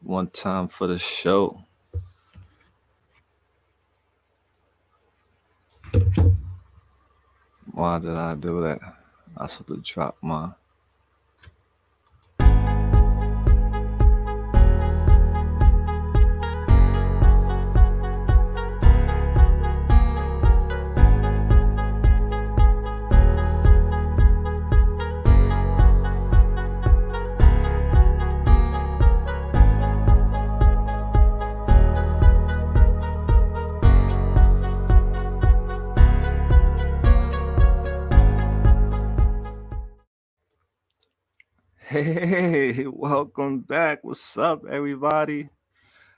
One time for the show. Why did I do that? I should have dropped my. Hey, welcome back. What's up, everybody?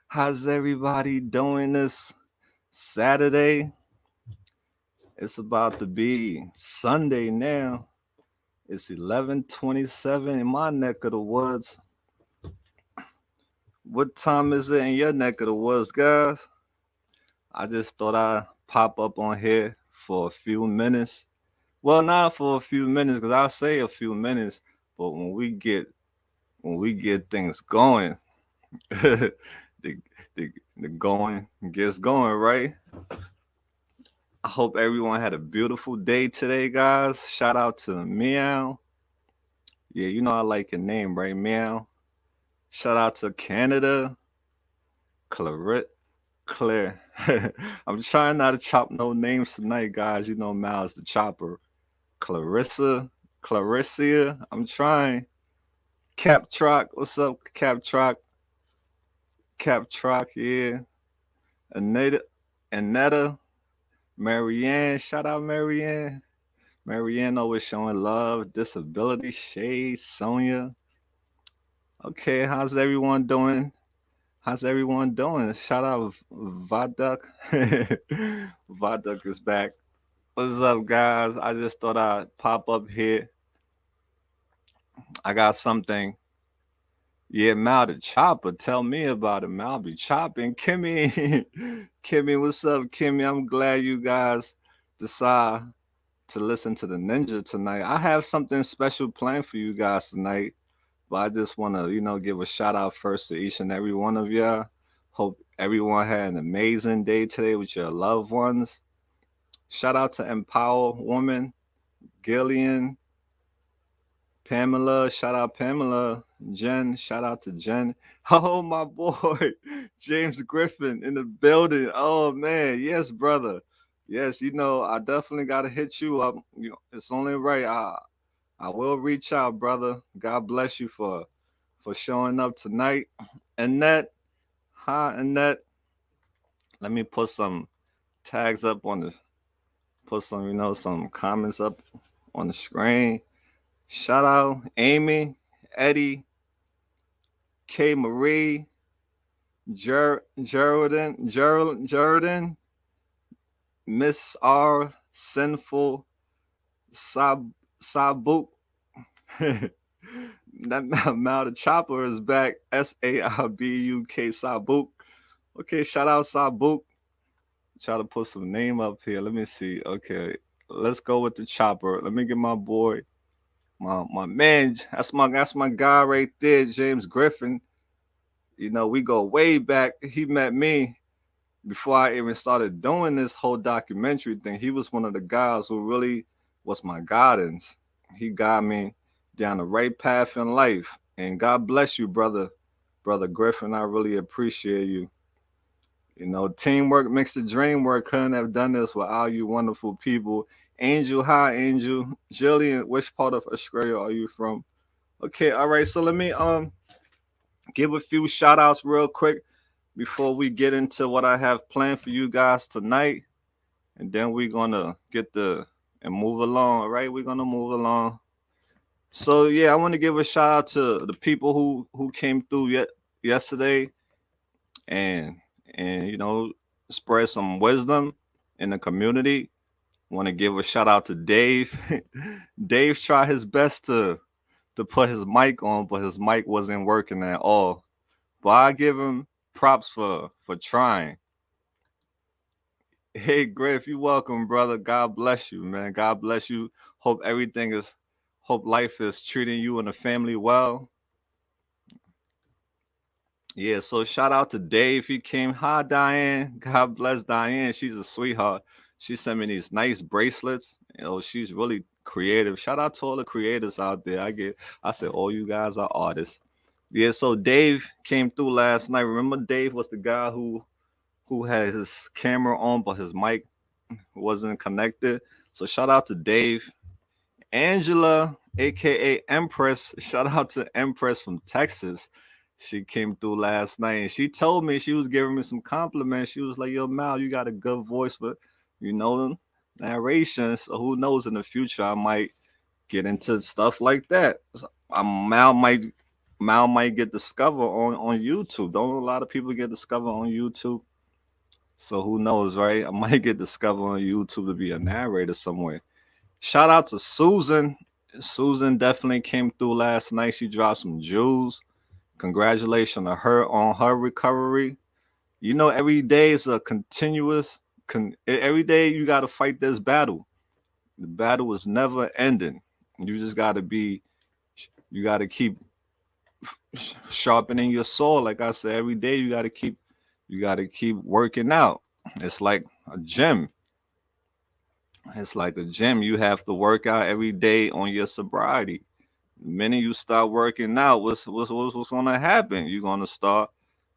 How's everybody doing this Saturday? It's about to be Sunday now. It's 11:27 in my neck of the woods. What time is it in your neck of the woods, guys? I just thought I'd pop up on here for a few minutes. Well, not for a few minutes, because I'll say a few minutes, but when we get things going, the, the going gets going, right? I hope everyone had a beautiful day today, guys. Shout out to Meow. Yeah, you know I like your name, right? Meow. Shout out to Canada. Claret. Claire. I'm trying not to chop no names tonight, guys. You know Miles the chopper. Clarissa. Clarissa. I'm trying. Cap Trock. What's up, Cap Trock? Cap Trock, yeah. Aneta. Aneta. Marianne. Shout out Marianne. Marianne always showing love. Disability. Shay. Sonia. Okay, how's everyone doing? How's everyone doing? Shout out Vaduk. Vaduk is back. What's up, guys? I just thought I'd pop up here. I got something. Yeah, Mal the Chopper. Tell me about it. Mal be chopping. Kimmy. Kimmy, what's up, Kimmy? I'm glad you guys decide to listen to the Ninja tonight. I have something special planned for you guys tonight, but I just want to, give a shout out first to each and every one of y'all. Hope everyone had an amazing day today with your loved ones. Shout out to Empower Woman, Gillian, Pamela. Shout out Pamela. Jen. Shout out to Jen. Oh, my boy, James Griffin in the building. Oh, man. Yes, brother. Yes, I definitely got to hit you up. It's only right. I will reach out, brother. God bless you for showing up tonight. Annette, hi, Annette. Let me put some tags up on the, put some, some comments up on the screen. Shout out Amy, Eddie, K. Marie, Geraldine, Miss R, Sinful, Sabuk. Now the chopper is back. Saibuk Sabuk. Okay, shout out Sabuk. Try to put some name up here. Let me see. Okay, let's go with the chopper. Let me get my boy, my man. That's my guy right there, James Griffin. We go way back. He met me before I even started doing this whole documentary thing. He was one of the guys who really was my guidance. He got me down the right path in life. And God bless you, brother Griffin. I really appreciate you. Teamwork makes the dream work. Couldn't have done this without you wonderful people. Angel, hi Angel. Jillian, which part of Australia are you from? Okay, all right. So let me give a few shout outs real quick before we get into what I have planned for you guys tonight. And then we're gonna and move along. All right, we're gonna move along. So yeah, I want to give a shout out to the people who came through yesterday and spread some wisdom in the community. Want to give a shout out to Dave. Dave tried his best to put his mic on, but his mic wasn't working at all. But I give him props for trying. Hey Griff, you welcome, brother. God bless you, man. God bless you. Hope life is treating you and the family well. Yeah, so shout out to Dave. He came. Hi, Diane. God bless Diane. She's a sweetheart. She sent me these nice bracelets. She's really creative. Shout out to all the creators out there. I said, all you guys are artists. Yeah, so Dave came through last night. Remember, Dave was the guy who had his camera on, but his mic wasn't connected. So shout out to Dave. Angela, aka Empress, shout out to Empress from Texas. She came through last night and she told me, she was giving me some compliments. She was like, "Yo, Mal, you got a good voice, but you know, narration. So who knows, in the future I might get into stuff like that. So, Mal might get discovered on YouTube. Don't a lot of people get discovered on YouTube? So who knows, right? I might get discovered on YouTube to be a narrator somewhere. Shout out to Susan. Susan definitely came through last night. She dropped some jewels. Congratulations to her on her recovery. Every day is a continuous. Every day you got to fight this battle. The battle is never ending. You just got to be. You got to keep sharpening your sword. Like I said, every day you got to keep. You got to keep working out. It's like a gym. It's like a gym. You have to work out every day on your sobriety. The minute you start working out, what's gonna happen? You're gonna start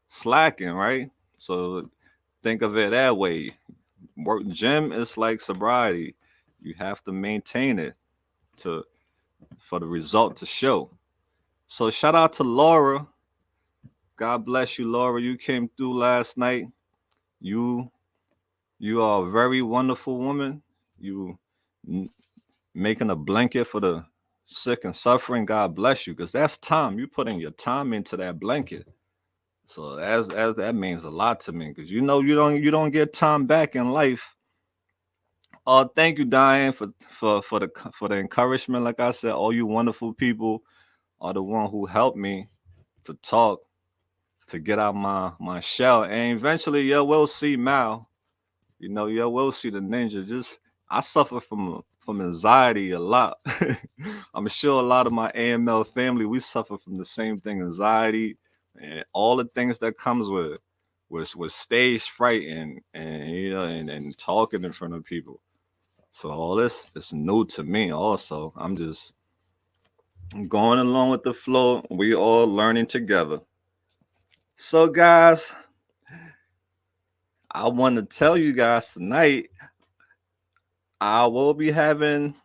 slacking, right? So think of it that way. Work gym is like sobriety. You have to maintain it to for the result to show. So shout out to Laura. God bless you, Laura. You came through last night. You you are a very wonderful woman. You making a blanket for the sick and suffering. God bless you, because that's time. You putting your time into that blanket. So as that means a lot to me, because you don't get time back in life. Thank you, Diane, for the encouragement. Like I said, all you wonderful people are the one who helped me to talk, to get out my shell, and eventually, yeah, we'll see Mal. Yeah, we'll see the ninja. Just I suffer from anxiety a lot. I'm sure a lot of my AML family, we suffer from the same thing, anxiety and all the things that comes with stage fright and talking in front of people. So all this is new to me also. I'm just going along with the flow. We all learning together. So guys, I want to tell you guys tonight I will be having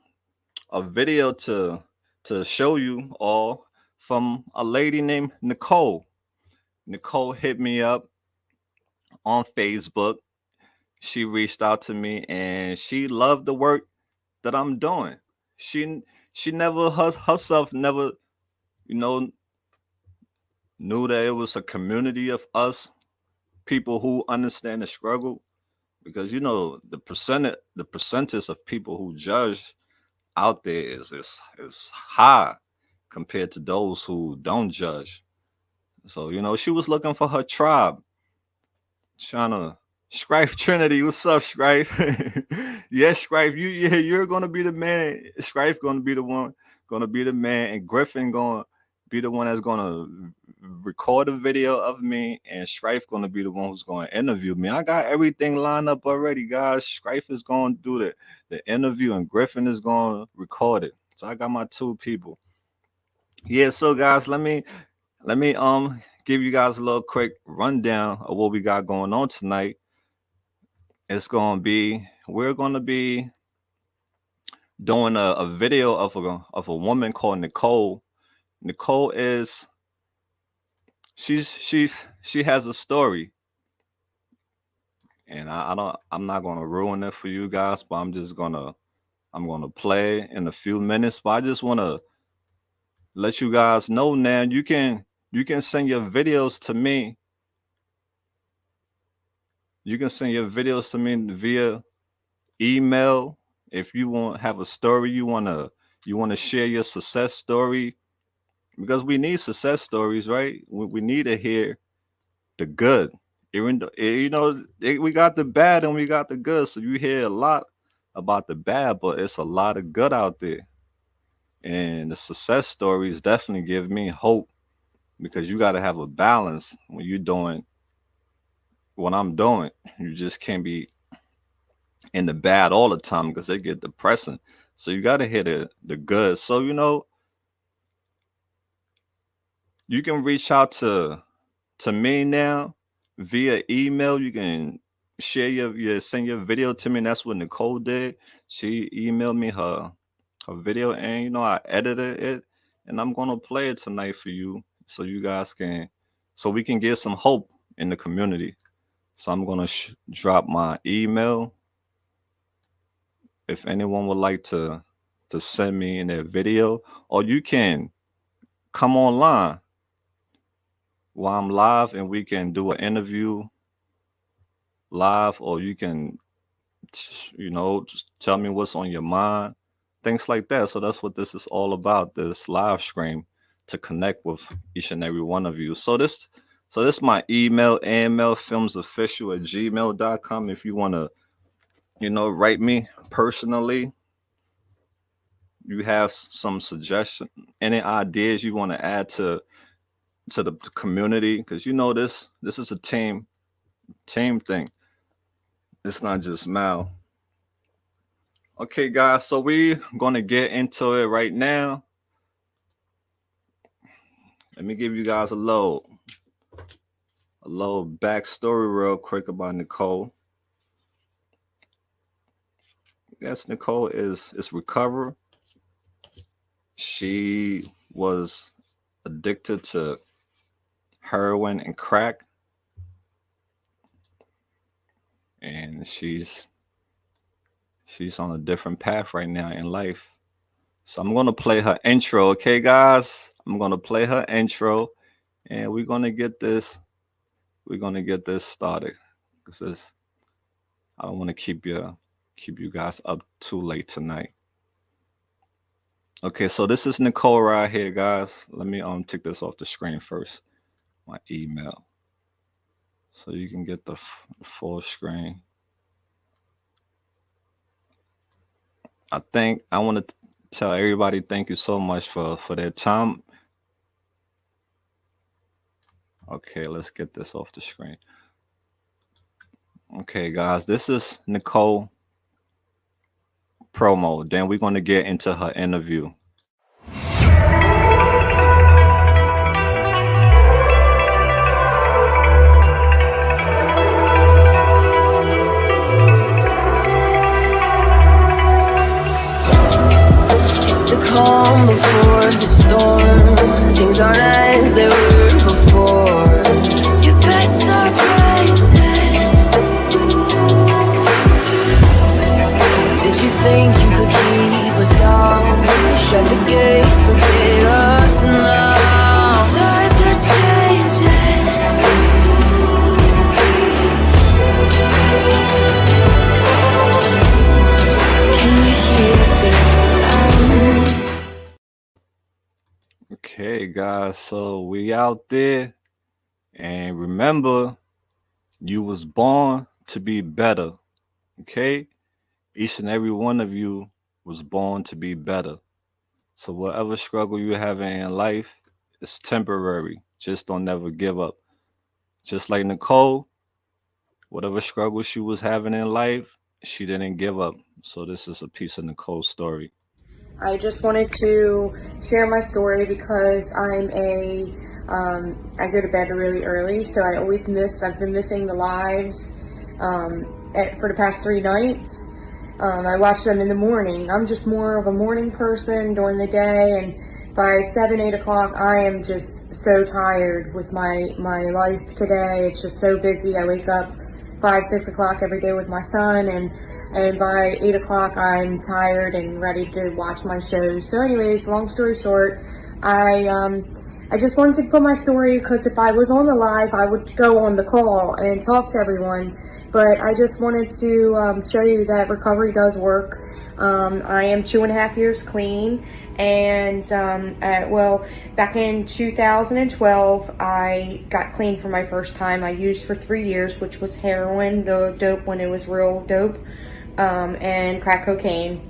a video to show you all from a lady named Nicole. Nicole hit me up on Facebook. She reached out to me and she loved the work that I'm doing. She she never herself never you know knew that it was a community of us people who understand the struggle, because the percentage of people who judge out there is high compared to those who don't judge. So, she was looking for her tribe, trying to Strife Trinity. What's up, Strife? Yes, Strife, you're gonna be the man. Strife gonna be the man, and Griffin gonna be the one that's gonna record a video of me, and Strife gonna be the one who's gonna interview me. I got everything lined up already, guys. Strife is gonna do the interview, and Griffin is gonna record it. So I got my two people. Yeah, so guys, let me give you guys a little quick rundown of what we got going on tonight. We're gonna be doing a video of a woman called Nicole. Nicole is she has a story, and I'm not gonna ruin it for you guys, but I'm gonna play in a few minutes. But I just wanna let you guys know now, you can send your videos to me. You can send your videos to me via email. If you want have a story, you want to share your success story, because we need success stories, right? We need to hear the good. Even though, we got the bad and we got the good, so you hear a lot about the bad, but it's a lot of good out there. And the success stories definitely give me hope because you got to have a balance when you're doing what I'm doing. You just can't be in the bad all the time because they get depressing. So you got to hit the good. So, you can reach out to me now via email. You can share your send your video to me. And that's what Nicole did. She emailed me her video, and I edited it, and I'm gonna play it tonight for you, so you guys can, so we can get some hope in the community. So I'm gonna drop my email. If anyone would like to send me in their video, or you can come online while I'm live, and we can do an interview live, or you can, just tell me what's on your mind, things like that. So that's what this is all about, this live stream, to connect with each and every one of you. So this is my email, amlfilmsofficial@gmail.com. If you want to, write me personally, you have some suggestion, any ideas you want to add to the community, because this is a team thing. It's not just Mal. Okay, guys, so we're gonna get into it right now. Let me give you guys a little backstory real quick about Nicole. Yes, Nicole is recovered. She was addicted to heroin and crack, and she's on a different path right now in life. So I'm gonna play her intro, okay, guys? I'm gonna play her intro, and we're gonna get this started, because I don't want to keep you guys up too late tonight. Okay, so this is Nicole right here, guys. Let me take this off the screen first. My email, so you can get the full screen. I want to tell everybody thank you so much for their time. Okay, let's get this off the screen. Okay, guys, this is Nicole promo. Then we're going to get into her interview. Calm before the storm. Things aren't as they were before. You best stop rising. Did you think you could keep us out? Shut the gates, forget us now. Tides are changing. Can you hear this? Okay, guys, so we out there, and remember, you was born to be better. Okay, each and every one of you was born to be better. So whatever struggle you having in life is temporary. Just don't never give up. Just like Nicole, whatever struggle she was having in life, she didn't give up. So this is a piece of Nicole's story. I just wanted to share my story because I go to bed really early, so I've been missing the lives for the past 3 nights. I watch them in the morning. I'm just more of a morning person during the day, and by 7, 8 o'clock, I am just so tired with my life today. It's just so busy. I wake up 5, 6 o'clock every day with my son, and by 8 o'clock I'm tired and ready to watch my shows. So anyways, long story short, I just wanted to put my story, because if I was on the live, I would go on the call and talk to everyone. But I just wanted to show you that recovery does work. I am 2.5 years clean, and back in 2012, I got clean for my first time. I used for 3 years, which was heroin, the dope when it was real dope, and crack cocaine.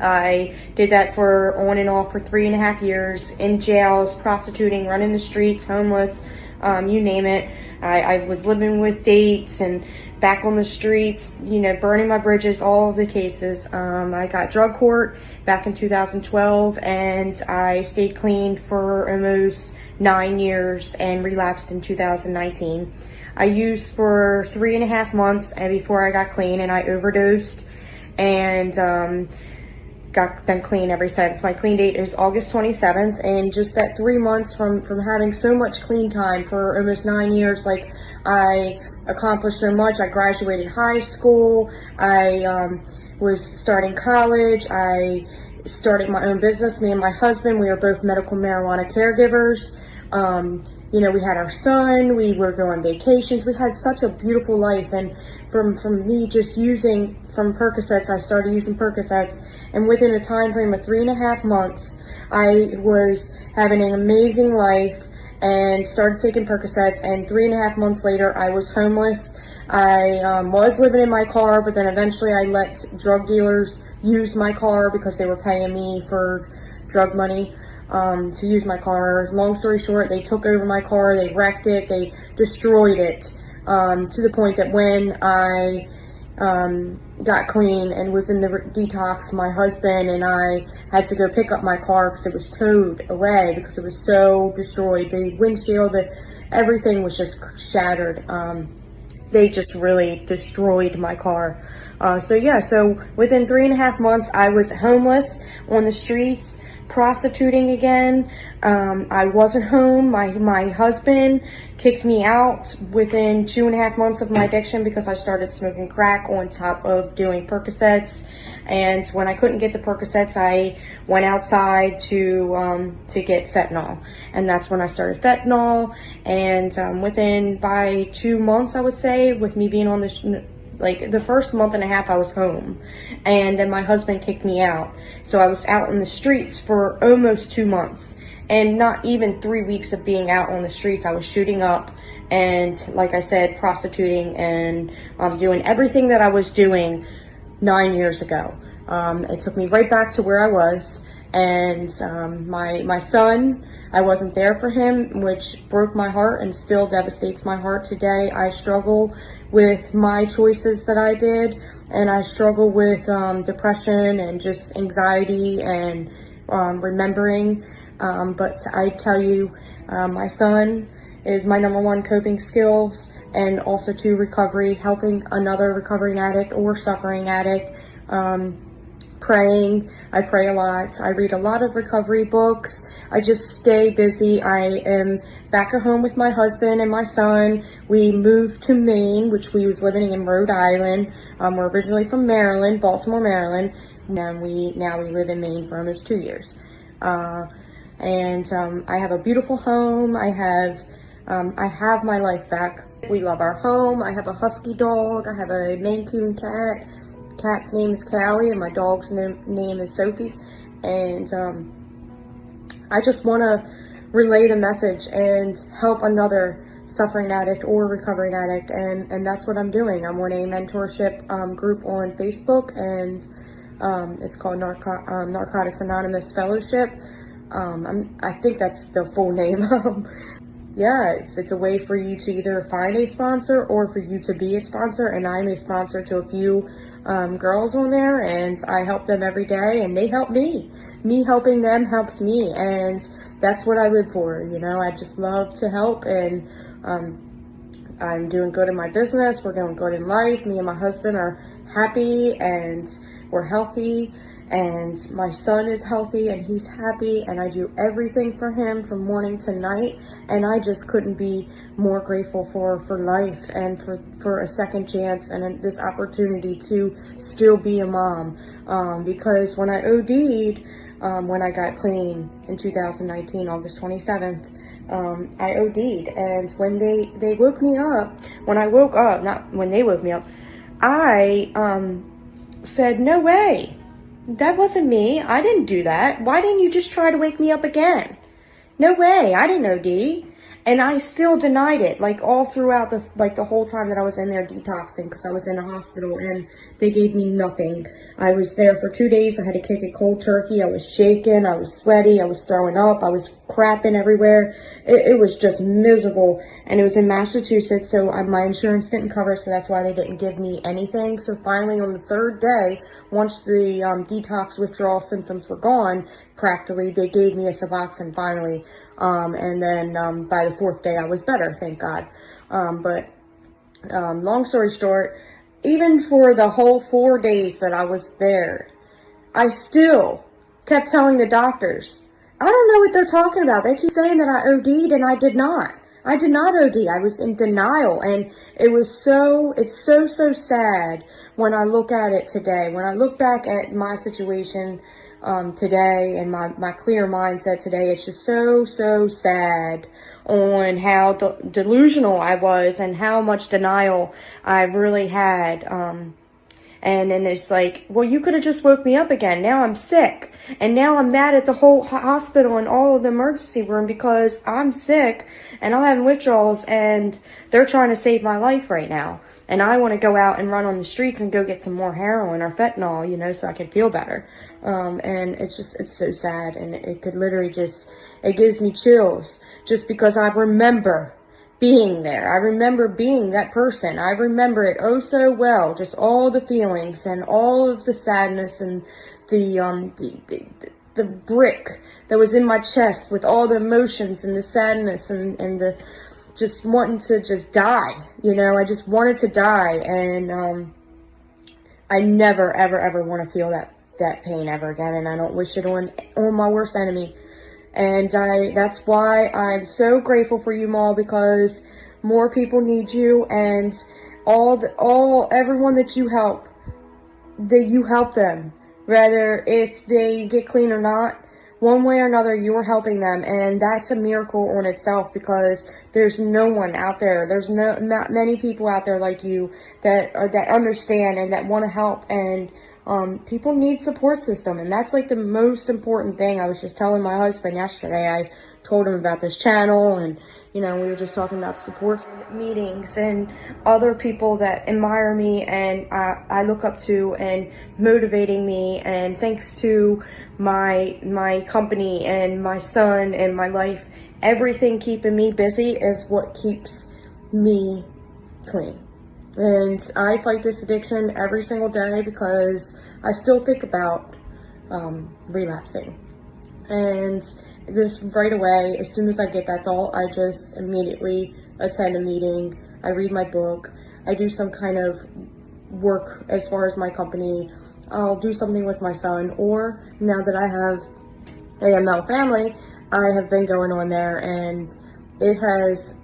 I did that for on and off for 3.5 years in jails, prostituting, running the streets, homeless, you name it. I was living with dates and back on the streets, burning my bridges, all of the cases. I got drug court back in 2012, and I stayed clean for almost 9 years and relapsed in 2019. I used for 3.5 months and before I got clean, and I overdosed and been clean ever since. My clean date is August 27th, and just that 3 months from having so much clean time for almost 9 years, like, I accomplished so much. I graduated high school, I was starting college, I started my own business. Me and my husband, we are both medical marijuana caregivers. We had our son, we were going vacations, we had such a beautiful life. And from me just using from Percocets, I started using Percocets, and within a time frame of 3.5 months, I was having an amazing life and started taking Percocets, and 3.5 months later, I was homeless. I was living in my car, but then eventually I let drug dealers use my car because they were paying me for drug money. To use my car. Long story short, they took over my car, they wrecked it, they destroyed it, to the point that when I got clean and was in the detox, my husband and I had to go pick up my car because it was towed away because it was so destroyed. The windshield, everything was just shattered. They just really destroyed my car. So within 3.5 months, I was homeless on the streets, prostituting again. I wasn't home. My husband kicked me out within 2.5 months of my addiction because I started smoking crack on top of doing Percocets. And when I couldn't get the Percocets, I went outside to get fentanyl, and that's when I started fentanyl. And by 2 months, I would say, with me being on the first month and a half, I was home, and then my husband kicked me out. So I was out in the streets for almost 2 months, and not even 3 weeks of being out on the streets, I was shooting up and, like I said, prostituting and doing everything that I was doing 9 years ago. It took me right back to where I was, and my son, I wasn't there for him, which broke my heart and still devastates my heart today. I struggle with my choices that I did, and I struggle with depression and just anxiety and remembering. But I tell you, my son is my number one coping skills, and also to recovery, helping another recovering addict or suffering addict. Praying. I pray a lot. I read a lot of recovery books. I just stay busy. I am back at home with my husband and my son. We moved to Maine, which we was living in Rhode Island. We're originally from Maryland, Baltimore, Maryland. And we live in Maine for almost 2 years. I have a beautiful home. I have my life back. We love our home. I have a husky dog. I have a Maine Coon cat. Cat's name is Callie, and my dog's name is Sophie. And I just want to relay the message and help another suffering addict or recovering addict, and that's what I'm doing. I'm on a mentorship group on Facebook, and it's called Narcotics Anonymous Fellowship. I think that's the full name. Yeah, it's a way for you to either find a sponsor or for you to be a sponsor, and I'm a sponsor to a few girls on there, and I help them every day, and they help me. Me helping them helps me, and that's what I live for. I just love to help, and I'm doing good in my business. We're doing good in life. Me and my husband are happy, and we're healthy, and my son is healthy and he's happy, and I do everything for him from morning to night, and I just couldn't be more grateful for life and for a second chance and this opportunity to still be a mom, because when I OD'd, when I got clean in 2019, August 27th, I OD'd, and when they woke me up, when I woke up, not when they woke me up, I said, no way. That wasn't me. I didn't do that. Why didn't you just try to wake me up again? No way. I didn't OD. and I still denied it, like all throughout the whole time that I was in there detoxing, because I was in a hospital and they gave me nothing. I was there for 2 days. I had to kick it cold turkey. I was shaking. I was sweaty. I was throwing up. I was crapping everywhere. It was just miserable, and it was in Massachusetts, so my insurance didn't cover, so that's why they didn't give me anything. So finally, on the third day, once the detox withdrawal symptoms were gone, practically, they gave me a Suboxone finally. And then by the fourth day, I was better, thank God. But long story short, even for the whole 4 days that I was there, I still kept telling the doctors, I don't know what they're talking about. They keep saying that I OD'd, and I did not. I did not OD. I was in denial, and it's so sad when I look at it today. When I look back at my situation today, and my clear mindset today, it's just so sad on how delusional I was and how much denial I really had. And then it's like, well, you could have just woke me up again. Now I'm sick. And now I'm mad at the whole hospital and all of the emergency room because I'm sick and I'm having withdrawals and they're trying to save my life right now. And I want to go out and run on the streets and go get some more heroin or fentanyl, so I can feel better. And it's so sad. And it could literally it gives me chills just because I remember being there. I remember being that person. I remember it oh so well. Just all the feelings and all of the sadness and the brick that was in my chest with all the emotions and the sadness and the just wanting to just die. I just wanted to die, and I never ever want to feel that pain ever again, and I don't wish it on my worst enemy. And that's why I'm so grateful for you, Maul, because more people need you, and everyone that you help, that you help them, whether if they get clean or not. One way or another, you're helping them, and that's a miracle on itself, because there's no one out there. There's not many people out there like you that understand and that want to help, and people need support system, and that's like the most important thing. I was just telling my husband yesterday. I told him about this channel, and we were just talking about support meetings and other people that admire me and I look up to and motivating me, and thanks to my company and my son and my life, everything keeping me busy is what keeps me clean. And I fight this addiction every single day because I still think about relapsing. And this right away, as soon as I get that thought, I just immediately attend a meeting. I read my book. I do some kind of work as far as my company. I'll do something with my son. Or now that I have AML family, I have been going on there, and it has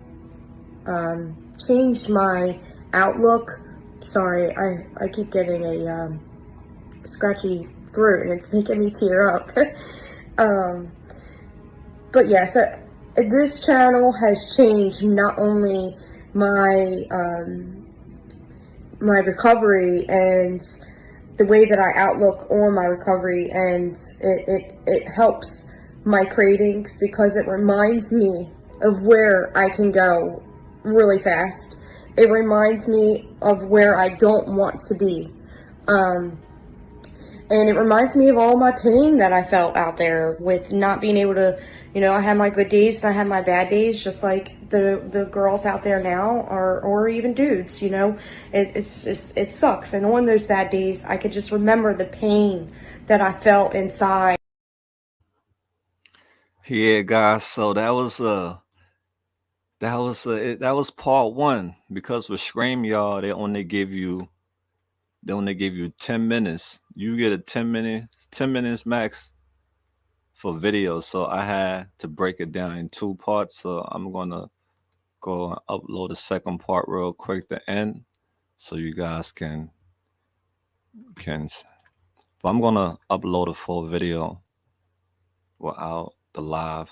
changed my outlook. Sorry, I keep getting a scratchy throat, and it's making me tear up. But yeah, so this channel has changed not only my my recovery and the way that I outlook on my recovery, and it helps my cravings because it reminds me of where I can go really fast. It reminds me of where I don't want to be. And it reminds me of all my pain that I felt out there with not being able to, I had my good days and I had my bad days, just like the girls out there now, or even dudes, it sucks. And on those bad days, I could just remember the pain that I felt inside. Yeah, guys. So that was part one. Because with Scream, y'all, they only give you 10 minutes. You get a 10 minutes max for video. So I had to break it down in two parts. So I'm gonna go and upload the second part real quick to end, so you guys can. But I'm gonna upload a full video without the live.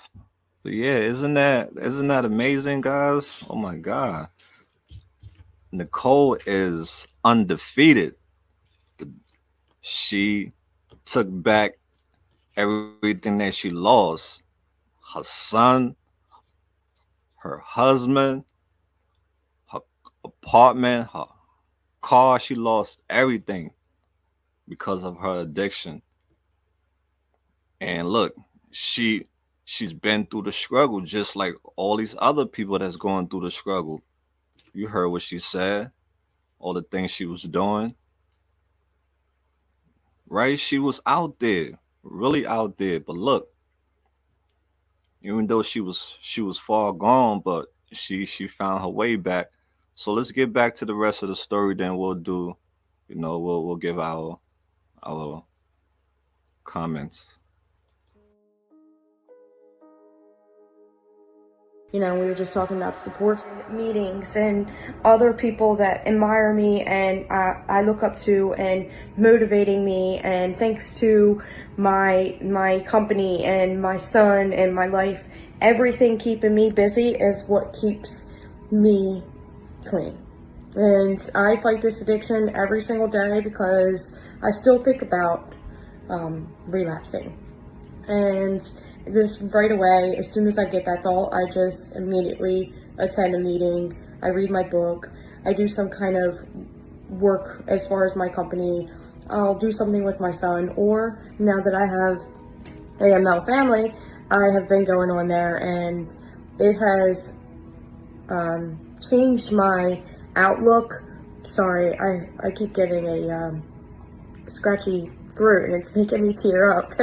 But yeah, isn't that amazing, guys? Oh my God, Nicole is undefeated. She took back everything that she lost. Her son, her husband, her apartment, her car. She lost everything because of her addiction. And look, she's been through the struggle just like all these other people that's going through the struggle. You heard what she said, all the things she was doing, right? She was out there, really out there. But look, even though she was far gone, but she found her way back. So let's get back to the rest of the story. Then we'll do, we'll give our comments. We were just talking about support meetings and other people that admire me and I look up to and motivating me. And thanks to my company and my son and my life, everything keeping me busy is what keeps me clean. And I fight this addiction every single day because I still think about relapsing. And this right away, as soon as I get that thought, I just immediately attend a meeting. I read my book. I do some kind of work as far as my company. I'll do something with my son. Or now that I have AML family, I have been going on there, and it has changed my outlook. Sorry, I keep getting a scratchy throat, and it's making me tear up.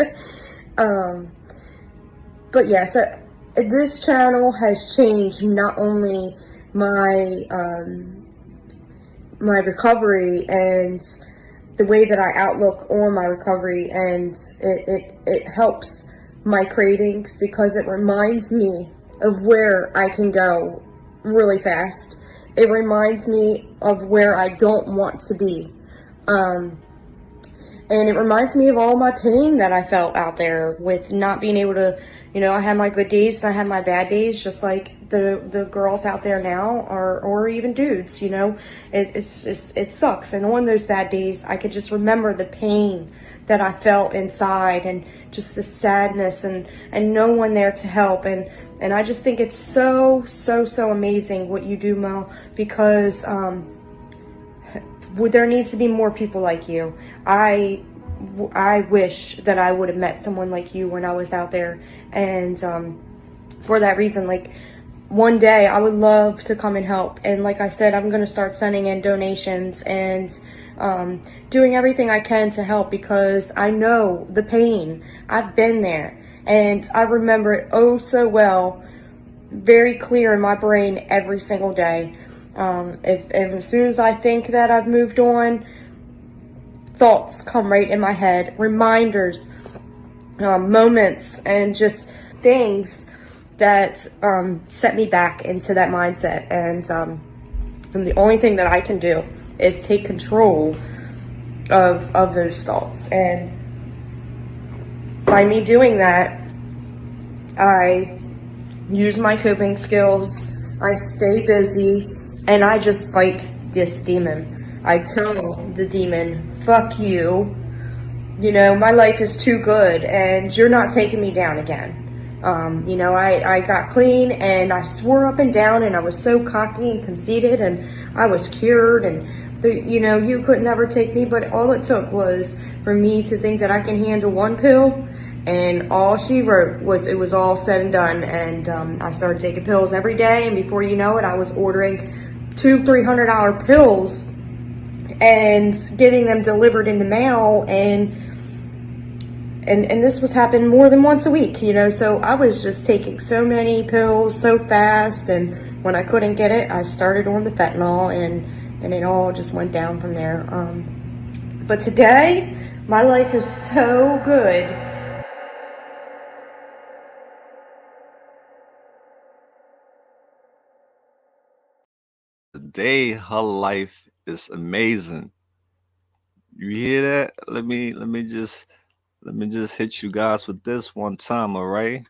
But yeah, so this channel has changed not only my my recovery and the way that I outlook on my recovery, and it helps my cravings because it reminds me of where I can go really fast. It reminds me of where I don't want to be. And it reminds me of all my pain that I felt out there with not being able to, I had my good days and I had my bad days, just like the girls out there now, or even dudes, it sucks. And on those bad days, I could just remember the pain that I felt inside and just the sadness and no one there to help. And I just think it's so, so, so amazing what you do, Mel, because, there needs to be more people like you. I wish that I would have met someone like you when I was out there. And for that reason, like, one day I would love to come and help. And like I said, I'm going to start sending in donations and doing everything I can to help, because I know the pain. I've been there. And I remember it oh so well, very clear in my brain every single day. If as soon as I think that I've moved on, thoughts come right in my head, reminders, moments, and just things that set me back into that mindset. And the only thing that I can do is take control of those thoughts. And by me doing that, I use my coping skills, I stay busy, and I just fight this demon. I tell the demon, fuck you. My life is too good and you're not taking me down again. I got clean and I swore up and down and I was so cocky and conceited and I was cured and, you could never take me. But all it took was for me to think that I can handle one pill, and all she wrote was it was all said and done. And I started taking pills every day, and before you know it, I was ordering $200-300 pills and getting them delivered in the mail, and this was happening more than once a week, so I was just taking so many pills so fast, and when I couldn't get it, I started on the fentanyl, and it all just went down from there. But today, my life is so good. Today, her life is amazing. You hear that? Let me just hit you guys with this one time, all right?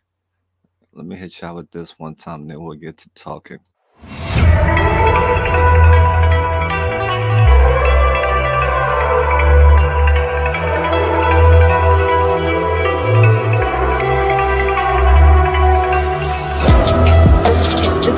Let me hit y'all with this one time, then we'll get to talking. It's the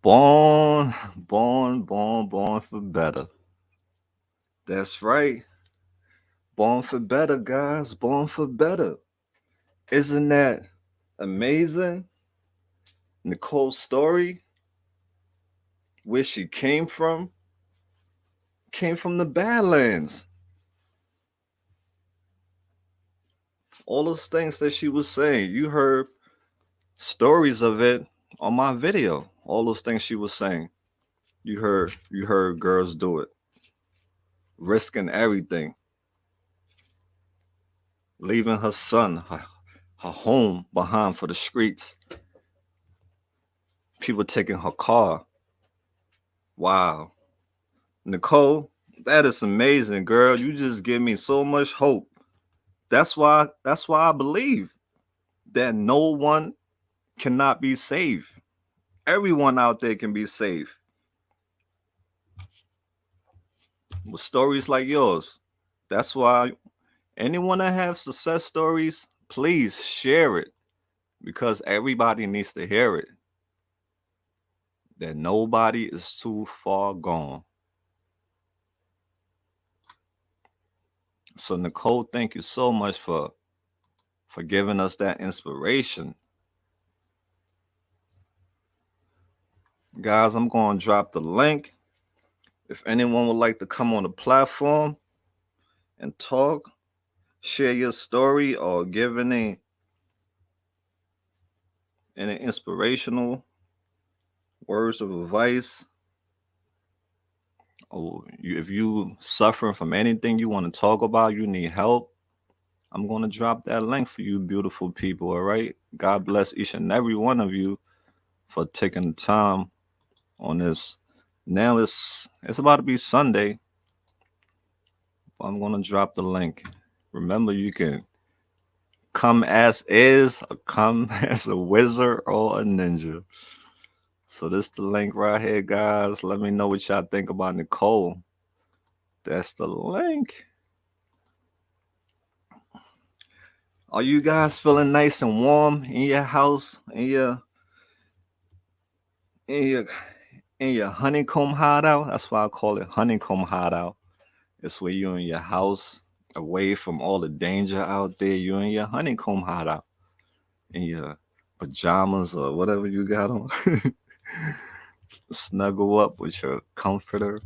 Born for better. That's right. Born for better, guys. Born for better. Isn't that amazing? Nicole's story, where she came from the Badlands. All those things that she was saying, you heard stories of it on my video. All those things she was saying, you heard girls do it, risking everything, leaving her son, her home behind for the streets. People taking her car. Wow, Nicole, that is amazing, girl. You just give me so much hope. That's why I believe that no one cannot be saved. Everyone out there can be saved with stories like yours. That's why anyone that have success stories, please share it because everybody needs to hear it. That nobody is too far gone. So Nicole, thank you so much for giving us that inspiration. Guys, I'm going to drop the link. If anyone would like to come on the platform and talk, share your story, or give any inspirational words of advice, or if you suffering from anything you want to talk about, you need help, I'm going to drop that link for you beautiful people, all right? God bless each and every one of you for taking the time on this. Now it's about to be Sunday. I'm going to drop the link. Remember, you can come as is or come as a wizard or a ninja. So this the link right here, guys. Let me know what y'all think about Nicole. That's the link. Are you guys feeling nice and warm in your house, in your in your honeycomb hideout? That's why I call it honeycomb hideout. It's where you're in your house, away from all the danger out there. You're in your honeycomb hideout, in your pajamas or whatever you got on. Snuggle up with your comforter.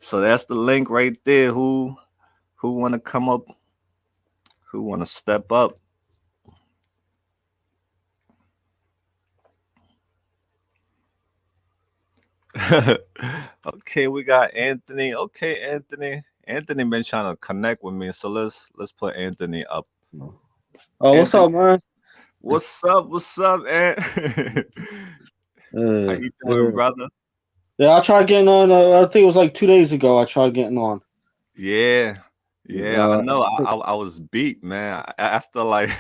So that's the link right there. Who want to come up? Who want to step up? Okay, we got Anthony. Okay, Anthony. Anthony been trying to connect with me, so let's put Anthony up. Oh, what's Anthony, up, man? what's up? What's up, Ant? How Uh, you doing, uh, brother? yeah, I tried getting on. I think it was like 2 days ago. I tried getting on. Yeah, yeah, I Uh, know. I was beat, man. After like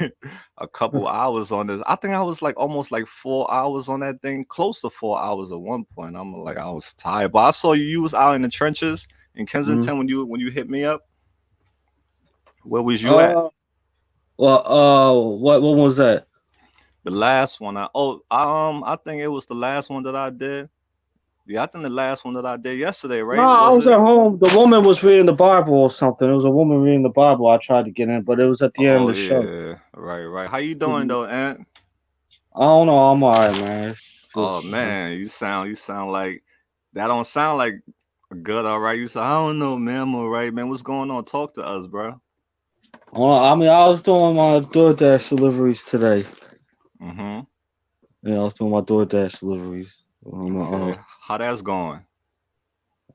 a couple hours on this, I think I was like almost like 4 hours on that thing, close to 4 hours at one point. I'm like, I was tired, but I saw you. You was out in the trenches in mhm. Kensington when you hit me up. Where was you at? uh, well, what one was that? The last one. I think it was the last one that I did. Yeah, I think the last one that I did yesterday, No, right? I Was was it? at home. The woman was reading the Bible or something. It was a woman reading the Bible. I tried to get in, but it was at the end of Oh the show. yeah, right, right. How you doing Mhm. though, Aunt? I don't know. I'm alright, man. It's Oh just man, you sound like that. Don't sound like good. All right, you say I don't know, man. I'm all right, man. What's going on? Talk to us, bro. I mean, I was doing my DoorDash deliveries today. Mm-hmm. Yeah, I was doing my DoorDash deliveries. Okay, how that's going?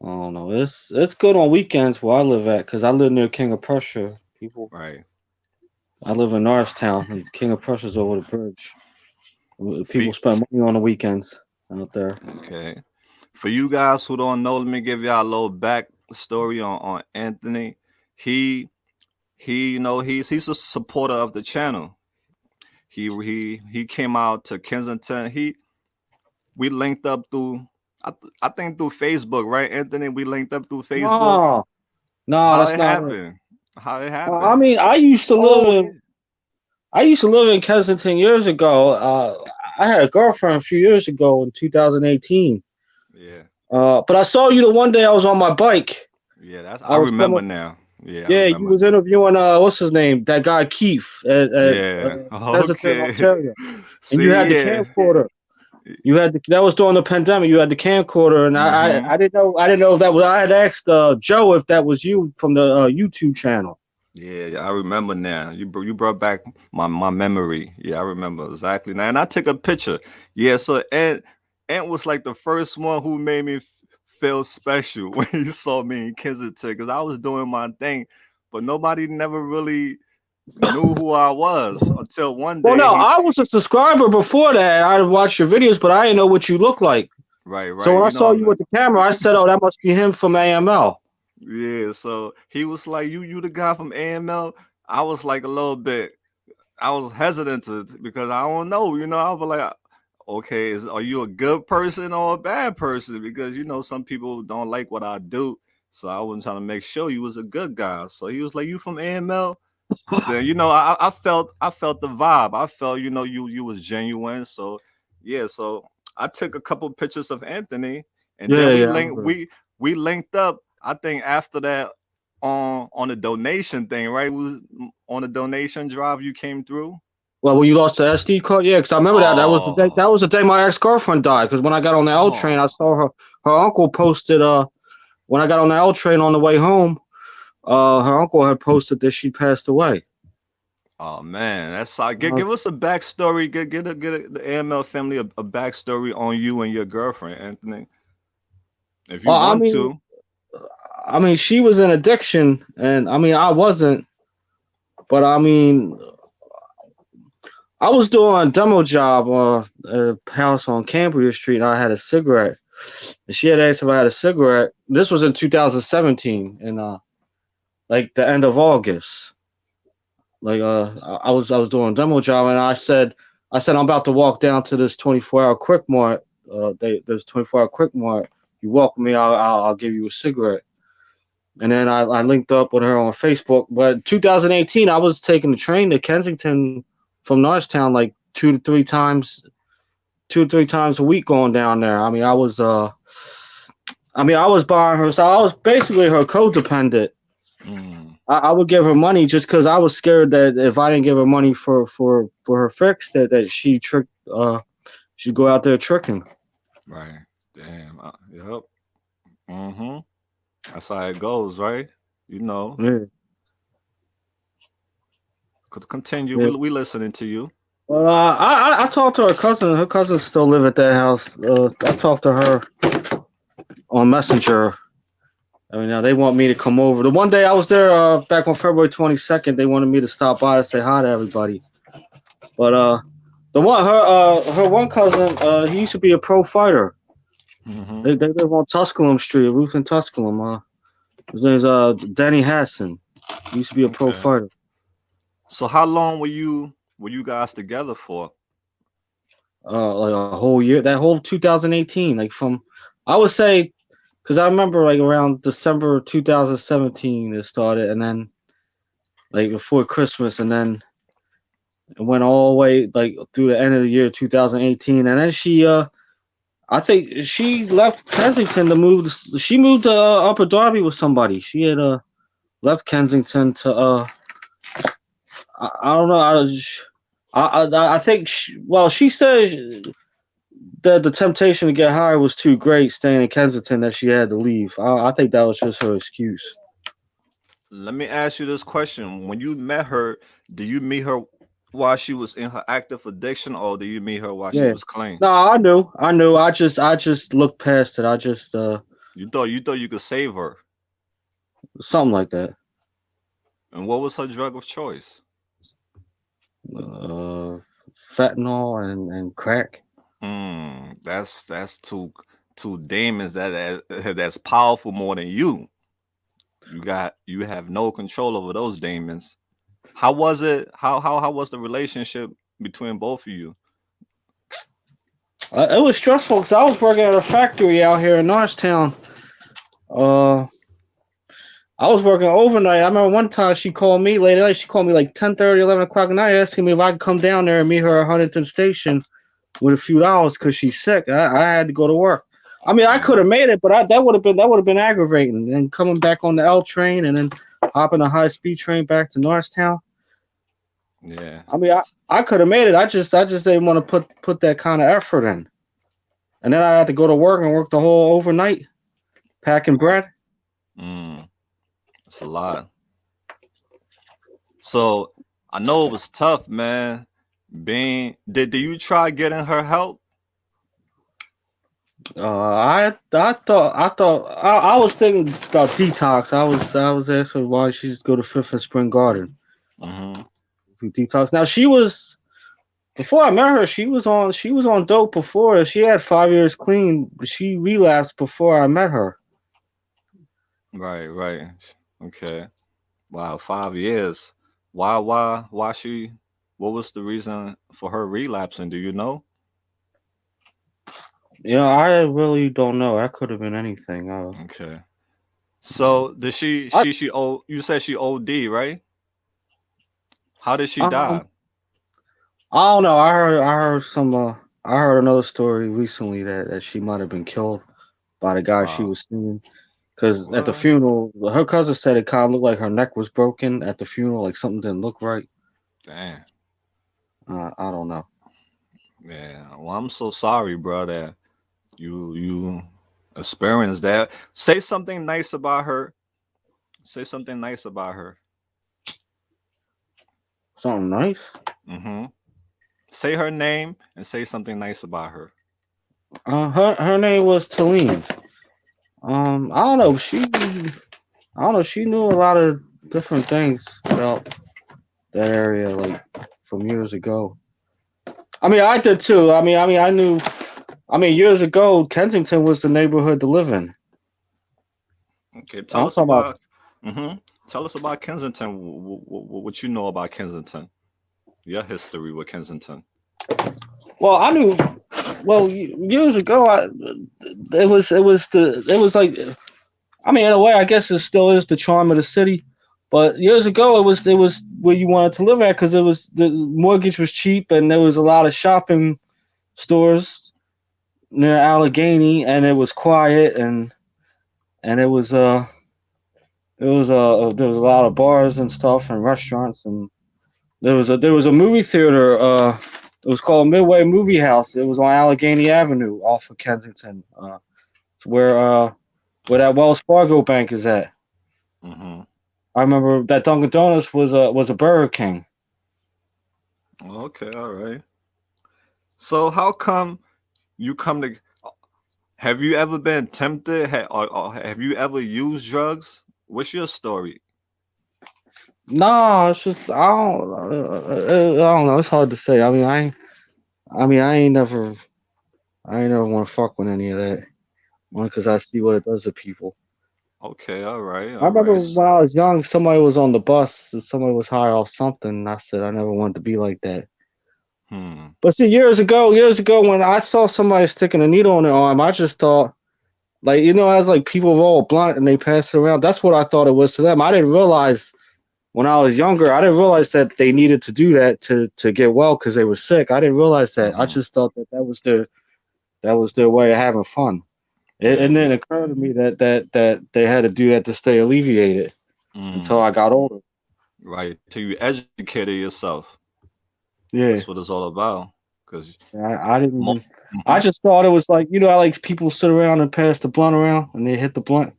I don't know. It's good on weekends where I live at because I live near King of Prussia. Right. I live in Norristown, and King of Prussia's over the bridge. People Feet. spend money on the weekends out there. Okay. For you guys who don't know, let me give y'all a little back story on Anthony. He he's a supporter of the channel. He came out to Kensington. We linked up through I think through Facebook, right, Anthony? We linked up through Facebook. No, no, How that's it not it. happened? How it I happened? mean, Oh, I used to live in Kensington years ago. I had a girlfriend a few years ago in 2018. Yeah. But I saw you the one day I was on my bike. Yeah, that's I I was remember coming. now. Yeah, I Yeah, you remember was now. interviewing what's his name? That guy Keith at Yeah. Kensington, Okay. Ontario. And you See, had the yeah. camcorder. You had that was during the pandemic. You had the camcorder, and Mm-hmm. I didn't know if that was. I had asked Joe if that was you from the YouTube channel. Yeah, I remember now. You brought back my memory. Yeah, I remember exactly now. And I took a picture. Yeah, so Ant was like the first one who made me feel special when he saw me in Kensington because I was doing my thing, but nobody never really knew who I was until one Well, day no, I he's was a subscriber before that. I watched your videos, but I didn't know what you looked like. right, So right. when I You saw know, you with the camera, I said, "Oh, that must be him from AML." yeah. So he was like, "You the guy from AML." I was like a little bit. I was hesitant to because I don't know. I was like, okay, are you a good person or a bad person? Because some people don't like what I do. So I was trying to make sure you was a good guy. So he was like, "You from AML?" Then I felt the vibe. I felt you was genuine. So yeah, so I took a couple pictures of Anthony, and Yeah, then we yeah, I linked remember. we linked up. I think after that on the donation thing, right? It was on the donation drive you came through. Well, when you lost the SD card, yeah, because I remember that. That was the day. Oh, That was the day my ex girlfriend died. Because when I got on the L train, I oh, saw her uncle posted. When I got on the L train on the way home, her uncle had posted that she passed away. oh man, that's give Uh, give us a backstory. Get the AML family a backstory on you and your girlfriend, Anthony, if you well, want to. I mean, she was in addiction, and I mean, I wasn't. But I mean, I was doing a demo job at a house on Cambria Street, and I had a cigarette. And she had asked if I had a cigarette. This was in 2017, and like the end of August. Like I was doing a demo job, and I said I'm about to walk down to this 24-hour Quick Mart. There's 24-hour Quick Mart. You walk with me, I'll give you a cigarette. And then I linked up with her on Facebook. But 2018, I was taking the train to Kensington from Norristown like two to three times a week going down there. I was buying her, so I was basically her codependent. Mm, I would give her money just because I was scared that if I didn't give her money for her fix, that she'd go out there tricking. right. Damn. Yep. Mm-hmm. That's how it goes, right? You know. Yeah, Continue. yeah. We listening to you. Well, I talked to her cousin. Her cousins still live at that house. I talked to her on Messenger. I mean, now they want me to come over. The one day I was there back on February 22nd, they wanted me to stop by to say hi to everybody. But her one cousin, he used to be a pro fighter. Mm-hmm. They live on Tusculum Street, Ruth and Tusculum. His name's Danny Hassan. He used to be a pro Okay. fighter. So how long were you guys together for? Like a whole year. That whole 2018, like from I would say, because I remember like around December 2017 it started, and then like before Christmas, and then it went all the way like through the end of the year 2018, and then I think she left Kensington to move. She moved to Upper Darby with somebody. She had left Kensington to I don't know. I think she said that the temptation to get higher was too great staying in Kensington that she had to leave. I think that was just her excuse. Let me ask you this question. When you met her, do you meet her while she was in her active addiction or do you meet her while she Yeah. was clean? No, I knew. I just looked past it. I just You thought you could save her. something like that. And what was her drug of choice? Uh, Fentanyl and crack. That's two demons that's powerful more than you. You have no control over those demons. How was it? How was the relationship between both of you? It was stressful because I was working at a factory out here in Norristown. Uh, I was working overnight. I remember one time she called me late at night. She called me like 10:30, 11 o'clock at night, asking me if I could come down there and meet her at Huntington Station with a few dollars because she's sick. I had to go to work. I mean, I could Mm, have made it, but that would have been aggravating. And coming back on the L train and then hopping a high speed train back to Norristown. yeah. I mean, I could have made it. I just didn't want to put that kind of effort in. And then I had to go to work and work the whole overnight packing bread. Mm, it's a lot. So I know it was tough, man. Being did you try getting her help? I was thinking about detox. I was asking why she just go to Fifth and Spring Garden Mm-hmm. to detox. Now she was before I met her. She was on dope before. She had 5 years clean. She relapsed before I met her. Right, right. Okay. Wow, 5 years. Why she? What was the reason for her relapsing? Do you know? You know, I really don't know. That could have been anything. Okay. So did she? I She? Oh, you said she OD, right? How did she um die? I don't know. I heard another story recently that she might have been killed by the guy she Wow. was seeing. Because at the What? funeral, her cousin said it kind of looked like her neck was broken at the funeral, like something didn't look right. Damn. I don't know. Yeah. Well, I'm so sorry, bro, that you experienced that. Say something nice about her. Say something nice about her. Something nice. Mm-hmm. Say her name and say something nice about her. Her name was Talene. I don't know. I don't know. She knew a lot of different things about that area, like from years ago. I mean, I did too. I knew. I mean, years ago, Kensington was the neighborhood to live in. Okay, tell I'm us talking about. about. Mm-hmm. Tell us about Kensington. What you know about Kensington? Your history with Kensington. Well, I knew. Well, years ago, it was like. I mean, in a way, I guess it still is the charm of the city. But years ago, it was where you wanted to live at because it was the mortgage was cheap and there was a lot of shopping stores near Allegheny, and it was quiet and there was a lot of bars and stuff and restaurants, and there was a movie theater. It was called Midway Movie House. It was on Allegheny Avenue off of Kensington. It's where that Wells Fargo bank is at. Mm-hmm. I remember that Dunkin' Donuts was a Burger King. Okay, all right. So how come you come to? Have you ever been tempted? Or have you ever used drugs? What's your story? No, it's just I don't know. It's hard to say. I mean I ain't never want to fuck with any of that. Only because I see what it does to people. Okay, all right, I all remember right. when I was young, somebody was on the bus, and somebody was high off something, and I said I never wanted to be like that. Hmm. But see, years ago, when I saw somebody sticking a needle in their arm, I just thought, like, you know, as like people roll a blunt and they pass it around. That's what I thought it was to them. I didn't realize when I was younger, I didn't realize that they needed to do that to get well because they were sick. I didn't realize that. I Mm-hmm. just thought that was their way of having fun. Yeah. And then it occurred to me that they had to do that to stay alleviated until Mm. I got older. Right. Till you educated yourself. Yeah, That's what it's all about. Because I didn't mo- even. I Mhm. just thought it was like you know, I like people sit around and pass the blunt around and they hit the blunt.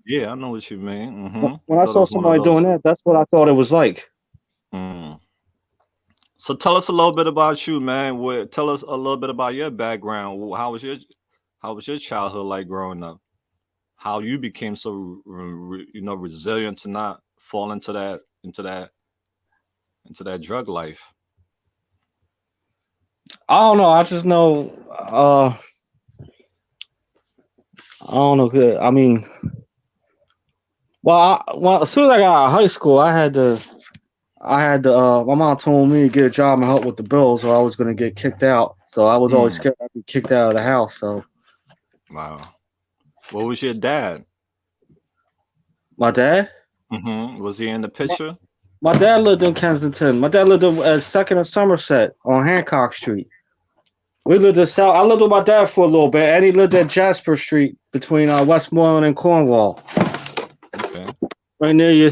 Yeah, I know what you mean. Mm-hmm. When I Thought it saw was one of somebody those. doing that, that's what I thought it was like. Mm. So tell us a little bit about you, man. Tell us a little bit about your background. How was your childhood like growing up? How you became so resilient to not fall into that drug life. I don't know. I just know. I don't know. I mean, well, as soon as I got out of high school, I had to. My mom told me to get a job and help with the bills, or I was gonna get kicked out. So I was always Hmm. scared I'd be kicked out of the house. So Wow. What was your dad? my dad, Mm-hmm. Was he in the my, picture? my dad lived in Kensington. My dad lived at Second and Somerset on Hancock Street. We lived in South. I lived with my dad for a little bit, and he lived at Jasper Street between Westmoreland and Cornwall, Okay. right near your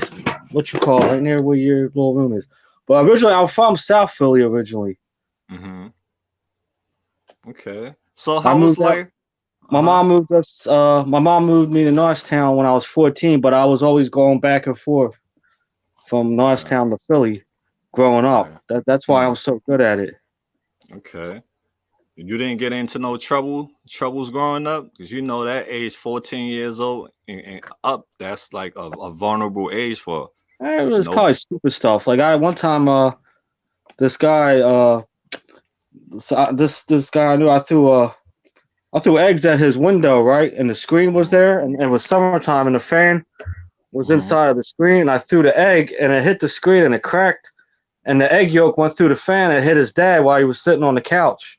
what you call it, right near where your little room is. But originally, I'm from South Philly. Originally, Mm-hmm. Okay. So I how was moved out. life? Uh My huh. mom moved us. My mom moved me to Norristown when I was 14, but I was always going back and forth from Okay. Norristown to Philly, growing up. Right. That's why I'm Hmm. so good at it. Okay. You didn't get into no troubles growing up, because you know that age, 14 years old and up, that's like a vulnerable age for It was no. probably stupid stuff. Like I one time, this guy, this guy I knew, I threw eggs at his window, right, and the screen was there, and it was summertime, and the fan was Mm-hmm. inside of the screen. And I threw the egg, and it hit the screen, and it cracked, and the egg yolk went through the fan and hit his dad while he was sitting on the couch.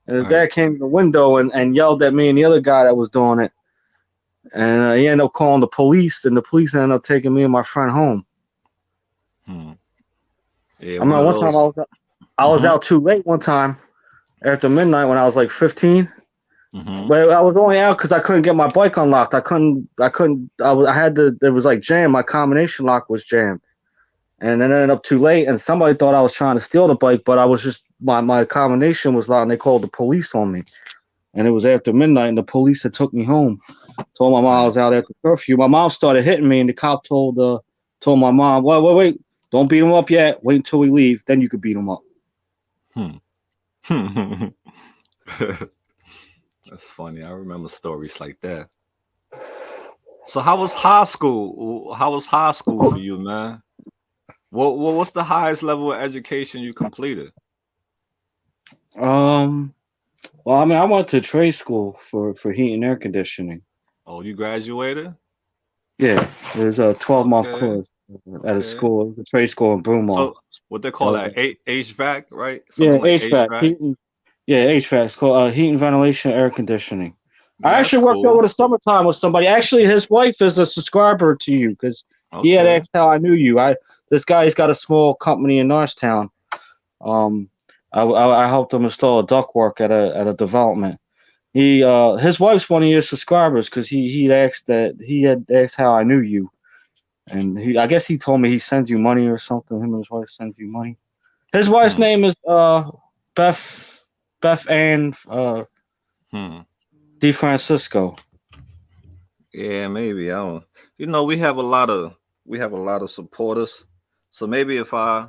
And his All right. dad came to the window and yelled at me and the other guy that was doing it. And he ended up calling the police, and the police ended up taking me and my friend home. Hmm. Yeah, I one remember of one time those. I was Mm-hmm. out too late one time after midnight when I was like 15. Mm-hmm. But I was only out because I couldn't get my bike unlocked. I had to, it was like jammed. My combination lock was jammed. And then I ended up too late, and somebody thought I was trying to steal the bike, but I was just, my combination was locked, and they called the police on me. And it was after midnight, and the police had took me home. Told my mom I Right. was out after curfew. My mom started hitting me, and the cop told my mom, wait, don't beat him up yet. Wait until we leave, then you could beat him up. Hmm. That's funny. I remember stories like that. So how was high school? How was high school for you, man? What's the highest level of education you completed? Um, well, I mean, I went to trade school for heat and air conditioning. Oh, you graduated? Yeah, it was a 12-month Okay. course at a Okay. school, a trade school in Broomall. So what they call So, that? HVAC, right? yeah, Something like HVAC, HVAC. It's called heat and ventilation, air conditioning. I Yeah, that's actually worked cool. over the summertime with somebody. Actually, his wife is a subscriber to you because he had Okay. asked how I knew you. This guy's got a small company in Norristown. Um, I helped him install a ductwork at a development. His wife's one of your subscribers because he had asked how I knew you, and I guess he told me he sends you money or something. Him and his wife sends you money. His wife's Hmm. name is Beth Ann Hmm. DeFrancisco. Yeah, maybe. I don't. We have a lot of supporters. So maybe if I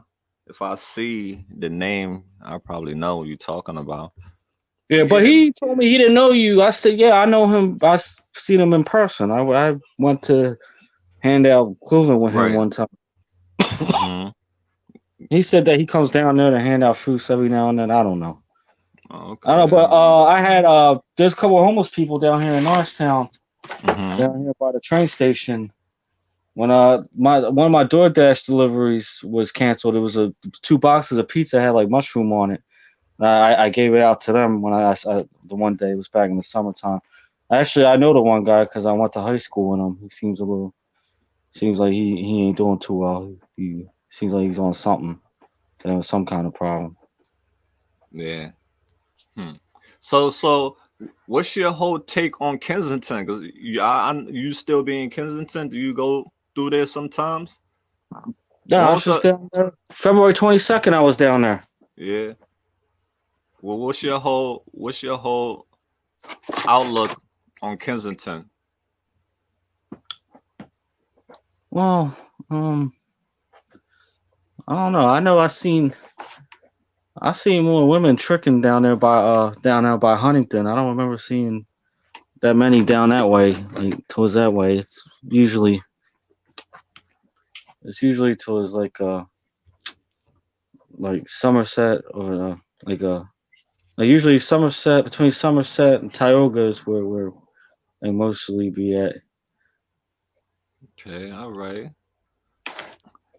see the name, I probably know what you're talking about. Yeah, but Yeah. he told me he didn't know you. I said, yeah, I know him. Seen him in person. I went to hand out clothing with him Right. one time. Mm-hmm. He said that he comes down there to hand out fruits every now and then. I don't know. I don't know, Okay. but I had there's a couple of homeless people down here in Norristown, Mm-hmm. down here by the train station. When my one of my DoorDash deliveries was canceled, it was a 2 boxes of pizza had like mushroom on it. I gave it out to them when the one day it was back in the summertime. Actually, I know the one guy because I went to high school with him. He seems like he ain't doing too well. He seems like he's on something. There was some kind of problem. Yeah. Hmm. So what's your whole take on Kensington? Because you still be in Kensington? Do you go through there sometimes? Yeah, When I was was just the down there. February 22nd, I was down there. Yeah. Well, what's your whole outlook on Kensington? Well, I don't know. I know I seen more women tricking down there by Huntington. I don't remember seeing that many down that way, like towards that way. It's usually towards like Somerset or like usually Somerset between Somerset and Tioga is where they mostly be at. Okay, all right.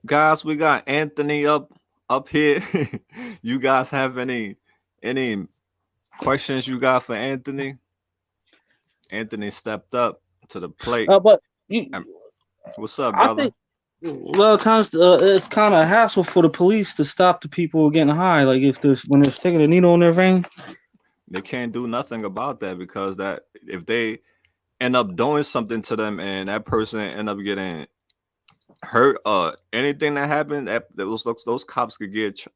Guys, we got Anthony up here. You guys have any questions you got for Anthony? Anthony stepped up to the plate. But you, Um, What's up, I brother? think a lot of times it's kind of a hassle for the police to stop the people getting high. Like if there's when they're sticking a needle in their vein, They can't do nothing about that because that if they end up doing something to them and that person end up getting hurt, anything that happened, those cops could get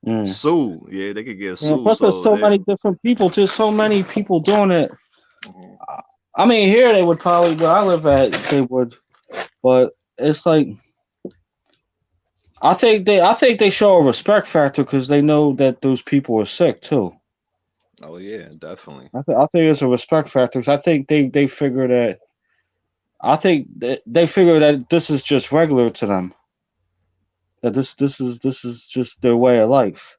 Mm. sued. Yeah, they could get Yeah, sued. plus there's So so they. many different people, just so many people doing it. Mhm. I mean, here they would probably where I live at, they would, but it's like I think they show a respect factor because they know that those people are sick too. Oh yeah, definitely. I think it's a respect factor 'cause I think they figure that they figure that this is just regular to them. That this is just their way of life.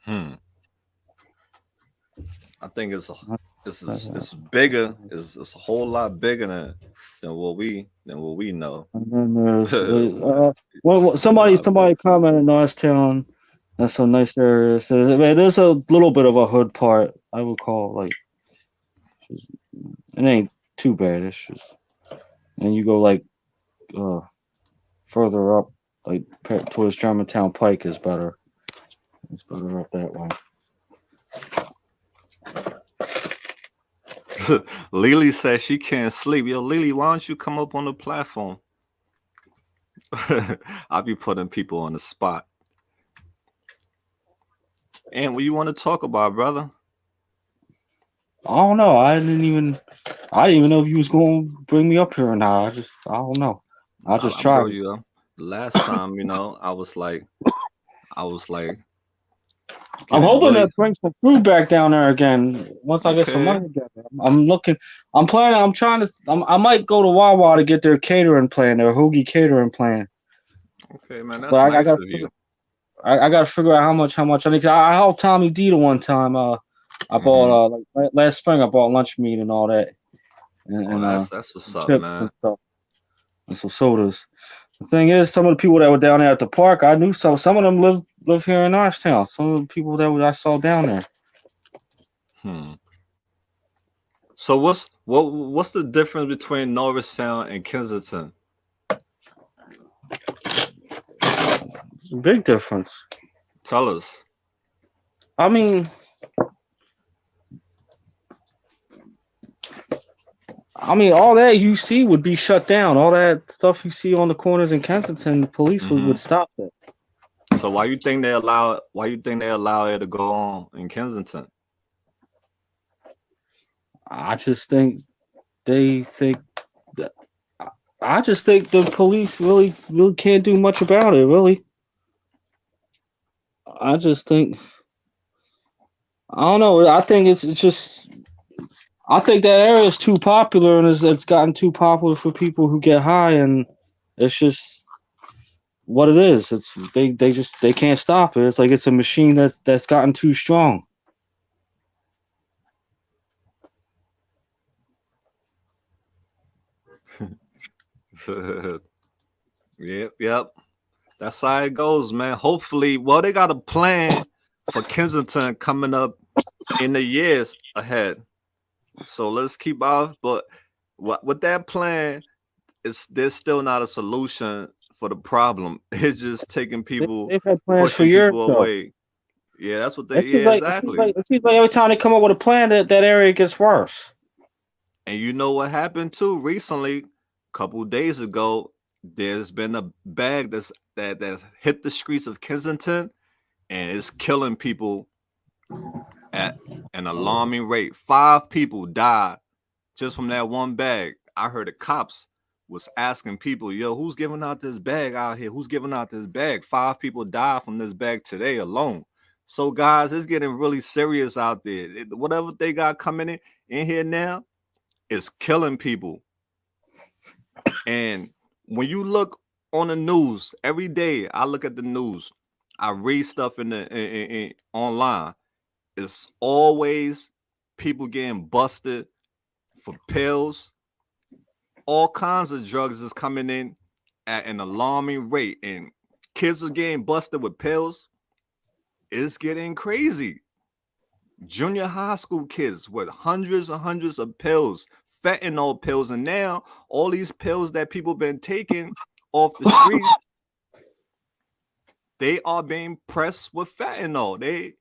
Hmm. I think Uh, it's bigger. It's a whole lot bigger than what we know. And then there's It's a whole lot somebody bigger. commented in Norristown. That's a nice area. So there's a little bit of a hood part. I would call like just, it ain't too bad. It's just and you go like uh further up like towards Germantown Pike is better. It's better up that way. Lily says she can't sleep. Yo, Lily, why don't you come up on the platform? I'll be putting people on the spot. And what you want to talk about, brother? I don't know. I didn't even know if you was going to bring me up here or not. I don't know. I just I brought tried. you up. Last time, I was like I'm getting hoping to really bring some food back down there again once I get some okay. money together. I'm looking. I'm planning. I'm trying to. I might go to Wawa to get their catering plan, their hoagie catering plan. Okay, man, But that's nice of you. I got to figure out how much I need. I helped Tommy D the one time. I Hmm. bought like last spring. I bought lunch meat and all that, Oh, and that's what's up, chips man. and stuff, and some sodas. The thing is, some of the people that were down there at the park, I knew some. Some of them live here in Norristown. Some of the people I saw down there. Hmm. So what's the difference between Norristown and Kensington? It's a big difference. Tell us. I mean, all that you see would be shut down. All that stuff you see on the corners in Kensington, the police would Hmm. stop it. So why you think they allow it to go on in Kensington? I just think they think that. I just think the police really can't do much about it. Really, I just think I don't know. I think it's just I think that area is too popular and it's gotten too popular for people who get high, and it's just what it is. It's they can't stop it. It's like it's a machine that's gotten too strong. Yep. That's how it goes, man. Hopefully, well, they got a plan for Kensington coming up in the years ahead. So let's keep off. But what with that plan, it's there's still not a solution for the problem. It's just taking people, They've had plans for pushing years people though. away. Yeah, that's what they. It seems Yeah, like it seems exactly. like it seems like every time they come up with a plan, that area gets worse. And you know what happened too recently? A couple days ago, there's been a bag that's hit the streets of Kensington and it's killing people at an alarming rate. 5 people died just from that one bag. I heard the cops was asking people, yo, who's giving out this bag out here? Who's giving out this bag? 5 people died from this bag today alone. So, guys, it's getting really serious out there. Whatever they got coming in here now is killing people. And when you look on the news every day, I look at the news, I read stuff online. It's always people getting busted for pills. All kinds of drugs is coming in at an alarming rate, and kids are getting busted with pills. It's getting crazy. Junior high school kids with hundreds and hundreds of pills, fentanyl pills, and now all these pills that people been taking off the streets, they are being pressed with fentanyl.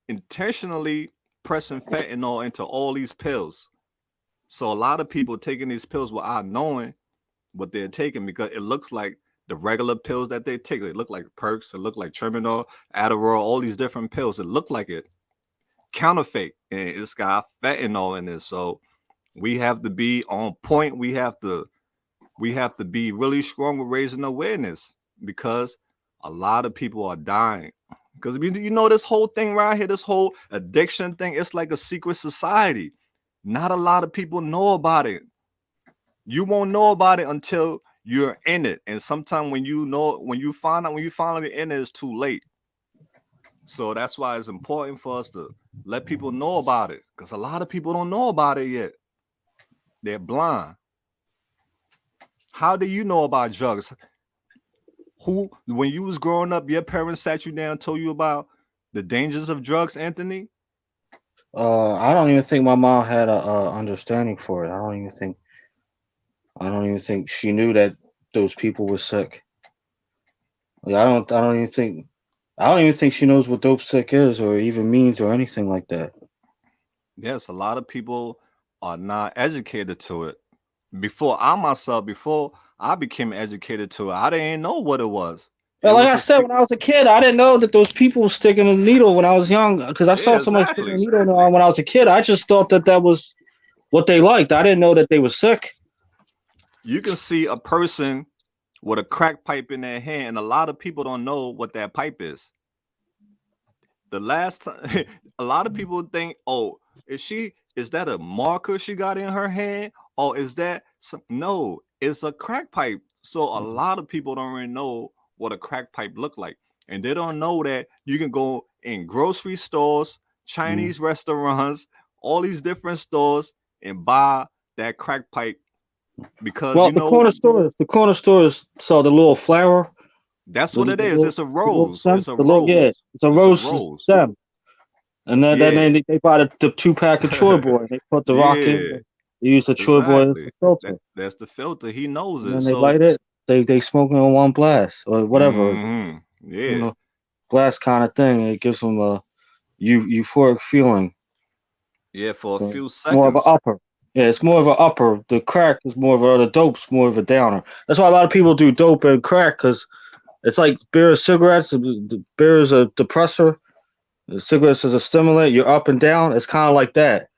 intentionally pressing fentanyl into all these pills. So a lot of people taking these pills without knowing what they're taking because it looks like the regular pills that they take. They look like perks, it look like Triminol, Adderall, all these different pills. It look like it counterfeit, and it's got fentanyl in it. So we have to be on point. We have to be really strong with raising awareness because a lot of people are dying. Because this whole thing right here, this whole addiction thing, it's like a secret society. Not a lot of people know about it. You won't know about it until you're in it. And sometimes when you find out, when you finally in it, it's too late. So that's why it's important for us to let people know about it. Because a lot of people don't know about it yet. They're blind. How do you know about drugs? Who, when you was growing up, your parents sat you down and told you about the dangers of drugs, Anthony? I don't even think my mom had a understanding for it. I don't even think she knew that those people were sick. Like, I don't even think she knows what dope sick is or even means or anything like that. Yes, a lot of people are not educated to it. Before I became educated to it, I didn't know what it was. It But like was I a said, sick. when I was a kid, I didn't know that those people were sticking a needle when I was young. Because I Yeah, saw somebody sticking a exactly. needle in the arm when I was a kid. I just thought that that was what they liked. I didn't know that they were sick. You can see a person with a crack pipe in their hand, and a lot of people don't know what that pipe is. The last time, a lot of people think, "Oh, is that a marker she got in her hand, or is that some?" No, it's a crack pipe. So a lot of people don't really know what a crack pipe look like, and they don't know that you can go in grocery stores, Mm. Chinese restaurants, all these different stores, and buy that crack pipe because Well, the corner stores saw the little flower, that's the, what the, it is. little, It's a the little rose. stem, It's a the little yeah, rose. it's a It's a rose rose. stem. And then Yeah. they buy the 2 pack of Troy Boy. They put the rock in. Yeah. They use the Troy Boy as a Exactly. filter, That's the filter. He knows and it. then they So, light it. They smoke it on one blast or whatever, yeah, blast kind of thing. It gives them a euphoric feeling. yeah, for a So few more of an seconds. upper. Yeah, it's more of an upper. The crack is more of a the dope's more of a downer. That's why a lot of people do dope and crack because it's like beer and cigarettes. The beer is a depressor. The cigarettes is a stimulant. You're up and down. It's kind of like that.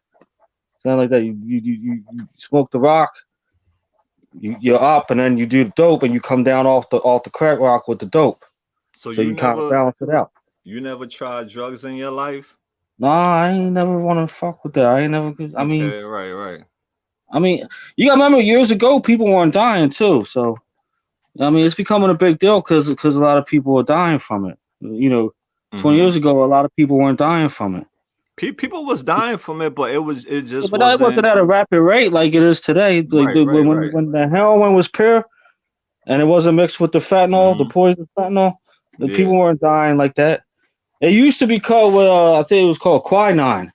Kind of like that. You smoke the rock. You're up, and then you do the dope, and you come down off the crack rock with the dope. So So you kind of balance it out. you never tried drugs in your life? Nah, I ain't never want to fuck with that. I ain't never. I mean, Okay, right, right. I mean, you got to remember years ago, people weren't dying too. So I mean, it's becoming a big deal because a lot of people are dying from it. 20 years Mm-hmm. ago, a lot of people weren't dying from it. People was dying from it, but it Yeah, just but it wasn't wasn't at a rapid rate like it is today. Like right, right, right. when the heroin was pure and it wasn't mixed with the fentanyl, the Mm-hmm. poison fentanyl, the Yeah. people weren't dying like that. It used to be called, I think it was called quinine.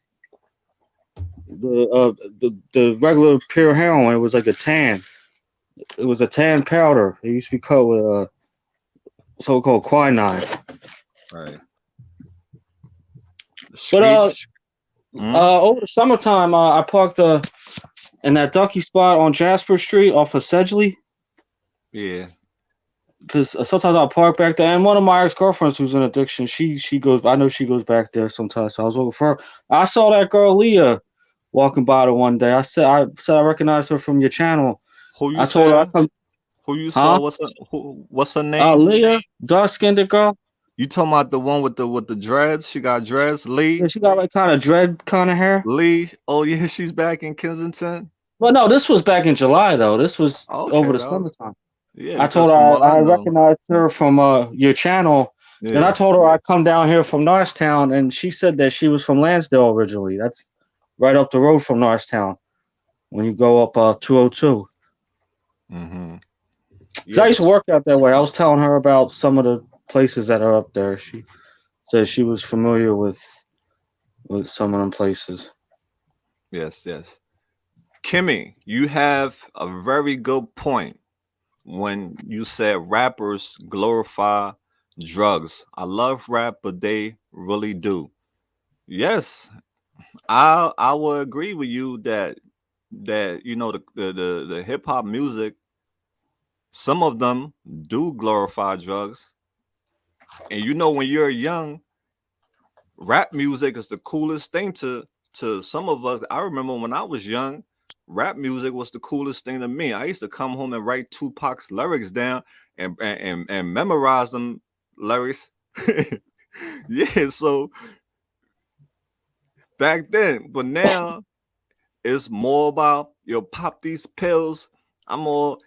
The regular pure heroin. It was like a tan. It was a tan powder. It used to be called so-called quinine. Right. The But streets. Mm? over the summertime, I parked in that ducky spot on Jasper Street off of Sedgley. Yeah. Because sometimes I'll park back there. And one of my ex girlfriends who's in addiction, she goes. I know she goes back there sometimes. So I was looking for her. I saw that girl Leah walking by the one day. I said I recognized her from your channel. Who you I told her I said? come, Who you huh? saw? What's her name? Leah, dark skinned girl. You talking about the one with the dreads? She got dreads. Yeah, Lee. she got like kind of dread kind of hair. Lee. Oh yeah, she's back in Kensington. Well, no, this was back in July though. This was over Okay, the that was summertime. yeah. I Because told her from what I I know, recognized her from your channel. Then I yeah. told her I'd come down here from Norristown, and she said that she was from Lansdale originally. That's right up the road from Norristown when you go up 202. Mm-hmm. Because Yeah. I used to work out that way. I was telling her about some of the places that are up there. She said she was familiar with some of them places. Yes. Yes. Kimmy, you have a very good point when you said rappers glorify drugs. I love rap, but they really do. Yes, I will agree with you that the hip hop music, some of them do glorify drugs, and when you're young, rap music is the coolest thing to some of us. I remember when I was young, rap music was the coolest thing to me. I used to come home and write Tupac's lyrics down and memorize them lyrics. Yeah, so back then, but now it's more about pop these pills. I'm all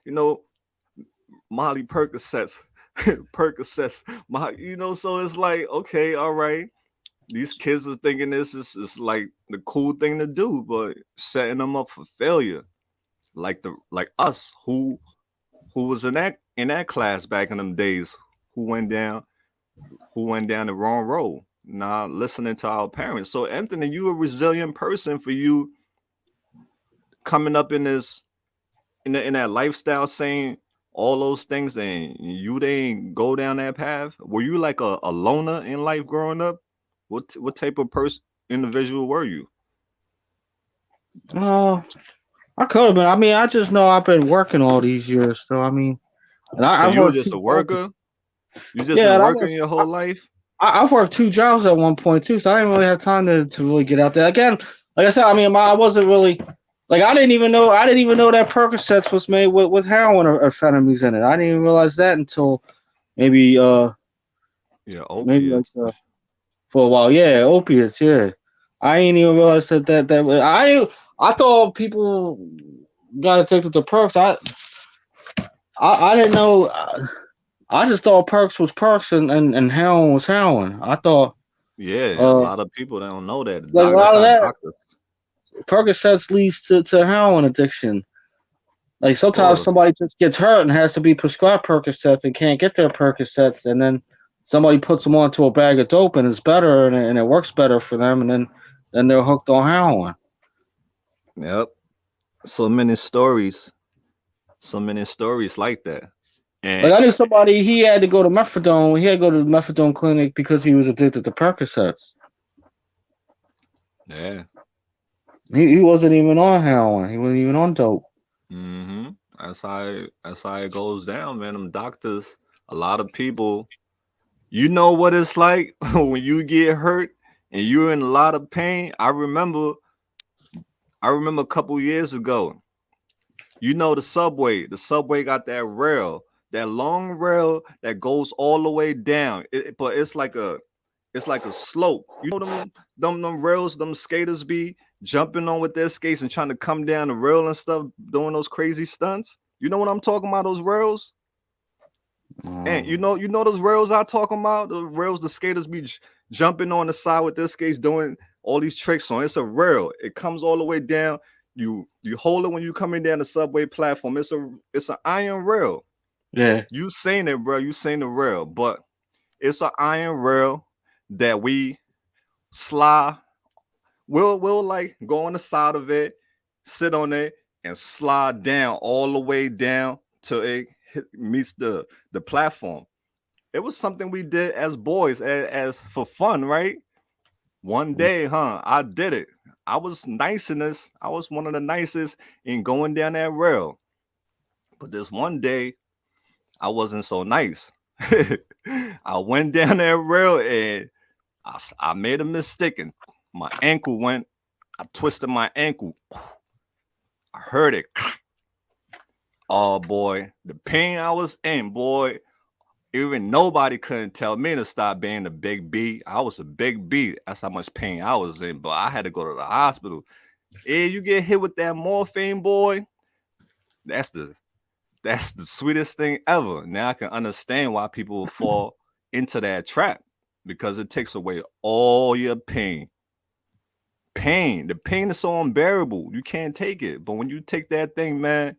Molly Percocets, Percocets, so it's like, okay, all right. These kids are thinking this is like the cool thing to do, but setting them up for failure. Like us who was in that class back in them days, who went down who went down the wrong road, not listening to our parents. So Anthony, you a resilient person for you coming up in this in that lifestyle, saying all those things, and you didn't go down that path. Were you like a loner in life growing up? What type of person individual were you? Uh, I could have been. I mean, I just know I've been working all these years, so I mean, and So I've you were worked just two a jobs. worker? You just Yeah, been and working your whole life? I've worked two jobs at one point too, so I didn't really have time to really get out there. Again, like I said, I mean, I wasn't really like I didn't even know that Percocets was made with heroin or amphetamines in it. I didn't even realize that until maybe Yeah, maybe like opiates. for a while. Yeah, opiates. Yeah, I didn't even realize that I thought people got addicted to perks. I didn't know. I just thought perks was perks and heroin was heroin. I thought Yeah, a uh lot of people don't know that. like a That's lot of our that doctor. Percocets leads to heroin addiction. Like Of sometimes course. somebody just gets hurt and has to be prescribed Percocets and can't get their Percocets, and then somebody puts them onto a bag of dope and it's better and it works better for them, and then they're hooked on heroin. Yep. So many stories. So many stories like that. Like And I knew somebody he had to go to methadone. He had to go to the methadone clinic because he was addicted to Percocets. yeah. He wasn't even on heroin. He wasn't even on dope. Mm-hmm. That's how it goes down, man. Them doctors, a lot of people, what it's like when you get hurt and you're in a lot of pain. I remember a couple years ago, the subway got that rail, that long rail that goes all the way down. But it's like a slope. Them rails, them skaters be jumping on with their skates and trying to come down the rail and stuff, doing those crazy stunts. You know what I'm talking about? Those rails. And Um, you know those rails I talking about. The rails the skaters be jumping on the side with their skates, doing all these tricks on. It's a rail. It comes all the way down. You hold it when you coming down the subway platform. It's an iron rail. yeah, You seen it, bro. You seen the rail, but it's an iron rail that we slide. We'll like go on the side of it, sit on it, and slide down all the way down till it meets the platform. It was something we did as boys, as for fun, right? One day, I did it. I was nice in this. I was one of the nicest in going down that rail. But this one day, I wasn't so nice. I went down that rail and I made a mistake and my ankle went. I twisted my ankle. I heard it. Oh boy, the pain I was in, boy. Even nobody couldn't tell me to stop being a big B. I was a big B. That's how much pain I was in. But I had to go to the hospital. Yeah, you get hit with that morphine, boy. That's the that's the sweetest thing ever. Now I can understand why people fall into that trap because it takes away all your pain. The pain is so unbearable. You can't take it. But when you take that thing, man, it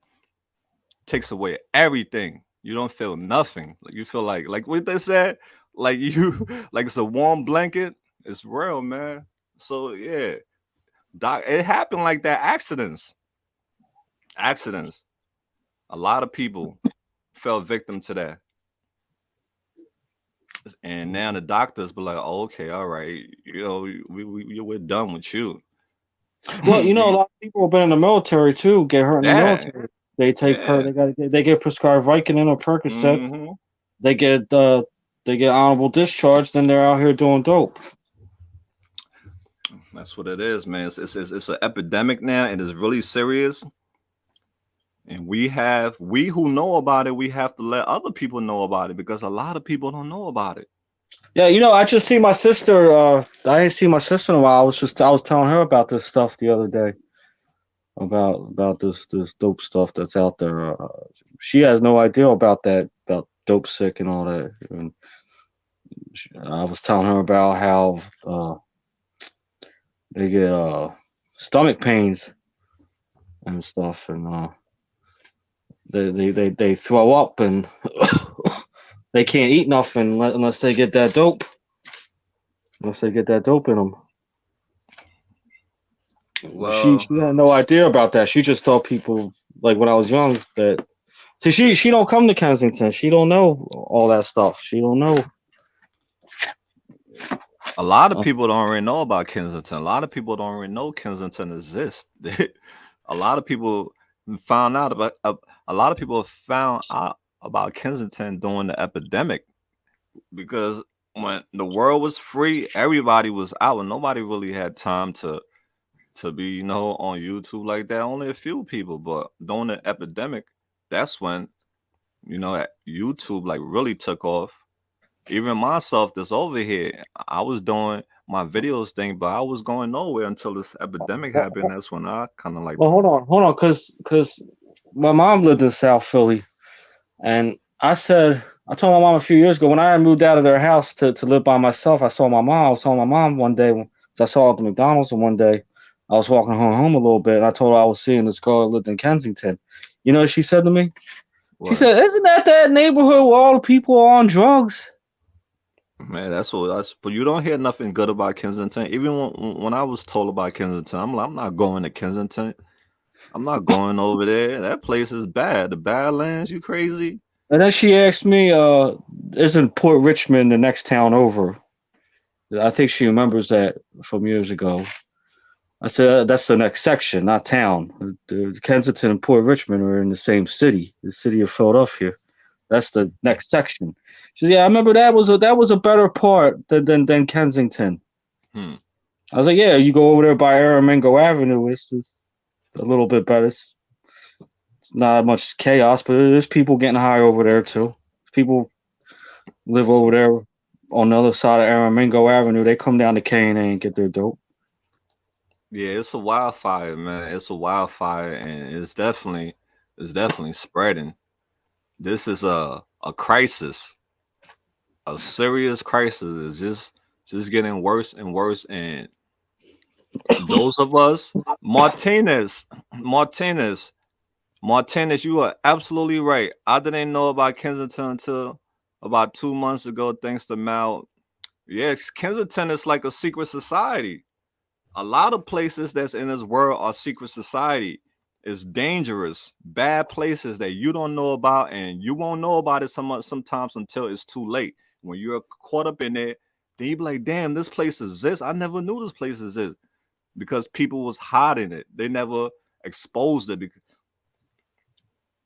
takes away everything. You don't feel nothing. Like you feel like what they said, like you like it's a warm blanket. It's real, man. So yeah, doc, it happened like that. Accidents. A lot of people fell victim to that. And now the doctors be like, oh, okay, all right, we're done with you. Well, you know, a lot of people have been in the military too, get hurt in the Yeah, military. They take yeah. they get prescribed Vicodin or Percocets. Hmm. They get they get honorable discharge. Then they're out here doing dope. That's what it is, man. It's an epidemic now, and it's really serious. And we who know about it, we have to let other people know about it because a lot of people don't know about it. Yeah, you know, I just see my sister. I didn't see my sister in a while. I was telling her about this stuff the other day about this dope stuff that's out there. She has no idea about that about dope sick and all that. And I was telling her about how they get stomach pains and stuff, and they throw up and they can't eat nothing unless they get that dope. Unless they get that dope in them. She Well, she had no idea about that. She just thought people like when I was young that. See, she don't come to Kensington. She don't know all that stuff. She don't know. a lot of Uh, people don't really know about Kensington. A lot of people don't really know Kensington exists. A lot of people found out about a lot of people found out about Kensington during the epidemic because when the world was free, everybody was out and nobody really had time to be, on YouTube like that. Only a few people, but during the epidemic, that's when, YouTube like really took off. Even myself that's over here, I was doing my videos thing, but I was going nowhere until this epidemic happened. That's when I kind of like, well, hold on, cause my mom lived in South Philly, and I told my mom a few years ago when I moved out of their house to live by myself. I saw my mom. I was telling my mom one day, so I saw her at the McDonald's, and one day I was walking her home a little bit, and I told her I was seeing this girl that lived in Kensington. You know what she said to me? She what? said, "Isn't that neighborhood where all the people are on drugs?" Man, but you don't hear nothing good about Kensington. Even when I was told about Kensington, I'm like, I'm not going to Kensington. I'm not going over there. That place is bad. The Badlands, you crazy? And then she asked me, "Isn't Port Richmond the next town over?" I think she remembers that from years ago. I said, "That's the next section, not town. Kensington and Port Richmond are in the same city, the city of Philadelphia. That's the next section." She said, "Yeah, I remember that was a better part than Kensington." Hmm. I was like, "Yeah, you go over there by Aramingo Avenue. It's a little bit better. It's not much chaos, but there's people getting high over there too. People live over So there on the other side of Aramingo Avenue. They come down to K&A and get their dope." yeah, it's a wildfire, man. It's a wildfire, and it's definitely spreading. This is a crisis, a serious crisis. It's just getting worse and worse, and those of us, Martinez, Martinez, Martinez, you are absolutely right. I didn't know about Kensington until about 2 months ago, thanks to Mal. Yes, Kensington is like a secret society. A lot of places that's in this world are secret society. It's dangerous, bad places that you don't know about, and you won't know about it sometimes until it's too late. When you're caught up in it, then you be like, damn, this place exists. I never knew this place exists because people was hiding it. They never exposed it because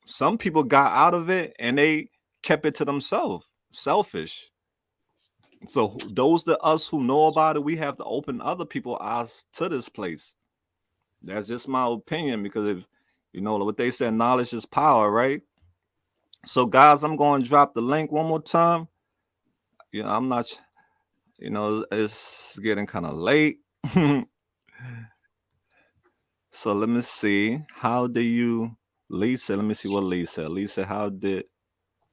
some people got out of it and they kept it to themselves. Selfish. So those of us who know about it, we have to open other people's eyes to this place. That's just my opinion because if what they said, knowledge is power, right? So guys, I'm going to drop the link one more time. I'm not. It's getting kind of late. So let me see. How do you, Lisa? Let me see what Lisa. Lisa, how did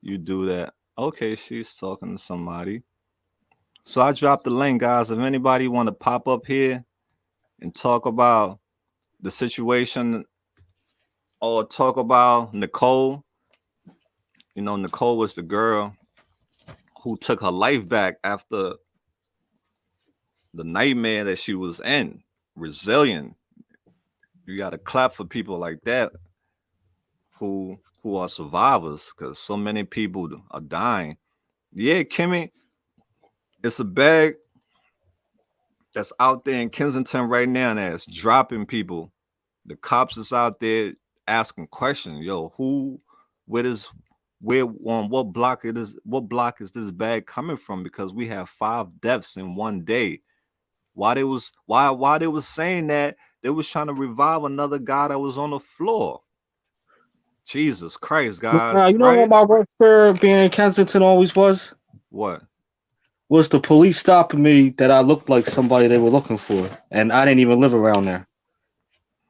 you do that? Okay, she's talking to somebody. So I dropped the link, guys. If anybody want to pop up here and talk about the situation or talk about Nicole, Nicole was the girl who took her life back after the nightmare that she was in. Resilient. You got to clap for people like that who are survivors because so many people are dying. Yeah, Kimmy. It's a bag that's out there in Kensington right now that's dropping people. The cops is out there asking questions. Yo, who, where is, where on what block it is? What block is this bag coming from? Because we have 5 deaths in one day. Why they was saying that they was trying to revive another guy that was on the floor. Jesus Christ, guys, Now, you know what right? my worst fear being in Kensington always What? was the police stopping me that I looked like somebody they were looking for, and I didn't even live around there.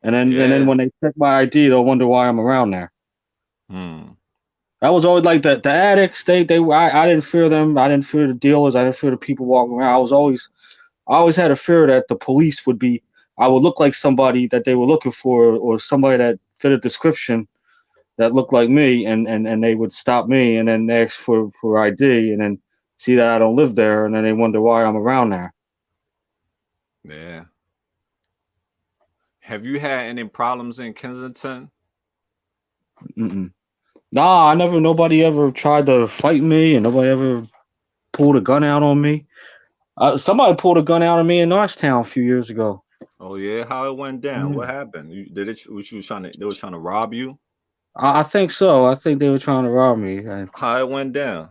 And then Yeah. when they check my ID, they'll wonder why I'm around there. Hmm. That was always like the addicts. I didn't fear them. I didn't fear the dealers. I didn't fear the people walking around. I always had a fear that the police would be. I would look like somebody that they were looking for, or somebody that fit a description that looked like me, and they would stop me and then ask for ID, and then see that I don't live there, and then they wonder why I'm around there. Yeah. Have you had any problems in Kensington? Mm-mm. Nah, I never. Nobody ever tried to fight me, and nobody ever pulled a gun out on me. Somebody pulled a gun out on me in Norristown a few years ago. Oh yeah, how it went down? Yeah. What happened? You, did it? Was you trying to? They was trying to rob you? I think so. I think they were trying to rob me. How it went down?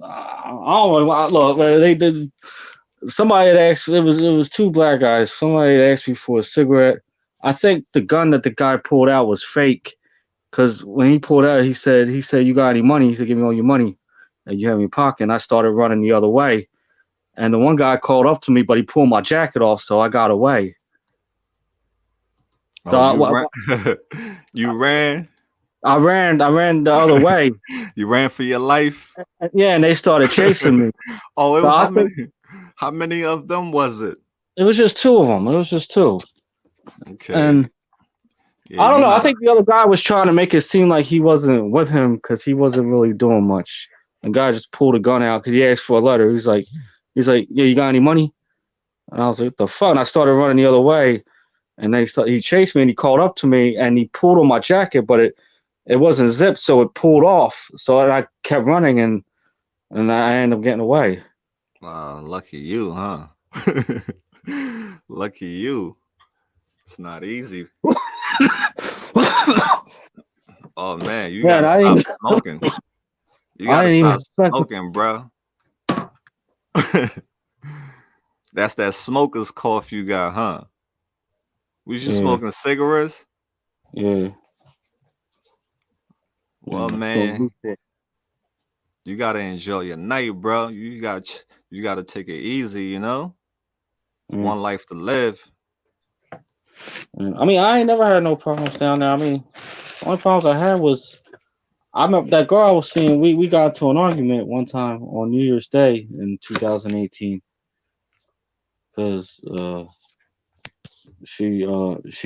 I don't know. Look, man, they did. Somebody had asked. It was two black guys. Somebody had asked me for a cigarette. I think the gun that the guy pulled out was fake. Cause when he pulled out, he said, "You got any money?" He said, "Give me all your money that you have in your pocket." And I started running the other way. And the one guy called up to me, but he pulled my jacket off, so I got away. So Oh, you ran. You ran. I ran the other way. You ran for your life. Yeah, and they started chasing me. Oh, So I how many? think How many of them was it? it was just two of them. It was just two. Okay. And Yeah, I don't you know. I not. think the other guy was trying to make it seem like he wasn't with him because he wasn't really doing much. The guy just pulled a gun out because he asked for a letter. He's like, "Yeah, you got any money?" And I was like, "What the fuck?" And I started running the other way, and he chased me and he called up to me and he pulled on my jacket, but it wasn't zipped, so it pulled off. So I kept running and I ended up getting away. Lucky you, huh? Lucky you. It's not easy. Oh man, you Man, gotta I stop didn't smoking. You I gotta didn't even stop expect to. smoking, bro. That's that smoker's cough you got, huh? Was you Yeah, smoking cigarettes? yeah, Well, yeah. man, you gotta enjoy your night, bro. You gotta take it easy, you know? It's Yeah. one life to live. I mean, I ain't never had no problems down there. I mean, the only problems I had was I remember that girl I was seeing. We got into an argument one time on New Year's Day in 2018 because she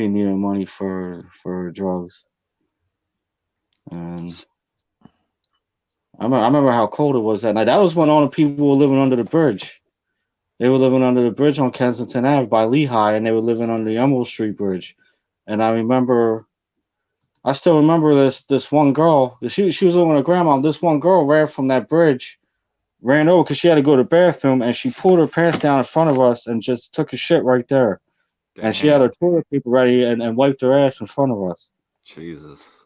needed money for drugs, and S- I remember how cold it was that night. That was when all the people were living under the bridge. They were living under the bridge on Kensington Ave by Lehigh, and they were living under the Emerald Street Bridge. And I still remember this one girl. She was living with her grandma. This one girl ran from that bridge, ran over because she had to go to the bathroom, and she pulled her pants down in front of us and just took a shit right there. And she had Damn, her toilet paper ready and wiped her ass in front of us. Jesus.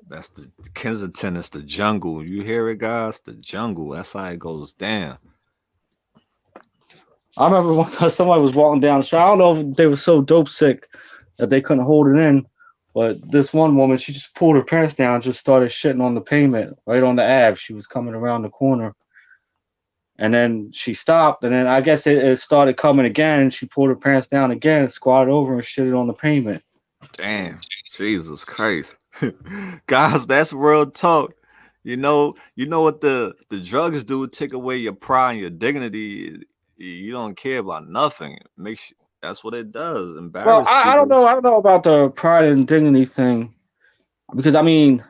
That's the Kensington is the jungle. You hear it, guys? The jungle. That's how it goes down. I remember one time somebody was walking down the street. I don't know if they were so dope sick that they couldn't hold it in, but this one woman, she just pulled her pants down, and just started shitting on the pavement right on the Ave. She was coming around the corner, and then she stopped, and then I guess it started coming again, and she pulled her pants down again, squatted over, and shitted on the pavement. Damn, Jesus Christ. Guys, that's real talk. You know what the drugs do? Take away your pride and your dignity. You don't care about nothing. It makes you, that's what it does. Well, Embarrass I don't people. know. I don't know about the pride and dignity thing because I mean,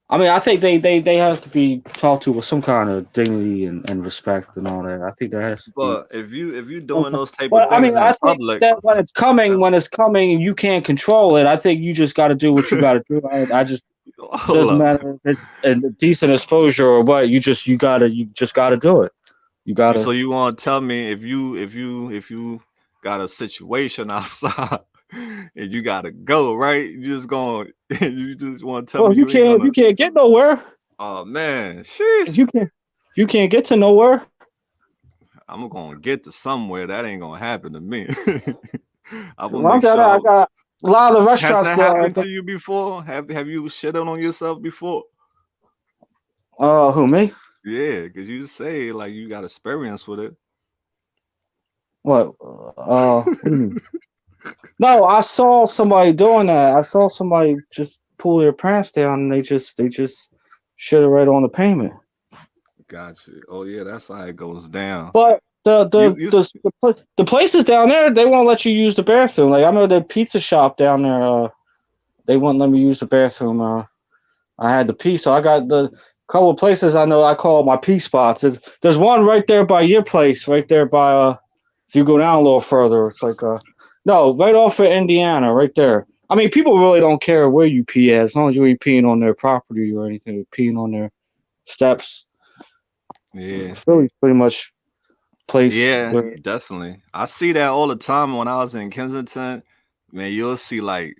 I think they have to be talked to with some kind of dignity and respect and all that. I think there has to be. But if you doing those type of But I things mean, in I think public, that when it's coming, and you can't control it. I think you just got to do what you got to do. I just hold doesn't up. matter if it's a decent exposure or what. You just gotta do it. You So gotta. you want to tell me if you got a situation outside and you gotta go, right? You just going you just want to tell Well, me if you you ain't can't, if gonna. you can't get nowhere, Oh man, if sheesh. you can't, if you can't get to nowhere, I'm gonna get to somewhere. That ain't gonna happen to me. I'm gonna well, I'm make telling you, I sure. got a lot of the Has restaurants that there. happened to you before? Have you shitted on yourself before? Who me? Yeah, because you say like you got experience with it. What? What do you mean? No, I saw somebody doing that. I saw somebody just pull their pants down and they just shit it right on the pavement. Got you. Oh yeah, that's how it goes down. But the You the you the the, the places down there, they won't let you use the bathroom. Like I know the pizza shop down there, they wouldn't let me use the bathroom. I had to pee, so I got the couple of places I know I call my pee spots. There's one right there by your place, right there by if you go down a little further, it's like no, right off of Indiana, right there. I mean, people really don't care where you pee at, as long as you ain't peeing on their property or anything, or peeing on their steps. yeah. Philly's pretty much place Yeah, where definitely. I see that all the time when I was in Kensington. Man, you'll see like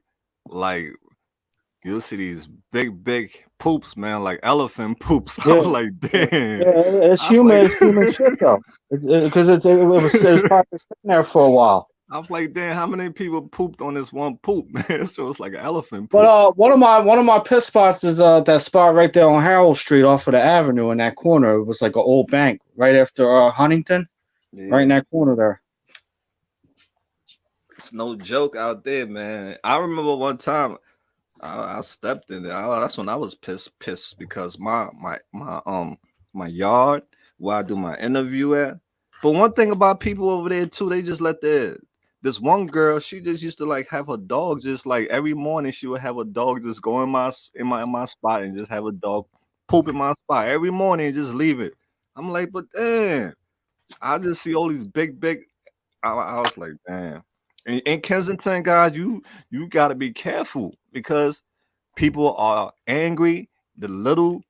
you'll see these big poops, man, like elephant poops. I yeah, was like, yeah, damn. yeah, I was like, it's human shit though. Because it was probably sitting there for a while. I was like, damn, how many people pooped on this one poop, man? So it's like an elephant But poop. one of my piss spots is that spot right there on Harold Street off of the avenue in that corner. It was like an old bank right after Huntington, right in Yeah. that corner there. It's no joke out there, man. I remember one time I stepped in there. That's when I was pissed because my yard where I do my interview at. But one thing about people over there too, they just let their this one girl. She just used to like have her dog just like every morning. She would have a dog just go in my spot and just have a dog poop in my spot every morning and just leave it. I'm like, but damn, I just see all these big. I was like, damn. In Kensington, guys, you got to be careful because people are angry. The little,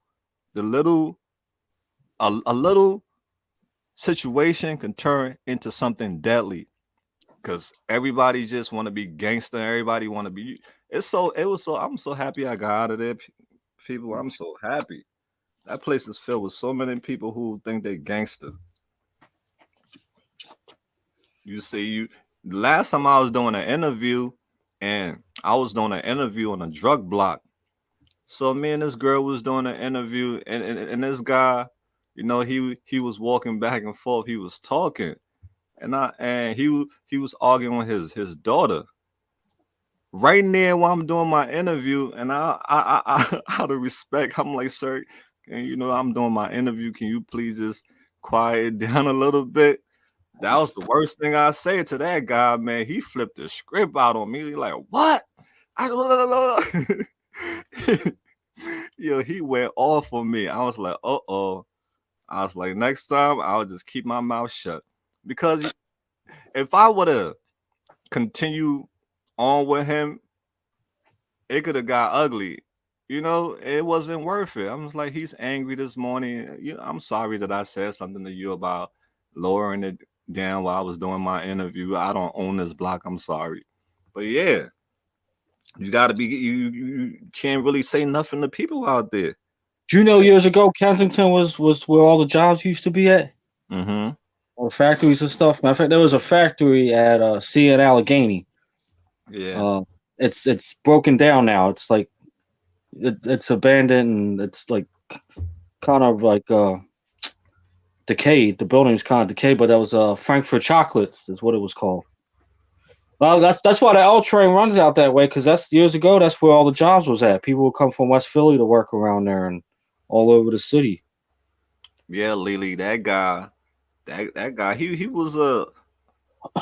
the little, a little situation can turn into something deadly because everybody just want to be gangster. Everybody want to be. It was so. I'm so happy I got out of there, people. I'm so happy. That place is filled with so many people who think they gangster. You see, you last time I was doing an interview, and I was doing an interview on a drug block. So me and this girl was doing an interview, and this guy, he was walking back and forth. He was talking, and he was arguing with his daughter right near while I'm doing my interview. And out of respect, I'm like, sir, and I'm doing my interview. Can you please just quiet down a little bit? That was the worst thing I said to that guy, man. He flipped the script out on me. He like, what? I Yo, he went off on me. I was like, uh-oh. I was like, next time I'll just keep my mouth shut. Because if I would have continued on with him, it could have got ugly. It wasn't worth it. I was like, he's angry this morning. I'm sorry that I said something to you about lowering it down while I was doing my interview. I don't own this block. I'm sorry. But yeah, you gotta be you can't really say nothing to people out there. Do you know years ago Kensington was where all the jobs used to be at, Mm-hmm. or factories and stuff? Matter of fact, there was a factory at Sea in Allegheny. Yeah. Uh, it's broken down now. It's like it's abandoned and it's like kind of like decayed. The building's kind of decayed, but that was Frankfurt Chocolates is what it was called. Well, that's why the L train runs out that way because that's years ago. That's where all the jobs was at. People would come from West Philly to work around there and all over the city. Yeah, Lily, that guy, he was a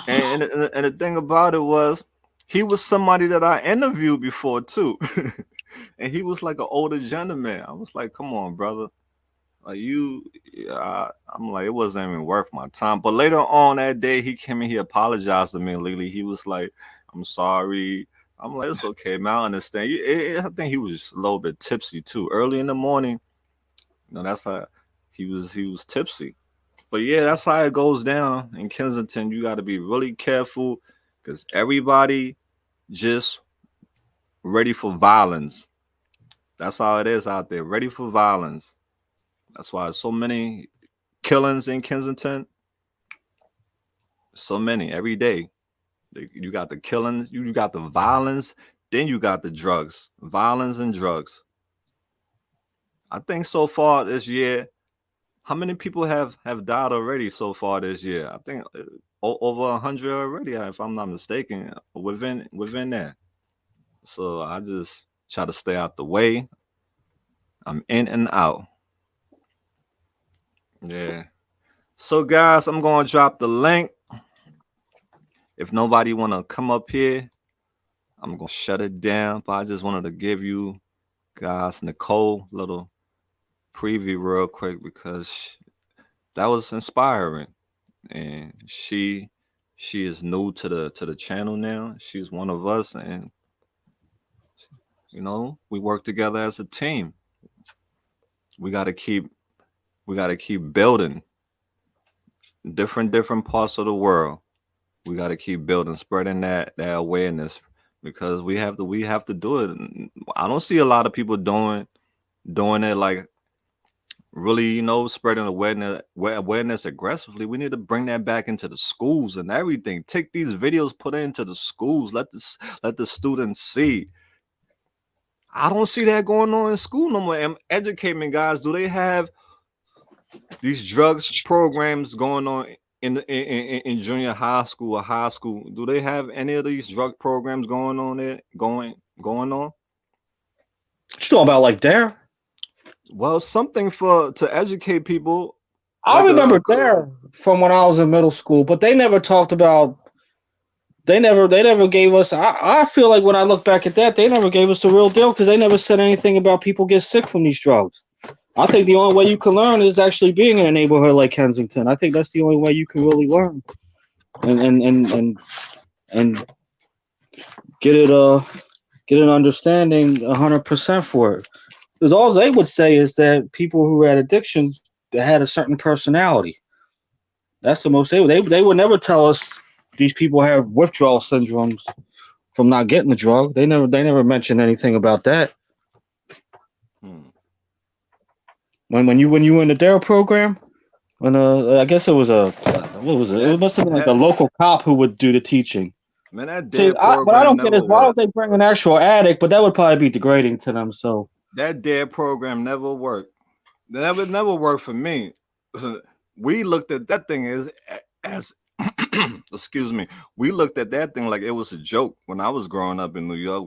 and the thing about it was he was somebody that I interviewed before too. And he was like an older gentleman. I was like, come on, brother. Like yeah, I'm like, it wasn't even worth my time. But later on that day, he came and he apologized to me, Lily. He was like, I'm sorry. I'm like, it's okay, man. I understand. I think he was a little bit tipsy too. Early in the morning, that's how he was tipsy. But yeah, that's how it goes down in Kensington. You got to be really careful because everybody just ready for violence. That's how it is out there. Ready for violence. That's why so many killings in Kensington. So many every day. You got the killings, you got the violence, then you got the drugs. Violence and drugs. I think so far this year, how many people have died already so far this year? I think over 100 already, if I'm not mistaken, within that. So I just try to stay out the way. I'm in and out. Yeah. So guys, I'm gonna drop the link. If nobody wanna come up here, I'm gonna shut it down. But I just wanted to give you guys Nicole little preview real quick because that was inspiring, and she is new to the channel now. She's one of us, and we work together as a team. We got to keep building different parts of the world. We got to keep building, spreading that awareness because we have to do it. I don't see a lot of people doing it like really, spreading awareness aggressively. We need to bring that back into the schools and everything. Take these videos, put it into the schools. Let the students see. I don't see that going on in school no more. Educate me, guys. Do they have these drugs programs going on in junior high school or high school? Do they have any of these drug programs going on there? Going on? What you know about like there? Well, something to educate people, I like remember there from when I was in middle school, but they never talked about. They never gave us. I feel like when I look back at that, they never gave us the real deal because they never said anything about people get sick from these drugs. I think the only way you can learn is actually being in a neighborhood like Kensington. I think that's the only way you can really learn and get get an understanding 100% for it. Because all they would say is that people who had addictions that had a certain personality. That's the most they would never tell us these people have withdrawal syndromes from not getting the drug. They never mentioned anything about that. Hmm. When you were in the Dare program, when I guess it was what was it? It that must have been like a that local cop who would do the teaching. man, that See, dead what I program don't get never is why don't worked. they bring an actual addict? But that would probably be degrading to them. So That dead program never worked. That would never work for me. Listen, we looked at that thing as excuse me. We looked at that thing like it was a joke when I was growing up in New York.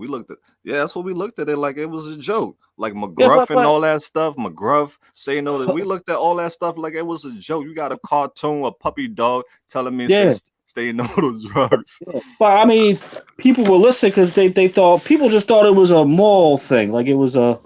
That's what we looked at it like it was a joke. Like yeah, McGruff and all that stuff. McGruff say no. We looked at all that stuff like it was a joke. You got a cartoon, a puppy dog telling me yeah, stay no those drugs. yeah. But I mean, people were listening because they thought people just thought it was a moral thing, like it was a.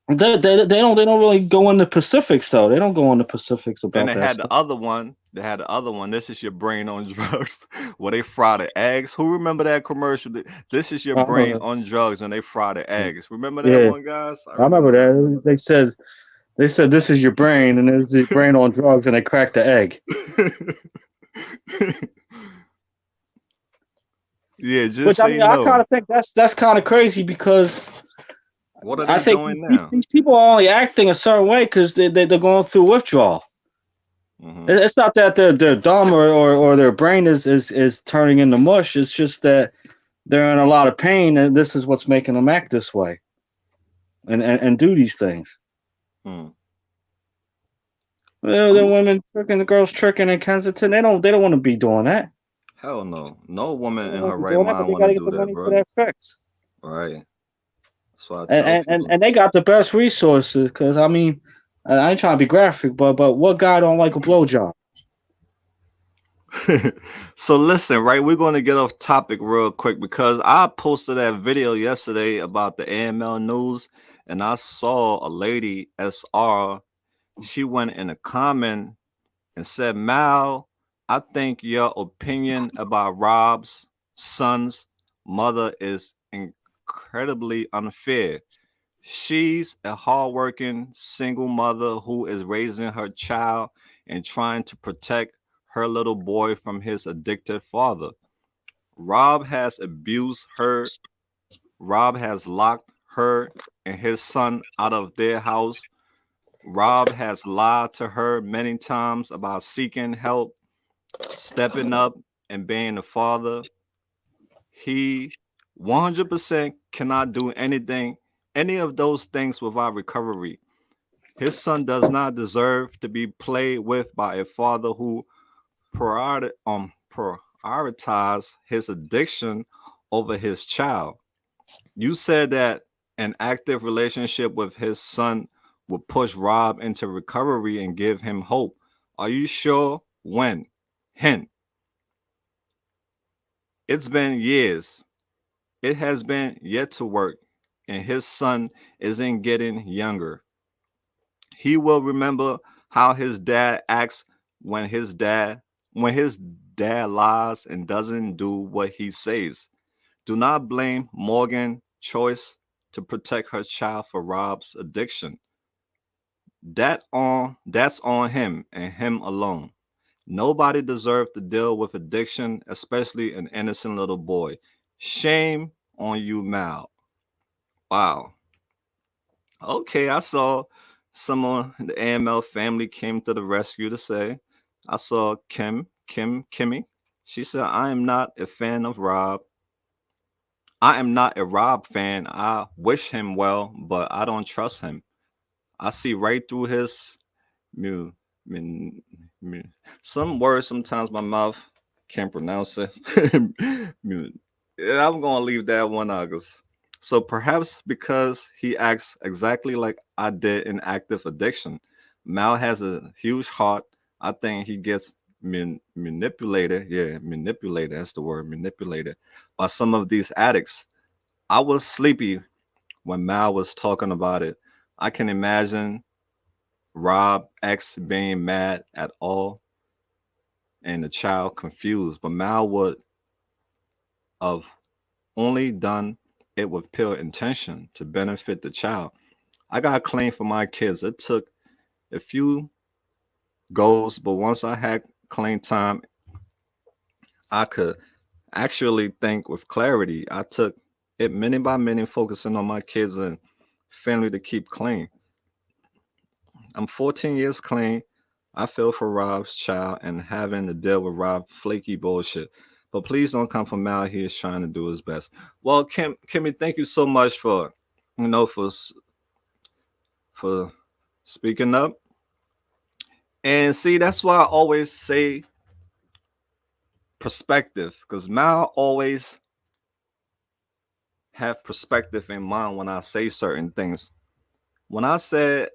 They don't really go into Pacifics though. They don't go into Pacifics Then about they that had the stuff. other one. They had the other one. This is your brain on drugs. Where they fry the eggs. Who remember that commercial? This is your I brain remember on drugs, and they fry the that. eggs. Remember that Yeah, one, guys? I I remember remember that. They said this is your brain, and this is your brain on drugs, and they cracked the egg. that. Yeah, just Which I say mean, I kind no. of think that's kind of crazy because What are I they think doing now? these people are only acting a certain way because they're going through withdrawal. Hmm. It's not that they're dumb or their brain is turning into mush. It's just that they're in a lot of pain, and this is what's making them act this way and do these things. Hmm. Well, the I'm women tricking, the girls tricking in Kensington. They don't want to be doing that. hell no. No They woman don't in want her to be right doing that, but mind they want got to to get do the that, money for bro. that fix. Right. That's what I And tell and, and, people. and they got the best resources because I mean, I ain't trying to be graphic, but what guy don't like a blowjob? So listen, right? We're going to get off topic real quick because I posted that video yesterday about the AML news, and I saw a lady SR. She went in a comment and said, "Mal, I think your opinion about Rob's son's mother is incredibly unfair. She's a hardworking single mother who is raising her child and trying to protect her little boy from his addicted father. Rob has abused her. Rob has locked her and his son out of their house. Rob has lied to her many times about seeking help, stepping up, and being a father. He 100% cannot do any of those things without recovery. His son does not deserve to be played with by a father who prioritize his addiction over his child. You said that an active relationship with his son would push Rob into recovery and give him hope. Are you sure? When? Hint. It's been years. It has been yet to work, and his son isn't getting younger. He will remember how his dad acts when his dad lies and doesn't do what he says. Do not blame Morgan's choice to protect her child for Rob's addiction. That's on him and him alone. Nobody deserves to deal with addiction, especially an innocent little boy. Shame on you, Mal. Wow. Okay, I saw someone in the AML family came to the rescue to say, I saw Kimmy. She said, I am not a fan of Rob. I am not a Rob fan. I wish him well, but I don't trust him. I see right through his mu, min, mu- some words sometimes my mouth can't pronounce it. Mu- yeah, I'm gonna leave that one August. So perhaps because he acts exactly like I did in active addiction, Mal has a huge heart. I think he gets manipulated. Yeah, manipulated. That's the word, manipulated by some of these addicts. I was sleepy when Mal was talking about it. I can imagine Rob X being mad at all and the child confused, but Mal would have only done it with pure intention to benefit the child. I got clean for my kids. It took a few goals, but once I had clean time, I could actually think with clarity. I took it minute by minute, focusing on my kids and family to keep clean. I'm 14 years clean. I feel for Rob's child and having to deal with Rob flaky bullshit. But please don't come from Mal. He is trying to do his best. Well, Kimmy, thank you so much for, for speaking up. And see, that's why I always say perspective, because Mal always have perspective in mind when I say certain things. When I said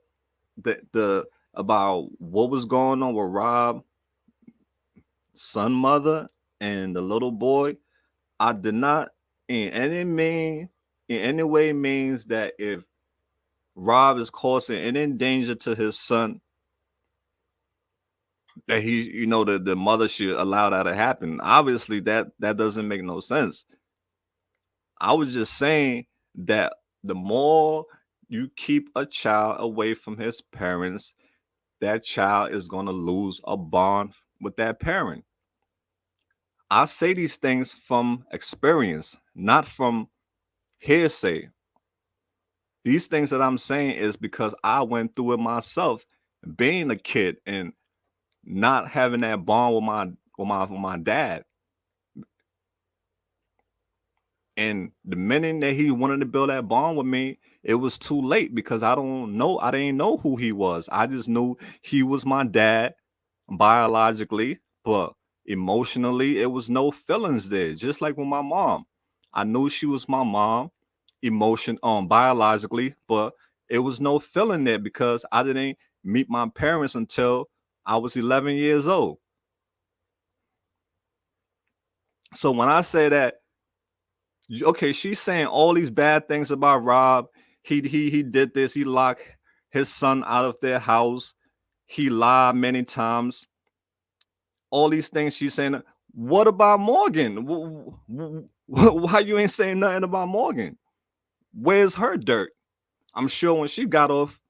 the about what was going on with Rob, son, mother, and the little boy, I did not in any way means that if Rob is causing any danger to his son, that he, the mother should allow that to happen. Obviously, that doesn't make no sense. I was just saying that the more you keep a child away from his parents, that child is going to lose a bond with that parent. I say these things from experience, not from hearsay. These things that I'm saying is because I went through it myself, being a kid and not having that bond with my dad. And the minute that he wanted to build that bond with me, it was too late because I didn't know who he was. I just knew he was my dad biologically, but emotionally, it was no feelings there. Just like with my mom. I knew she was my mom, biologically, but it was no feeling there because I didn't meet my parents until I was 11 years old. So when I say that, okay, she's saying all these bad things about Rob. He did this. He locked his son out of their house. He lied many times. All these things she's saying. What about Morgan? Why you ain't saying nothing about Morgan? Where's her dirt? I'm sure when she got off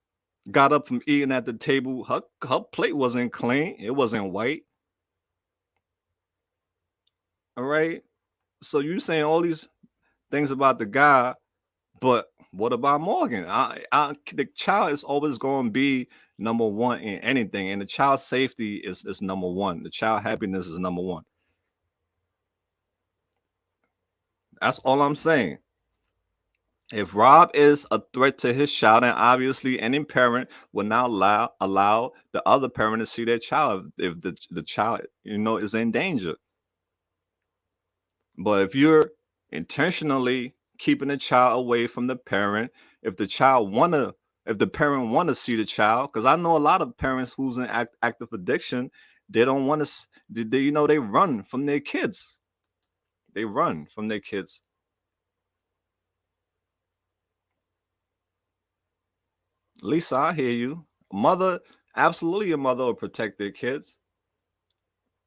got up from eating at the table. Her plate wasn't clean. It wasn't white. All right. So you saying all these things about the guy, but what about Morgan? The child is always going to be number one in anything, and the child's safety is number one. The child happiness is number one. That's all I'm saying. If Rob is a threat to his child, and obviously any parent will not allow the other parent to see their child if the child is in danger. But if you're intentionally keeping the child away from the parent, if the parent wanna see the child, because I know a lot of parents who's in active addiction, they don't want to. They run from their kids. They run from their kids. Lisa, I hear you. Mother, absolutely, a mother will protect their kids.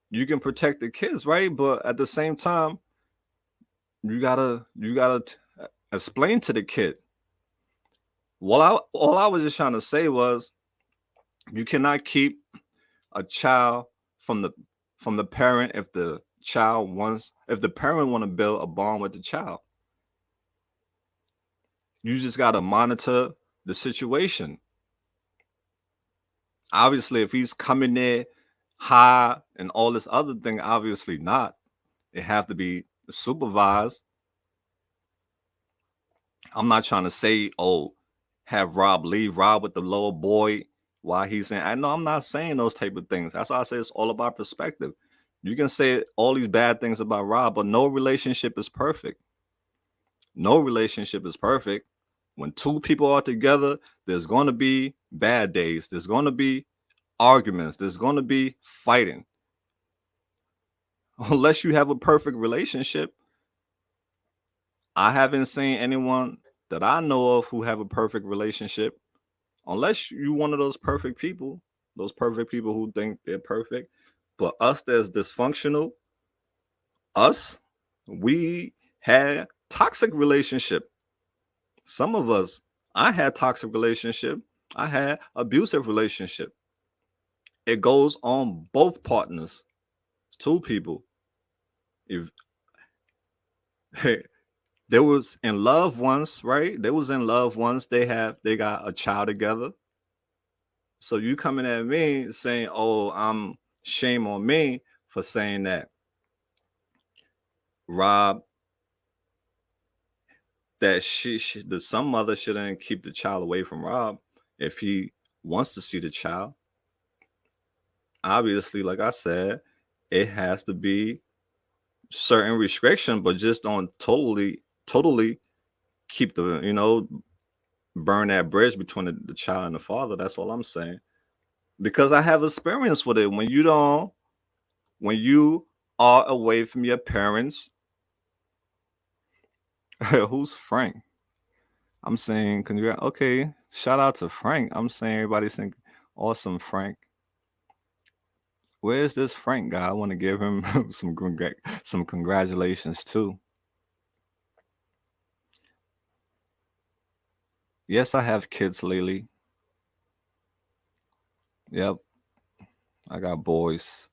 You can protect the kids, right? But at the same time, you gotta explain to the kid. Well, all I was just trying to say was you cannot keep a child from the parent if the parent want to build a bond with the child. You just gotta monitor the situation. Obviously, if he's coming there high and all this other thing, obviously not. It have to be supervised. I'm not trying to say, oh, have Rob leave Rob with the little boy while he's in. I know I'm not saying those type of things. That's why I say it's all about perspective. You can say all these bad things about Rob, but no relationship is perfect. No relationship is perfect. When two people are together, there's going to be bad days. There's going to be arguments. There's going to be fighting. Unless you have a perfect relationship, I haven't seen anyone that I know of who have a perfect relationship. Unless you one of those perfect people who think they're perfect. But us that's dysfunctional, us, we had toxic relationship. Some of us, I had toxic relationship. I had abusive relationship. It goes on both partners. It's two people. If they was in love once, right? They was in love once. They got a child together. So you coming at me saying, "Oh, I'm shame on me for saying that Rob that the some mother shouldn't keep the child away from Rob if he wants to see the child." Obviously, like I said, it has to be certain restriction, but just don't totally keep burn that bridge between the child and the father. That's all I'm saying. Because I have experience with it. When you are away from your parents, who's Frank? I'm saying okay, shout out to Frank. I'm saying everybody's saying awesome Frank. Where's this Frank guy? I want to give him some congratulations too. Yes, I have kids lately. Yep, I got boys.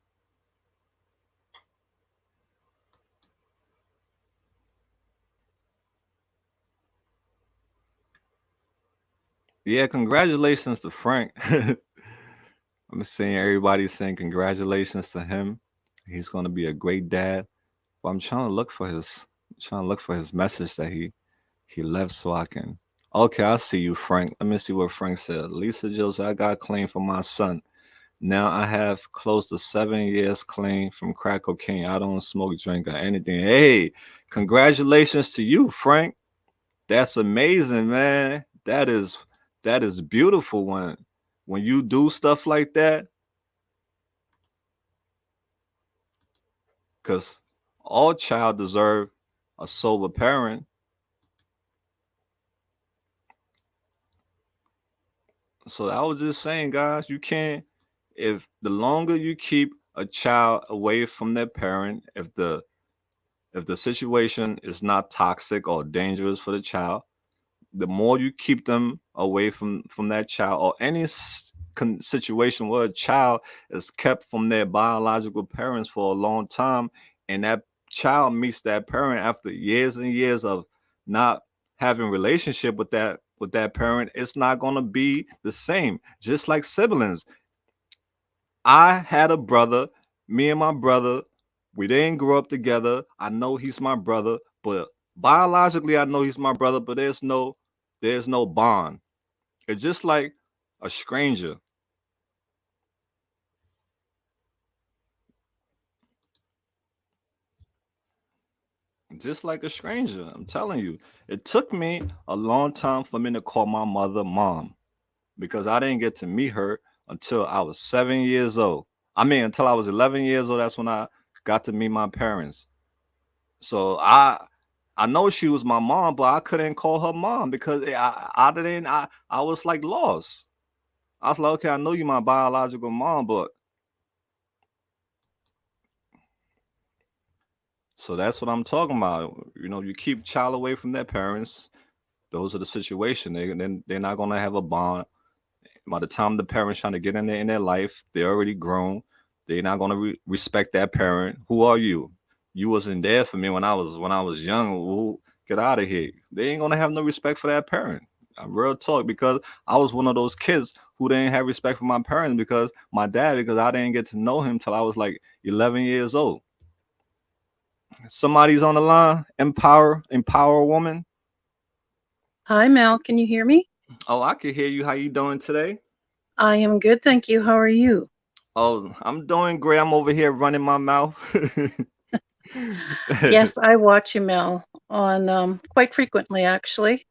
Yeah, congratulations to Frank. I'm seeing everybody saying congratulations to him. He's gonna be a great dad. But I'm trying to look for his message that he left so I can. Okay, I see you, Frank. Let me see what Frank said. Lisa Joseph, I got clean for my son. Now I have close to 7 years clean from crack cocaine. I don't smoke, drink, or anything. Hey, congratulations to you, Frank. That's amazing, man. That is beautiful when you do stuff like that. Because all child deserve a sober parent. So I was just saying, guys, you can't if the longer you keep a child away from their parent, if the situation is not toxic or dangerous for the child, the more you keep them away from that child, or any situation where a child is kept from their biological parents for a long time, and that child meets that parent after years and years of not having relationship with that parent, it's not going to be the same. Just like siblings, I had a brother, me and my brother, we didn't grow up together. I know he's my brother, but biologically I know he's my brother, but there's no bond. It's just like a stranger. Just like a stranger. I'm telling you. It took me a long time for me to call my mother mom, because I didn't get to meet her until I was 7 years old. I mean, until I was 11 years old, that's when I got to meet my parents. So I know she was my mom, but I couldn't call her mom because I didn't I was like lost. I was like, okay, I know you my biological mom, but so that's what I'm talking about. You know, you keep child away from their parents. Those are the situation. They're not gonna have a bond. By the time the parents trying to get in their life, they're already grown. They're not gonna respect that parent. Who are you? You wasn't there for me when I was young. Ooh, get out of here. They ain't gonna have no respect for that parent. I'm real talk, because I was one of those kids who didn't have respect for my parents, because my dad, because I didn't get to know him till I was like 11 years old. Somebody's on the line. Empower a woman. Hi, Mel. Can you hear me? Oh, I can hear you. How you doing today? I am good, thank you. How are you? Oh, I'm doing great. I'm over here running my mouth. Yes, I watch you, Mel, on quite frequently, actually.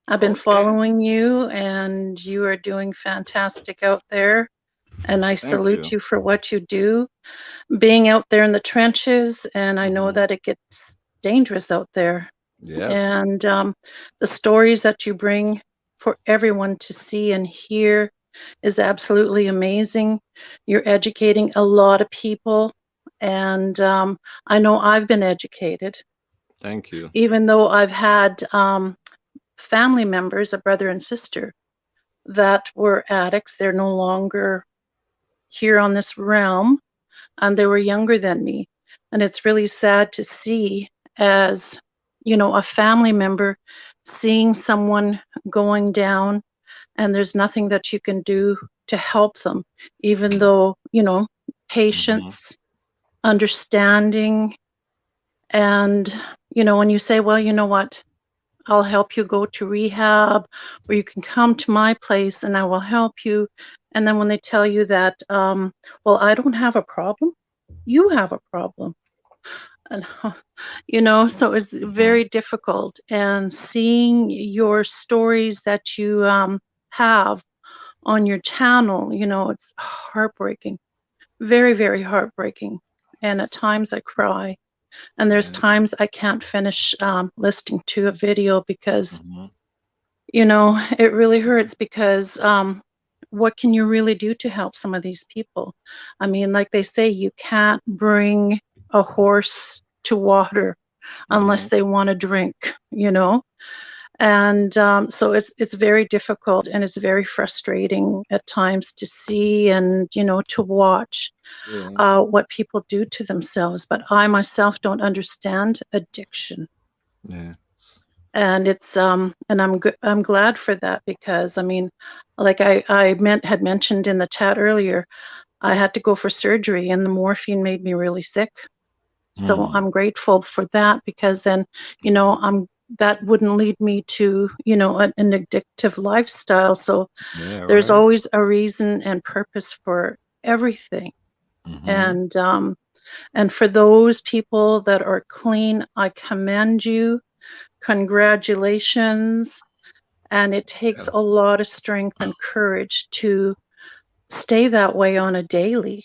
I've been Okay. following you, and you are doing fantastic out there. And I Thank salute you. you for what you do, being out there in the trenches. And I know Hmm. that it gets dangerous out there. Yes. And the stories that you bring for everyone to see and hear is absolutely amazing. You're educating a lot of people, and I know I've been educated, Thank you. even though I've had family members, a brother and sister, that were addicts. They're no longer here on this realm, and they were younger than me. And it's really sad to see, as a family member, seeing someone going down, and there's nothing that you can do to help them, even though, Hmm. patience, understanding, and, when you say, well, you know what, I'll help you go to rehab, or you can come to my place and I will help you. And then when they tell you that, well, I don't have a problem, you have a problem. And, so it's Hmm. very difficult. And seeing your stories that you have on your channel, it's heartbreaking, very, very heartbreaking. And at times I cry. And there's Yeah. times I can't finish listening to a video because, Hmm. it really hurts because what can you really do to help some of these people? I mean, like they say, you can't bring a horse to water unless Hmm. they want to drink, you know? And so it's very difficult, and it's very frustrating at times to see and to watch Yeah. what people do to themselves. But I myself don't understand addiction, Yeah. and I'm glad for that, because I mean, like I had mentioned in the chat earlier, I had to go for surgery, and the morphine made me really sick. So Mm. I'm grateful for that, because then, I'm that wouldn't lead me to, an addictive lifestyle. So Yeah. there's Right. always a reason and purpose for everything. Hmm. And for those people that are clean, I commend you. Congratulations. And it takes Yes. a lot of strength and courage to stay that way on a daily,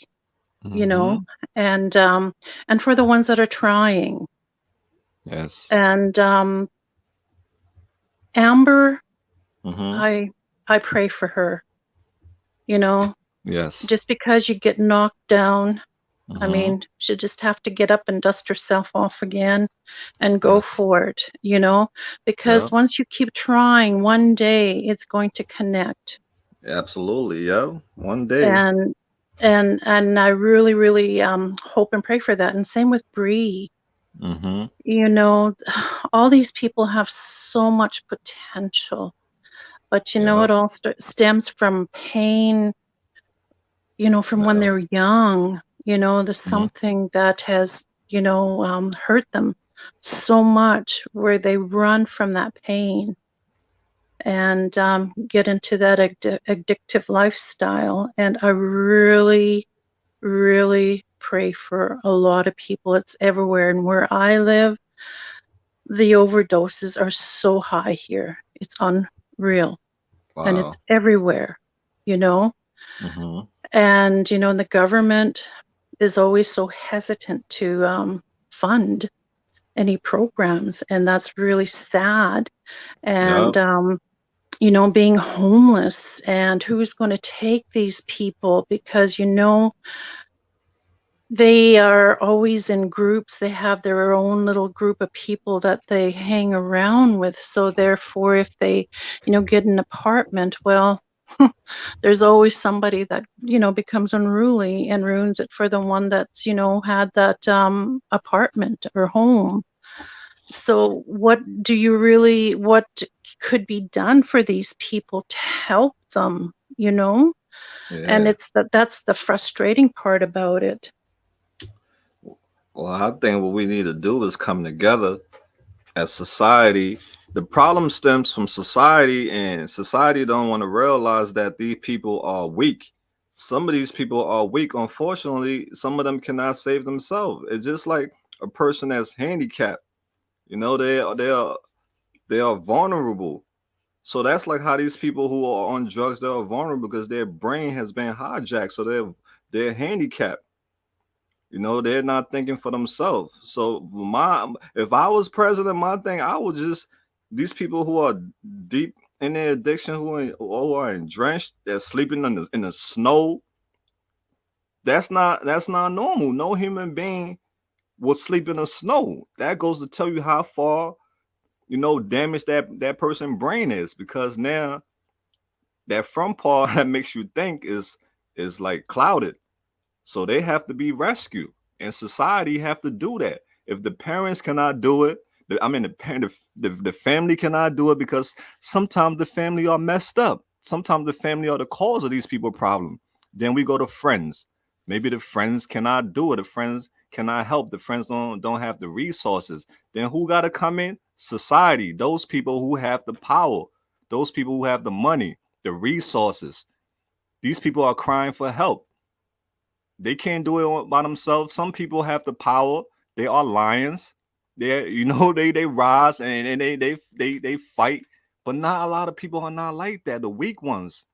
you know, Hmm. and um, and for the ones that are trying. Yes. And Amber, Hmm. I I pray for her, you know, Yes. just because you get knocked down. I Mm-hmm. mean, she'll just have to get up and dust herself off again and go Yes. for it, you know, Yeah. because once you keep trying, one day it's going to connect. Absolutely. Yeah. One day. And and I really, really hope and pray for that. And same with Bree. Mm-hmm. You know, all these people have so much potential, but you know, Yeah. it all stems from pain, you know, from when Yeah. they're young. You know, there's Mm-hmm. something that has, you know, hurt them so much where they run from that pain and get into that addictive lifestyle. And I really, really pray for a lot of people. It's everywhere. And where I live, the overdoses are so high here. It's unreal. And it's Wow. everywhere, you know? Mm-hmm. And, you know, and the government is always so hesitant to fund any programs. And that's really sad. Yeah. And, you know, being homeless and who's going to take these people because, you know, they are always in groups. They have their own little group of people that they hang around with. So therefore, if they, you know, get an apartment, well, there's always somebody that, you know, becomes unruly and ruins it for the one that's, you know, had that apartment or home. So what do you really, what could be done for these people to help them, you know? And Yeah. it's that's the frustrating part about it. Well, I think what we need to do is come together as society. The problem stems from society, and society don't want to realize that these people are weak. Some of these people are weak. Unfortunately, some of them cannot save themselves. It's just like a person that's handicapped. You know, they are vulnerable. So that's like how these people who are on drugs, they are vulnerable because their brain has been hijacked. So they're handicapped. You know, they're not thinking for themselves. So my if I was president, my thing, I would just these people who are deep in their addiction, who are drenched, they're sleeping in the snow. That's not normal. No human being will sleep in the snow. That goes to tell you how far damage that person brain is, because now that front part that makes you think is like clouded. So they have to be rescued, and society have to do that. If the parents cannot do it, I mean the parent, the family cannot do it, because sometimes the family are messed up. Sometimes the family are the cause of these people problem. Then we go to friends. Maybe the friends cannot do it. The friends cannot help. The friends don't have the resources. Then who got to come in? Society. Those people who have the power. Those people who have the money, the resources. These people are crying for help. They can't do it by themselves. Some people have the power. They are lions. They they rise, and they fight. But not a lot of people are not like that. The weak ones.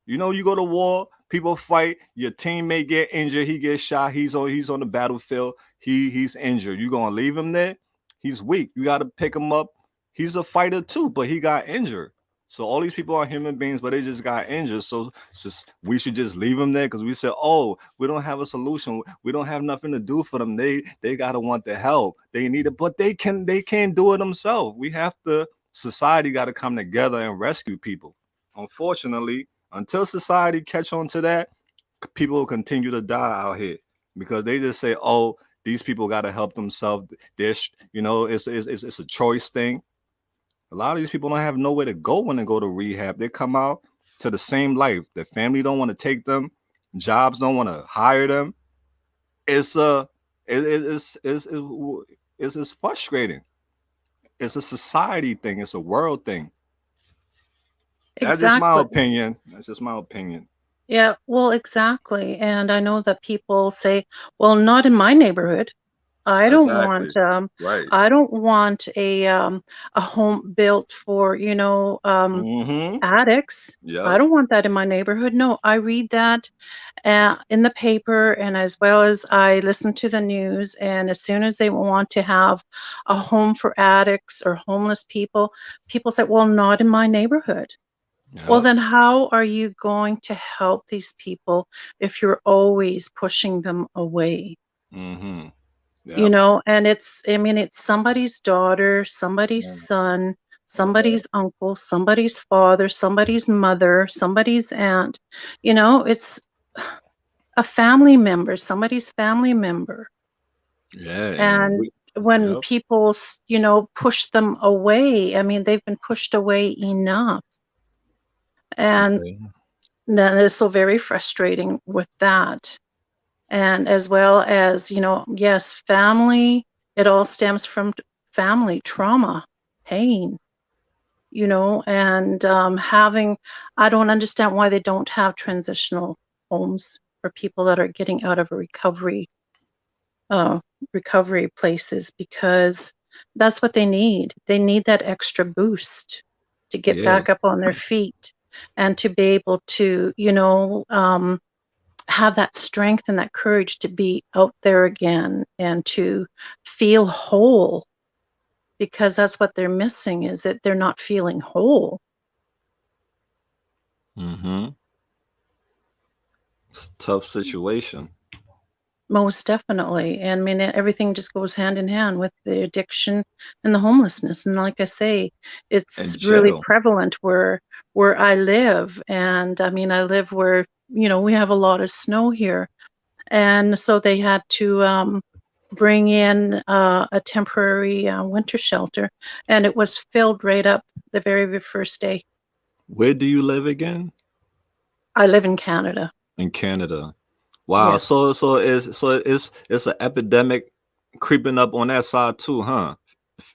You go to war, people fight. Your teammate get injured. He gets shot. He's on the battlefield. He's injured. You gonna leave him there? He's weak. You got to pick him up. He's a fighter too, but he got injured. So all these people are human beings, but they just got injured. So we should just leave them there because we said, oh, we don't have a solution. We don't have nothing to do for them. They gotta want the help. They need it, but they can't do it themselves. We have to. Society got to come together and rescue people. Unfortunately, until society catch on to that, people will continue to die out here because they just say, oh, these people got to help themselves. It's a choice thing. A lot of these people don't have nowhere to go when they go to rehab. They come out to the same life. Their family don't want to take them. Jobs don't want to hire them. It's it's frustrating. It's a society thing. It's a world thing. That's just my Exactly. opinion. That's just my opinion. Yeah, well, exactly. And I know that people say, well, not in my neighborhood. I don't Exactly. want Right. I don't want a home built for, you know, Mm-hmm. addicts. I Yep. don't want that in my neighborhood. No, I read that in the paper, and as well as I listen to the news. And as soon as they want to have a home for addicts or homeless people, people say, well, not in my neighborhood. Well, Yep. then how are you going to help these people if you're always pushing them away? Mm-hmm. You Yep. know, and I mean, it's somebody's daughter, somebody's Mm. son, Yeah. somebody's uncle, somebody's father, somebody's mother, somebody's aunt. You know, it's a family member, somebody's family member. Yeah. And And we. when Yep. people, push them away, I mean, they've been pushed away enough. And Okay. that is so very frustrating with that. And as well as, yes, family, it all stems from family trauma, pain, and I don't understand why they don't have transitional homes for people that are getting out of a uh, recovery places, because that's what they need. They need that extra boost to get Yeah. back up on their feet and to be able to, have that strength and that courage to be out there again and to feel whole, because that's what they're missing, is that they're not feeling whole. Mm-hmm. It's a tough situation Most definitely. And I mean, everything just goes hand in hand with the addiction and the homelessness. And like I say, in it's really jail. prevalent where I live. And I mean, I live where, we have a lot of snow here. And so they had to bring in a temporary winter shelter, and it was filled right up the very first day. Where do you live again? I live in Canada. In Canada. Wow. Yes, So it's an epidemic creeping up on that side too, huh?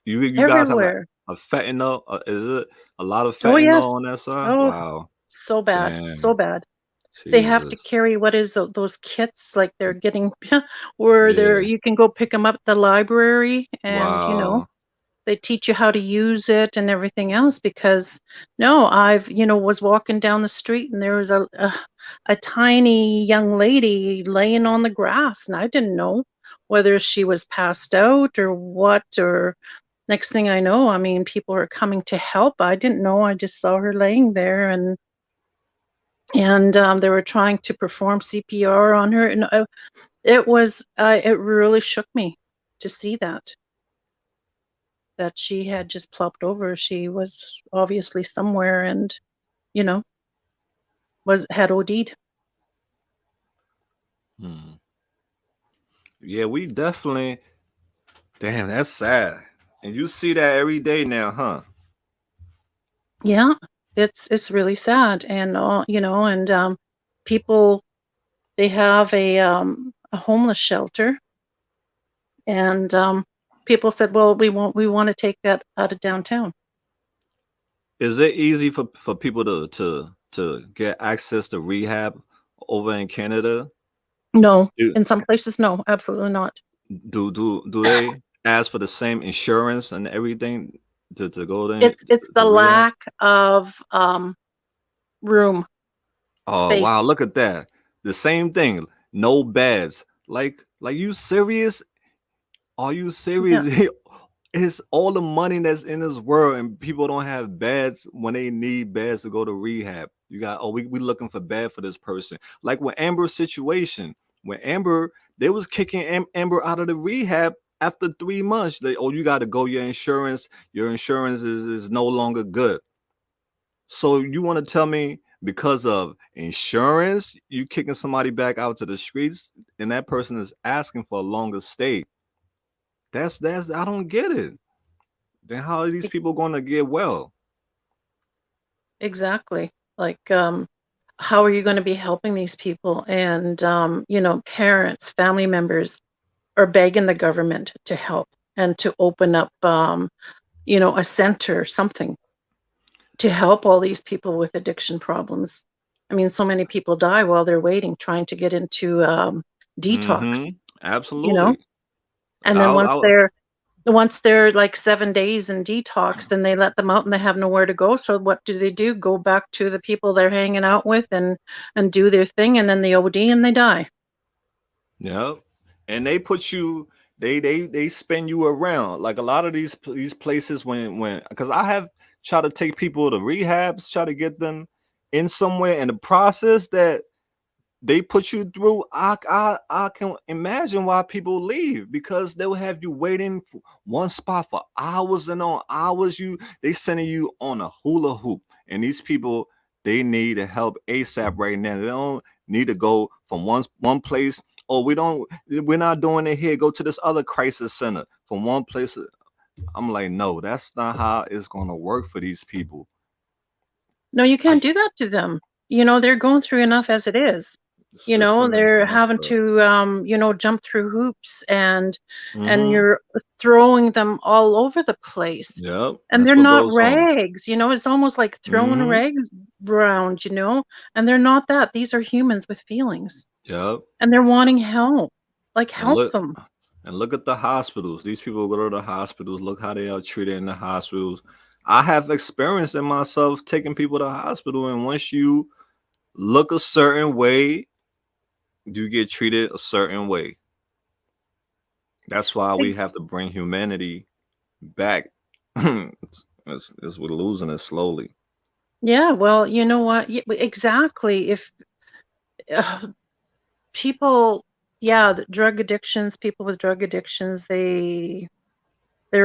You guys have everywhere. a fentanyl. Is it a lot of Oh yes. fentanyl on that side? Oh, Wow. so bad, so Damn. bad. They have to Jesus. carry what is those kits, like they're getting where Yeah. you can go pick them up at the library, and Wow. they teach you how to use it and everything else. Because no, I've was walking down the street, and there was a tiny young lady laying on the grass, and I didn't know whether she was passed out or what. Or next thing I know, I mean, people are coming to help. I didn't know. I just saw her laying there, and they were trying to perform CPR on her, and it really shook me to see that she had just plopped over. She was obviously somewhere, and you know was had OD'd. Hmm. Yeah, we definitely. Damn, that's sad. And you see that every day now, huh? Yeah, it's really sad. And and people, they have a homeless shelter, and people said, well, we want to take that out of downtown. Is it easy for people to get access to rehab over in Canada? No, Do in some places, no, absolutely not. do they ask for the same insurance and everything to go there It's the to rehab? lack of room, Oh space. wow, look at that. The same thing. No beds. Like you serious? Are you Yeah, serious? It's all the money that's in this world, and people don't have beds when they need beds to go to rehab. You got, oh, we looking for bed for this person. Like with Amber's situation, when Amber, they was kicking Amber out of the rehab after 3 months. They, oh, you got to go. Your insurance is no longer good. So you want to tell me because of insurance, you kicking somebody back out to the streets, and that person is asking for a longer stay? That's I don't get it. Then how are these e- people going to get well? exactly. Like, how are you going to be helping these people? And parents, family members are begging the government to help and to open up, a center, something to help all these people with addiction problems. I mean, so many people die while they're waiting, trying to get into detox. Mm-hmm. You know, Absolutely. and then once they're like 7 days in detox, then they let them out and they have nowhere to go. So what do? Go back to the people they're hanging out with and do their thing, and then they OD and they die. Yep. And they spin you around. Like a lot of these places when because I have tried to take people to rehabs, try to get them in somewhere, and the process that they put you through, I can imagine why people leave, because they'll have you waiting for one spot for hours and on hours. They sending you on a hula hoop, and these people, they need help ASAP right now. They don't need to go from one place. Oh, we're not doing it here. Go to this other crisis center from one place. I'm like, no, that's not how it's gonna work for these people. No, you I can't do that to them. You know, they're going through enough as it is. The You know, system is they're messed having up. to, you know, jump through hoops, and Mm-hmm. you're throwing them all over the place. Yep, And that's they're what not goes on. rags, you know, it's almost like throwing Mm-hmm. rags around, you know, and they're not that. These are humans with feelings, Yep. and they're wanting help. Like, And help look them. and look at the hospitals. These people go to the hospitals. Look how they are treated in the hospitals. I have experience in myself taking people to the hospital, and once you look a certain way, you get treated a certain way. That's why we Ex- have to bring humanity back. It's we're losing it slowly. Yeah, well, you know what? Exactly. If uh, people, yeah, drug addictions, people with drug addictions, they're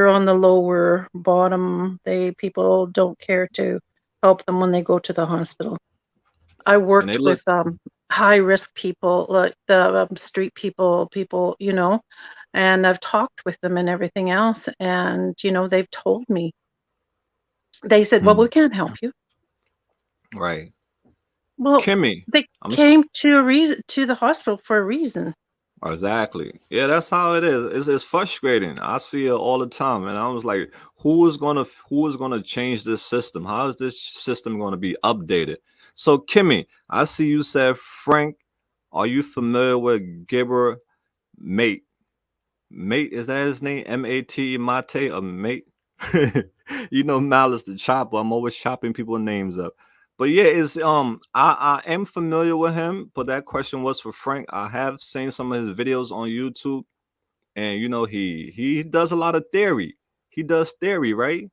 on the lower bottom. People don't care to help them when they go to the hospital. I And they worked look with high risk people, like the street people, you know, and I've talked with them and everything else, and you know, they've told me, they said, well, Hmm, we can't help you. right. Well, Kimmy, they I'm came to a reason, to the hospital for a reason. exactly. Yeah, that's how it is. It's frustrating. I see it all the time, and I was like, who is gonna change this system? How is this system gonna be updated? So, Kimmy, I see you said Frank. Are you familiar with Gibber Mate? Mate, is that his name? Mate, Mate, or Mate? You know, Malice the Chopper. I'm always chopping people's names up. But yeah, it's I am familiar with him, but that question was for Frank. I have seen some of his videos on YouTube, and you know, he does a lot of theory. He does theory, right?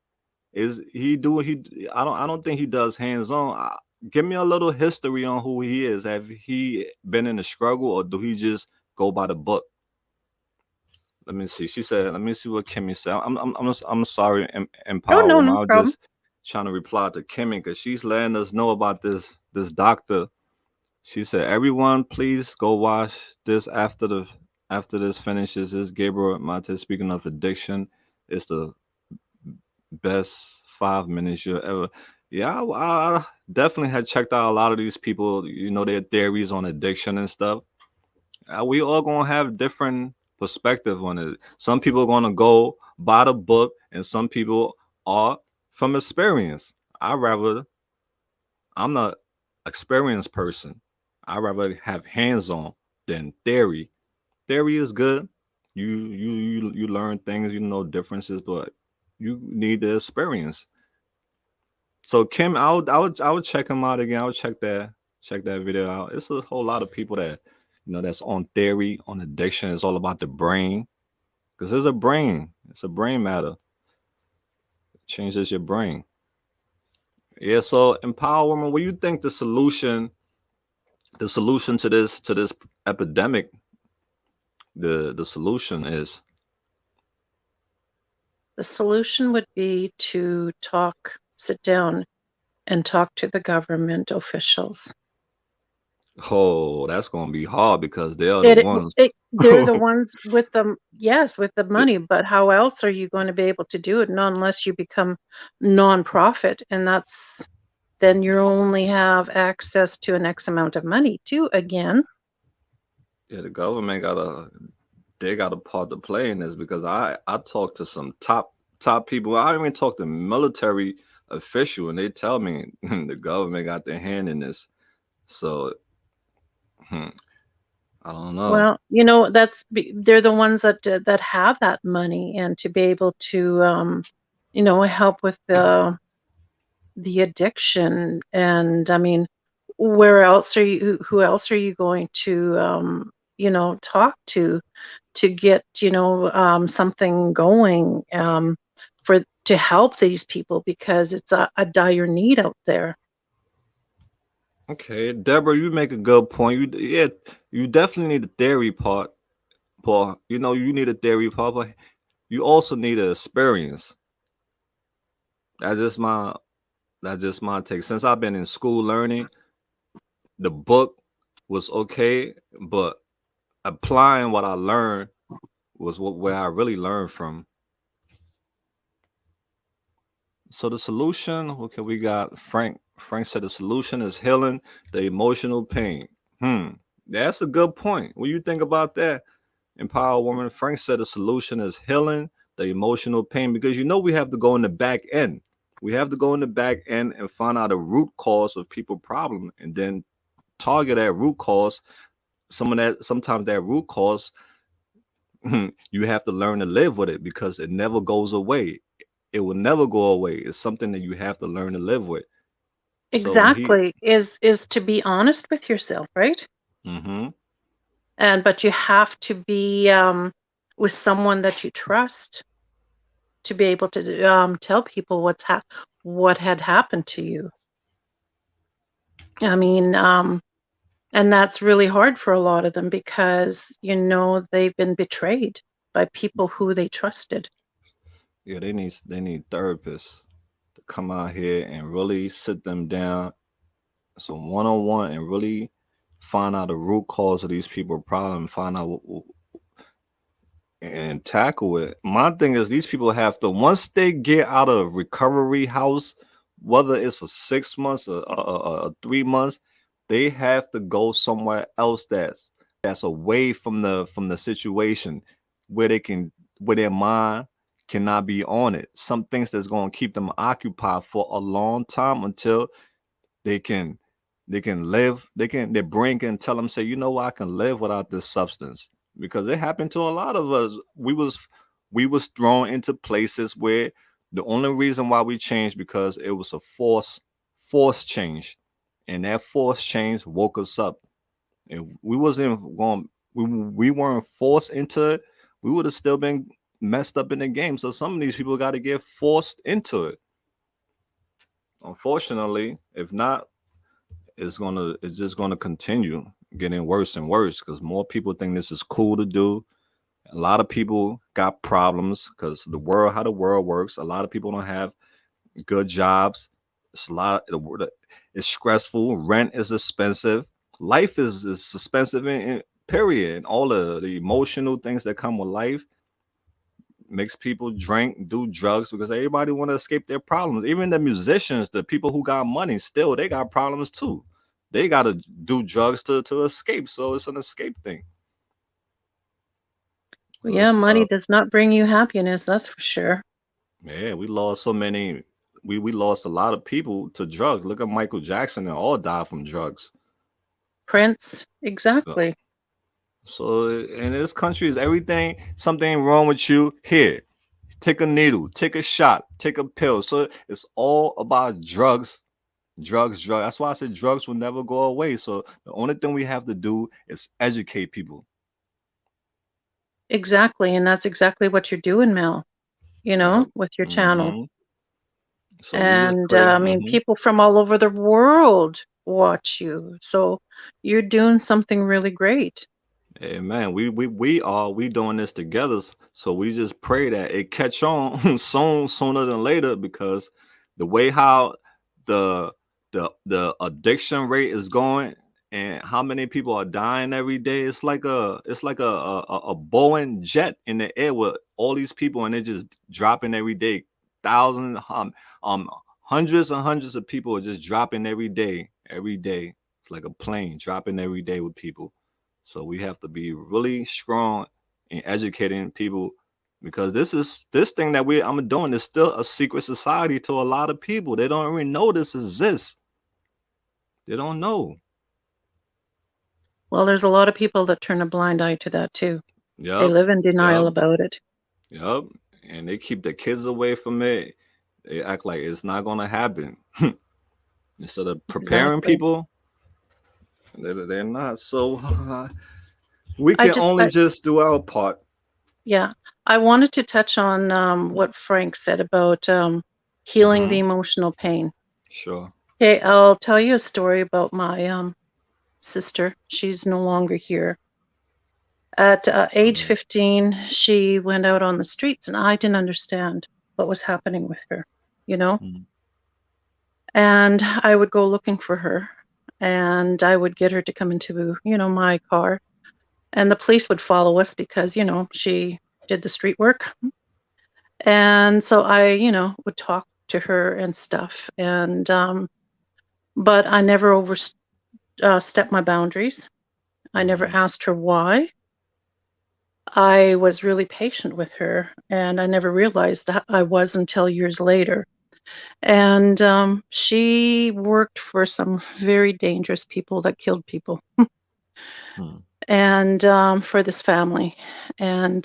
Is he do he I don't think he does hands-on. Give me a little history on who he is. Have he been in a struggle, or do he just go by the book? Let me see. She said, "Let me see what Kimmy said." I'm sorry, Oh, Empower no, Woman. no I was problem. just trying to reply to Kimmy because she's letting us know about this doctor. She said, "Everyone, please go watch this after this finishes. This Gabriel Mate, speaking of addiction, it's the best 5 minutes you'll ever." Yeah, I definitely had checked out a lot of these people. You know, their theories on addiction and stuff. We all gonna have different perspective on it. Some people are gonna go by the book, and some people are from experience. I rather I'm not experienced person. I rather have hands on than theory. Theory is good. You learn things, you know differences, but you need the experience. So Kim, I would check him out again. I would check that video out. It's a whole lot of people that that's on theory, on addiction. It's all about the brain. Because there's a brain. It's a brain matter. It changes your brain. Yeah, so empowerment, what do you think the solution to this epidemic, the solution is? The solution would be to sit down and talk to the government officials. Oh, that's gonna be hard because they are the It, ones. they're the ones with the, yes, with the Th- money, but how else are you going to be able to do it? Not unless you become non-profit, and then you only have access to an X amount of money too, again. yeah, the government they got a part to play in this because I talked to some top people. I even talked to military official, and they tell me the government got their hand in this. So hmm, I don't know. Well, you know, they're the ones that have that money, and to be able to, you know, help with the addiction. And I mean, where else are you? Who else are you going to, you know, talk to get, something going, for to help these people, because it's a dire need out there. Okay, Deborah, you make a good point. Yeah, you definitely need the theory part, Paul. You need a theory part, but you also need an experience. That's just my that's just my take. Since I've been in school learning, the book was okay, but applying what I learned was where I really learned from. So the solution, okay, we got Frank. Frank said the solution is healing the emotional pain. Hmm, that's a good point. What do you think about that, Empower Woman? Frank said the solution is healing the emotional pain because we have to go in the back end. We have to go in the back end and find out the root cause of people problem, and then target that root cause. Sometimes that root cause, you have to learn to live with it because it never goes away. It will never go away. It's something that you have to learn to live with. So when he, Exactly, is to be honest with yourself, right? mm-hmm, But you have to be, with someone that you trust, to be able to, tell people what had happened to you. I mean, and that's really hard for a lot of them because, they've been betrayed by people who they trusted. yeah, they need therapists to come out here and really sit them down, so one on one, and really find out the root cause of these people problem, find out and tackle it. My thing is, these people have to, once they get out of recovery house, whether it's for 6 months or 3 months, they have to go somewhere else that's away from the situation, where they can where their mind cannot be on it. Some things that's going to keep them occupied for a long time until they can live. Their brain can tell them, say, I can live without this substance, because it happened to a lot of us. We was thrown into places where the only reason why we changed because it was a forced change, and that forced change woke us up. And we wasn't going we weren't forced into it, we would have still been messed up in the game. So some of these people got to get forced into it, unfortunately. If not, it's just gonna continue getting worse and worse, because more people think this is cool to do. A lot of people got problems because how the world works. A lot of people don't have good jobs. It's a lot. It's stressful. Rent is expensive. Life is expensive in period. And all the emotional things that come with life makes people drink, do drugs, because everybody want to escape their problems. Even the musicians, the people who got money, still they got problems too. They got to do drugs to escape. So it's an escape thing. So Yeah, it's money tough. does not bring you happiness, that's for sure. Yeah, we lost so many. We lost a lot of people to drugs. Look at Michael Jackson, and all died from drugs. Prince, So, exactly. so in this country is everything. Something wrong with you? Here, take a needle, take a shot, take a pill. So it's all about drugs, drugs. That's why I said drugs will never go away. So the only thing we have to do is educate people. Exactly, and that's exactly what you're doing, Mel, Yep. with your channel. Hmm. So we just And pray. I mean, people from all over the world watch you. So you're doing something really great. Hey man, we doing this together. So we just pray that it catch on sooner than later, because the way how the the addiction rate is going, and how many people are dying every day, it's like a Boeing jet in the air with all these people, and they're just dropping every day. Thousands, um hundreds and hundreds of people are just dropping every day. Every day. It's like a plane dropping every day with people. So we have to be really strong in educating people, because this thing that I'm doing is still a secret society to a lot of people. They don't even know this exists. They don't know. Well, there's a lot of people that turn a blind eye to that too. They Yep. live in Yep. denial about it. Yep. And they keep their kids away from it. They act like it's not gonna happen. Instead of preparing Exactly. people, they're not. So we I can just, only just do our part. Yeah. I wanted to touch on what Frank said about healing the Mm-hmm. emotional pain. Sure. Okay, I'll tell you a story about my sister. She's no longer here. At age Sorry. 15, she went out on the streets, and I didn't understand what was happening with her, you know? Mm-hmm. And I would go looking for her, and I would get her to come into, my car. And the police would follow us because, she did the street work. And so I, would talk to her and stuff. And, but I never stepped my boundaries. I never Mm-hmm. asked her why. I was really patient with her, and I never realized that I was until years later. And she worked for some very dangerous people that killed people, Mm-hmm. and for this family. And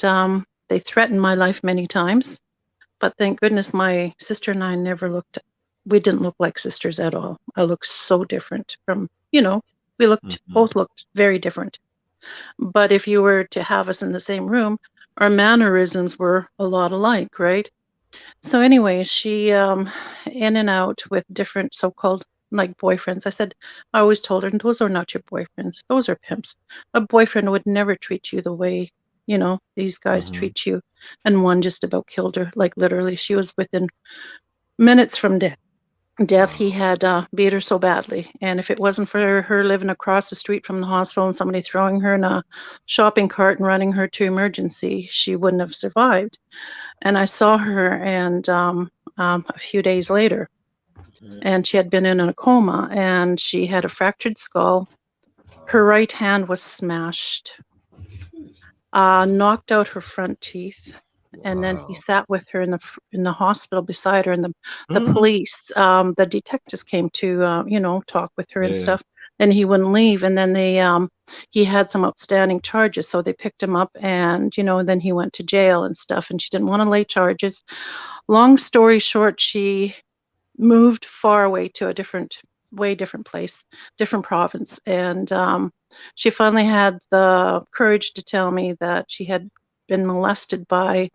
they threatened my life many times. But thank goodness my sister and I we didn't look like sisters at all. I looked so different from, we Mm-hmm. both looked very different. But if you were to have us in the same room, our mannerisms were a lot alike, right? So anyway, she in and out with different so-called like boyfriends. I always told her, those are not your boyfriends. Those are pimps. A boyfriend would never treat you the way, these guys Mm-hmm. treat you. And one just about killed her. Like literally, she was within minutes from death. He Wow. had beat her so badly. And if it wasn't for her living across the street from the hospital and somebody throwing her in a shopping cart and running her to emergency, she wouldn't have survived. And I saw her, and a few days later, and she had been in a coma, and she had a fractured skull. Her right hand was smashed, knocked out her front teeth, and then he Wow. sat with her in the hospital beside her, and the Mm-hmm. police, the detectives came to talk with her and Yeah. stuff, and he wouldn't leave. And then he had some outstanding charges, so they picked him up, and then he went to jail and stuff, and she didn't want to lay charges. Long story short, she moved far away to a way different place, different province. And she finally had the courage to tell me that she had been molested by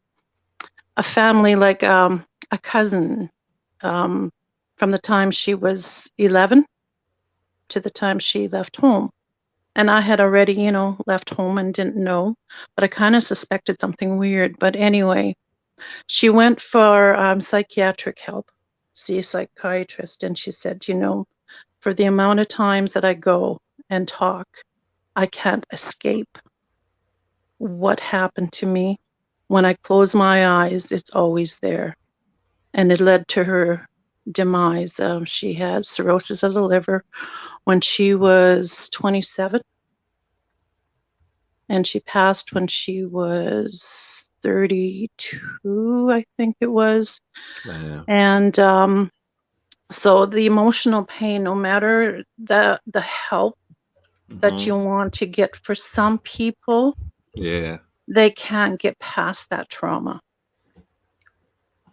a family, like a cousin, um, from the time she was 11 to the time she left home. And I had already, left home and didn't know, but I kind of suspected something weird. But anyway, she went for psychiatric help, see a psychiatrist, and she said, for the amount of times that I go and talk, I can't escape what happened to me. When I close my eyes, it's always there. And it led to her demise. She had cirrhosis of the liver when she was 27, and she passed when she was 32, I think it was. Man. And so the emotional pain, no matter the help that Mm-hmm. you want to get, for some people, Yeah. they can't get past that trauma.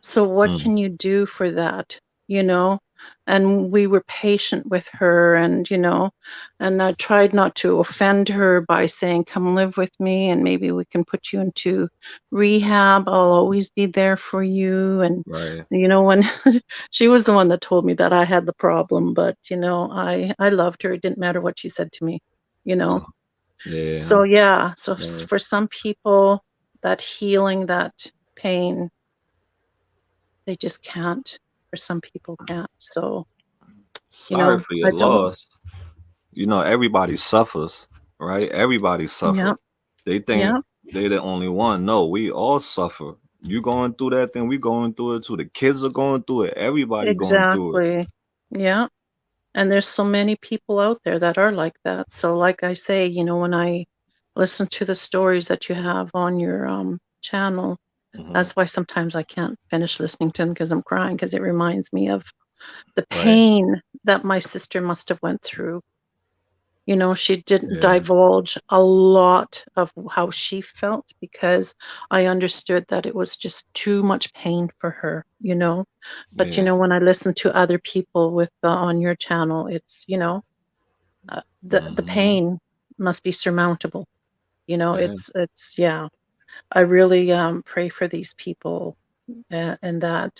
So what Mm. can you do for that? You know? And we were patient with her, and and I tried not to offend her by saying, come live with me and maybe we can put you into rehab. I'll always be there for you. And Right. when she was the one that told me that I had the problem, but I loved her. It didn't matter what she said to me, you know. Oh. Yeah. So yeah, so Sorry. for some people, that healing, that pain, they just can't. For some people can't. So, Sorry for your I don't. loss. Everybody suffers, right? Everybody suffer. Yeah, They think yeah, they the only one. No, we all suffer. You going through that thing, we going through it too. The kids are going through it. Everybody going through it. exactly. Yeah. And there's so many people out there that are like that. So like I say, when I listen to the stories that you have on your channel, Hmm. that's why sometimes I can't finish listening to them because I'm crying, because it reminds me of the Right. pain that my sister must have went through. She didn't Yeah. divulge a lot of how she felt because I understood that it was just too much pain for her. But Yeah. when I listen to other people with on your channel, it's the Hmm. pain must be surmountable. Yeah. It's yeah. I really pray for these people and that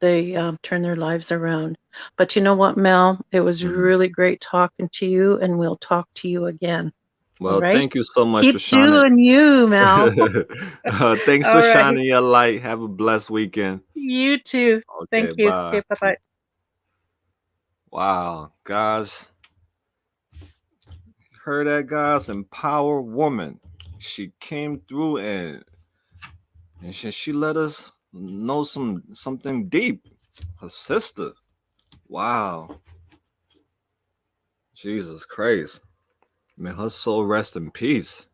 they turn their lives around. But you know what, Mel? It was Mhm. really great talking to you, and we'll talk to you again. All Well, right? thank you so much for Keep shining. doing you, Mel. Thanks for All right. shining your light. Have a blessed weekend. You too. Okay, Thank you. bye. Okay, bye-bye. Wow, guys, heard that, guys? Empower woman. She came through and she let us know something deep. Her sister. Wow, Jesus Christ. May her soul rest in peace.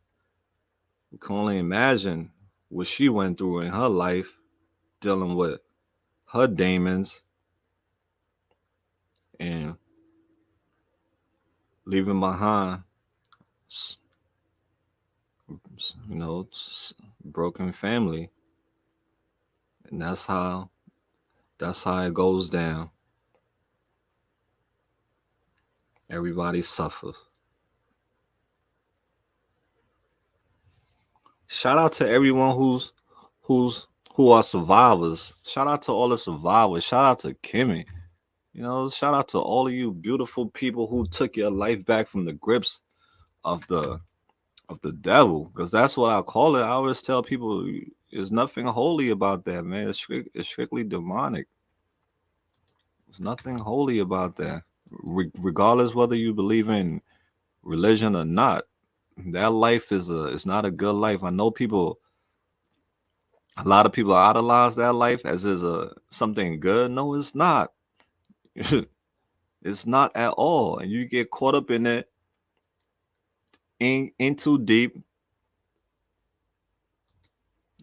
We can only imagine what she went through in her life, dealing with her demons and leaving behind, you know, broken family, and that's how it goes down. Everybody suffers. Shout out to everyone who's who are survivors. Shout out to all the survivors. Shout out to Kimmy. You know, shout out to all of you beautiful people who took your life back from the grips of the devil, because that's what I call it. I always tell people there's nothing holy about that, man. It's strictly demonic. There's nothing holy about that. Regardless whether you believe in religion or not, that life is not a good life. I know a lot of people idolize that life as is a something good. No, it's not. It's not at all. And you get caught up in it in too deep.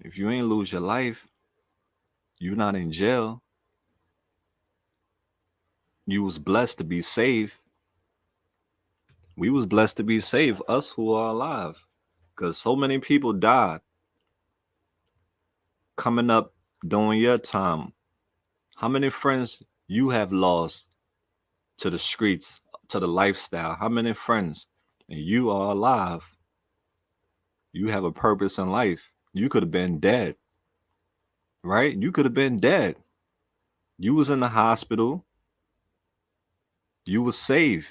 If you ain't lose your life, you're not in jail. You was blessed to be saved. We was blessed to be saved, us who are alive. Because so many people died coming up during your time. How many friends you have lost to the streets, to the lifestyle? How many friends? And you are alive. You have a purpose in life. You could have been dead, right? You could have been dead. You was in the hospital. You was saved.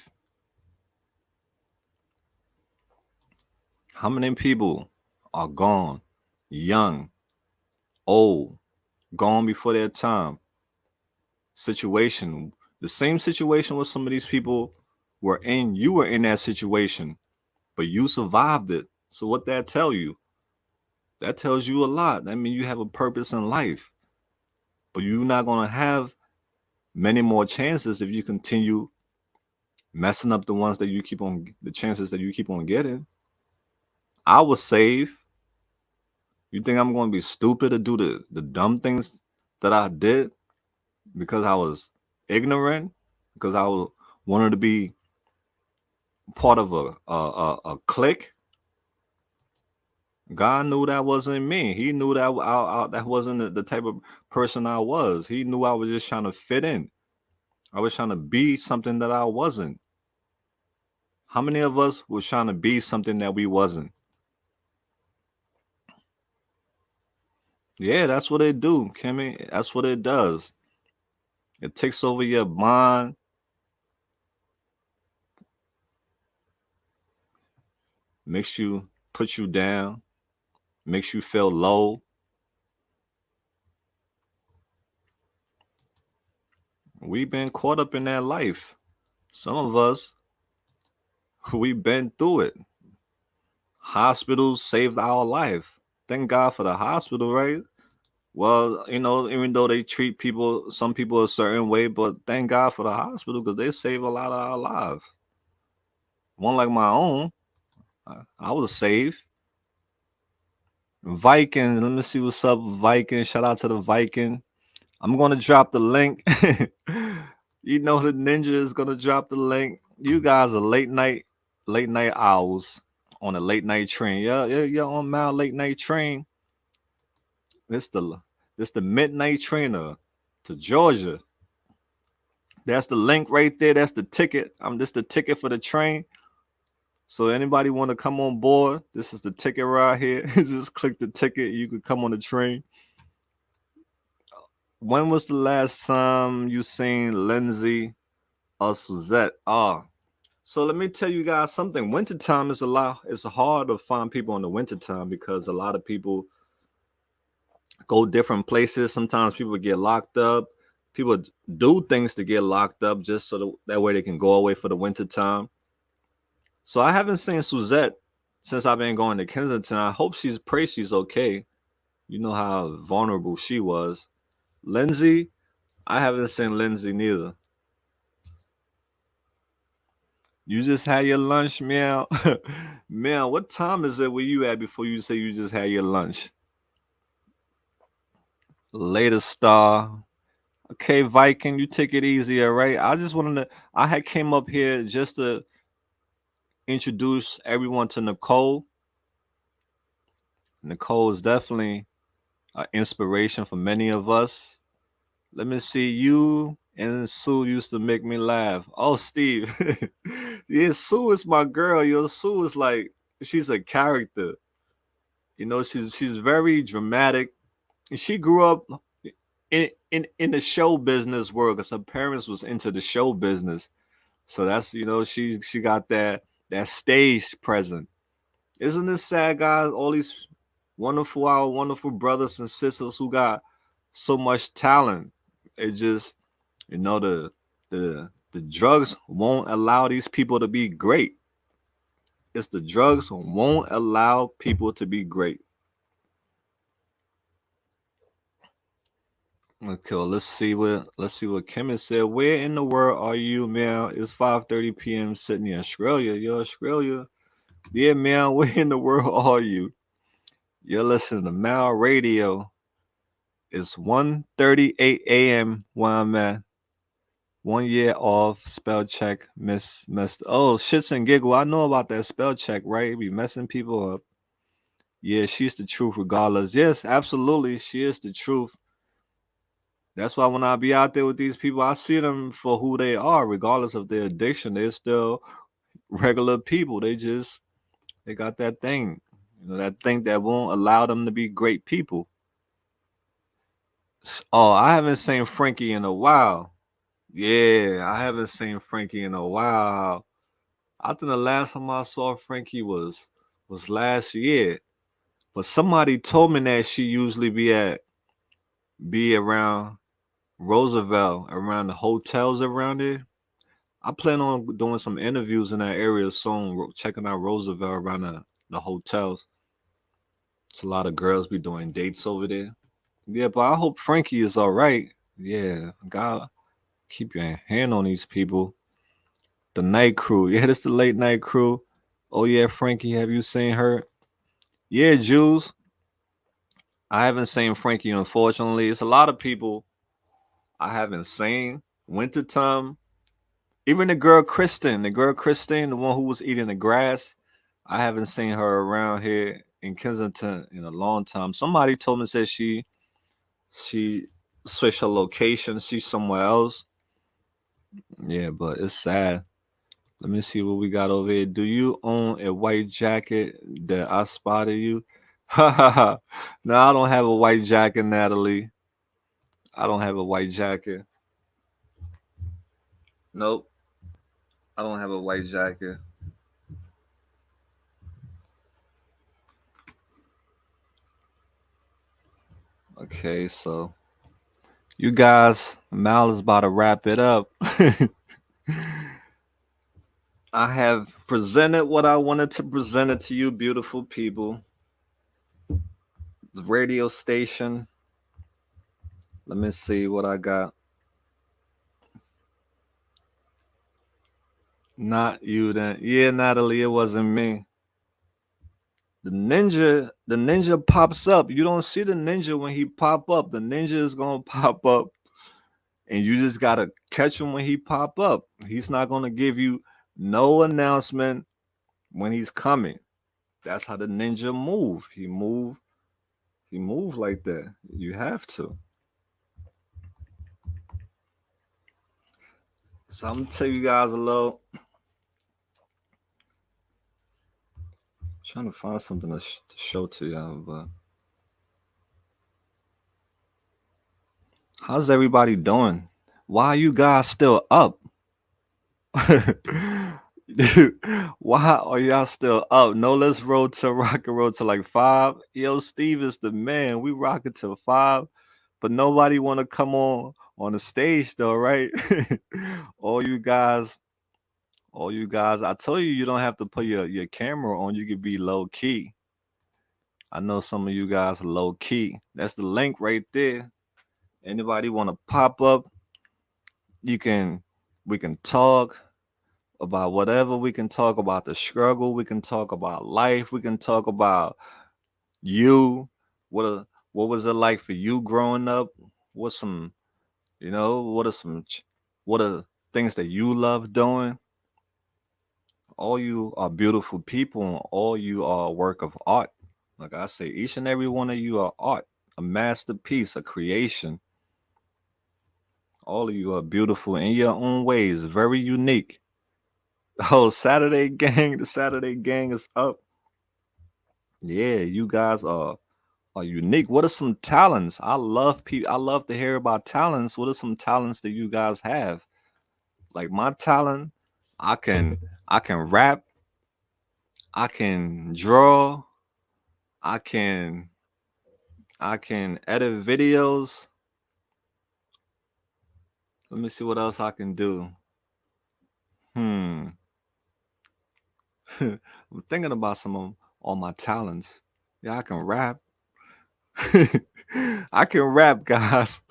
How many people are gone, young, old, gone before their time? Situation, the same situation where some of these people were in, you were in that situation, but you survived it. So what that tell you? That tells you a lot. That means you have a purpose in life, but you're not going to have many more chances if you continue messing up the chances that you keep on getting. I was saved. You think I'm going to be stupid to do the dumb things that I did because I was ignorant, because wanted to be part of a clique? God knew that wasn't me. He knew that that wasn't the type of person I was. He knew I was just trying to fit in. I was trying to be something that I wasn't. How many of us was trying to be something that we wasn't? Yeah, that's what it do, Kimmy. That's what it does. It takes over your mind, makes you put you down, makes you feel low. We've been caught up in that life. Some of us, we've been through it. Hospitals saved our life. Thank God for the hospital, right? Well, even though they treat some people a certain way, but thank God for the hospital because they save a lot of our lives. One like my own, I was saved. Viking, let me see what's up, Viking. Shout out to the Viking. I'm gonna drop the link. The ninja is gonna drop the link. You guys are late night owls on a late night train. Yeah, on my late night train. This the this the midnight trainer to Georgia. That's the link right there. That's the ticket. This the ticket for the train. So anybody want to come on board? This is the ticket right here. Just click the ticket. You could come on the train. When was the last time you seen Lindsay or Suzette? Oh, so let me tell you guys something. Wintertime is a lot. It's hard to find people in the wintertime because a lot of people go different places. Sometimes people get locked up. People do things to get locked up just so that way they can go away for the wintertime. So I haven't seen Suzette since I've been going to Kensington. I hope she's okay. You know how vulnerable she was. Lindsay, I haven't seen Lindsay neither. You just had your lunch, meow. Meow, what time is it where you at before you say you just had your lunch? Later star. Okay, Viking, you take it easy, all right? I just wanted to I had came up here just to introduce everyone to Nicole. Nicole is definitely an inspiration for many of us. Let me see. You and Sue used to make me laugh. Oh, Steve. Yeah, Sue is my girl. Yo, Sue is like she's a character. You know, she's very dramatic. And she grew up in the show business world because her parents was into the show business. So that's she got that stage present. Isn't this sad, guys? All these our wonderful brothers and sisters who got so much talent. It just the drugs won't allow these people to be great. It's the drugs won't allow people to be great. Okay, well, let's see what Kim has said. Where in the world are you, man? It's 5:30 p.m. Sydney, Australia. Yo, Australia. Yeah, man, where in the world are you? You're listening to Mal Radio. It's 1:38 a.m. where I'm at. 1 year off, spell check, missed. Oh, shits and giggle. I know about that spell check, right? It be messing people up. Yeah, she's the truth regardless. Yes, absolutely. She is the truth. That's why when I be out there with these people, I see them for who they are, regardless of their addiction. They're still regular people. They got that thing. That thing that won't allow them to be great people. Oh, I haven't seen Frankie in a while. Yeah, I haven't seen Frankie in a while. I think the last time I saw Frankie was last year. But somebody told me that she usually be around Roosevelt, around the hotels around there. I plan on doing some interviews in that area soon, checking out Roosevelt around the hotels. It's a lot of girls be doing dates over there. Yeah, but I hope Frankie is all right. Yeah, God, keep your hand on these people. The night crew. Yeah, this the late night crew. Oh yeah, Frankie, have you seen her? Yeah, Jules. I haven't seen Frankie, unfortunately. It's a lot of people I haven't seen. Wintertime. Even the girl Kristen, the one who was eating the grass. I haven't seen her around here in Kensington in a long time. Somebody told me said she switched her location. She's somewhere else. Yeah, but it's sad. Let me see what we got over here. Do you own a white jacket that I spotted you? Ha ha ha. No, I don't have a white jacket, Natalie. I don't have a white jacket. Nope, I don't have a white jacket. Okay, so you guys, Mal is about to wrap it up. I have presented what I wanted to present it to you, beautiful people. The radio station. Let me see what I got. Not you then. Yeah, Natalie, it wasn't me. The ninja pops up. You don't see the ninja when he pop up. The ninja is gonna pop up, and you just gotta catch him when he pop up. He's not gonna give you no announcement when he's coming. That's how the ninja move. He move like that. You have to. So I'm gonna tell you guys a little Trying to find something to show to y'all, but how's everybody doing? Why are you guys still up? Why are y'all still up? No, let's roll to rock and roll to like 5. Yo, Steve is the man. We rocking till 5, but nobody want to come on the stage though, right? all you guys, all you guys. I told you don't have to put your camera on. You could be low key. I know some of you guys are low key. That's the link right there. Anybody want to pop up? You can. We can talk about whatever. We can talk about the struggle. We can talk about life. We can talk about you. What was it like for you growing up? What's some, what are what are things that you love doing? All you are beautiful people, and all you are a work of art. Like I say, each and every one of you are art, a masterpiece, a creation. All of you are beautiful in your own ways, very unique. Oh, Saturday gang, the Saturday gang is up. Yeah, you guys are unique. What are some talents? I love people. I love to hear about talents. What are some talents that you guys have? Like my talent, I can I can rap, I can draw, I can I can edit videos. Let me see what else I can do. Hmm. I'm thinking about some of all my talents. Yeah, I can rap. I can rap, guys.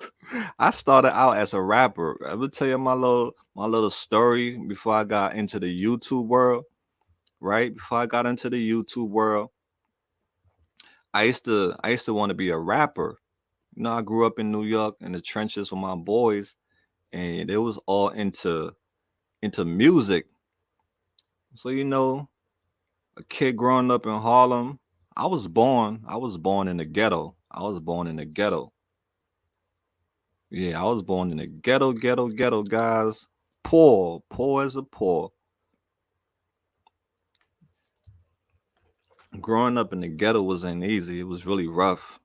I started out as a rapper. I will tell you my little story before I got into the YouTube world. Right before I got into the YouTube world, I used to want to be a rapper. I grew up in New York in the trenches with my boys, and it was all into music. So a kid growing up in Harlem. I was born in the ghetto. I was born in the ghetto. Yeah, I was born in the ghetto, ghetto, ghetto, guys. Poor, poor as a poor. Growing up in the ghetto wasn't easy. It was really rough.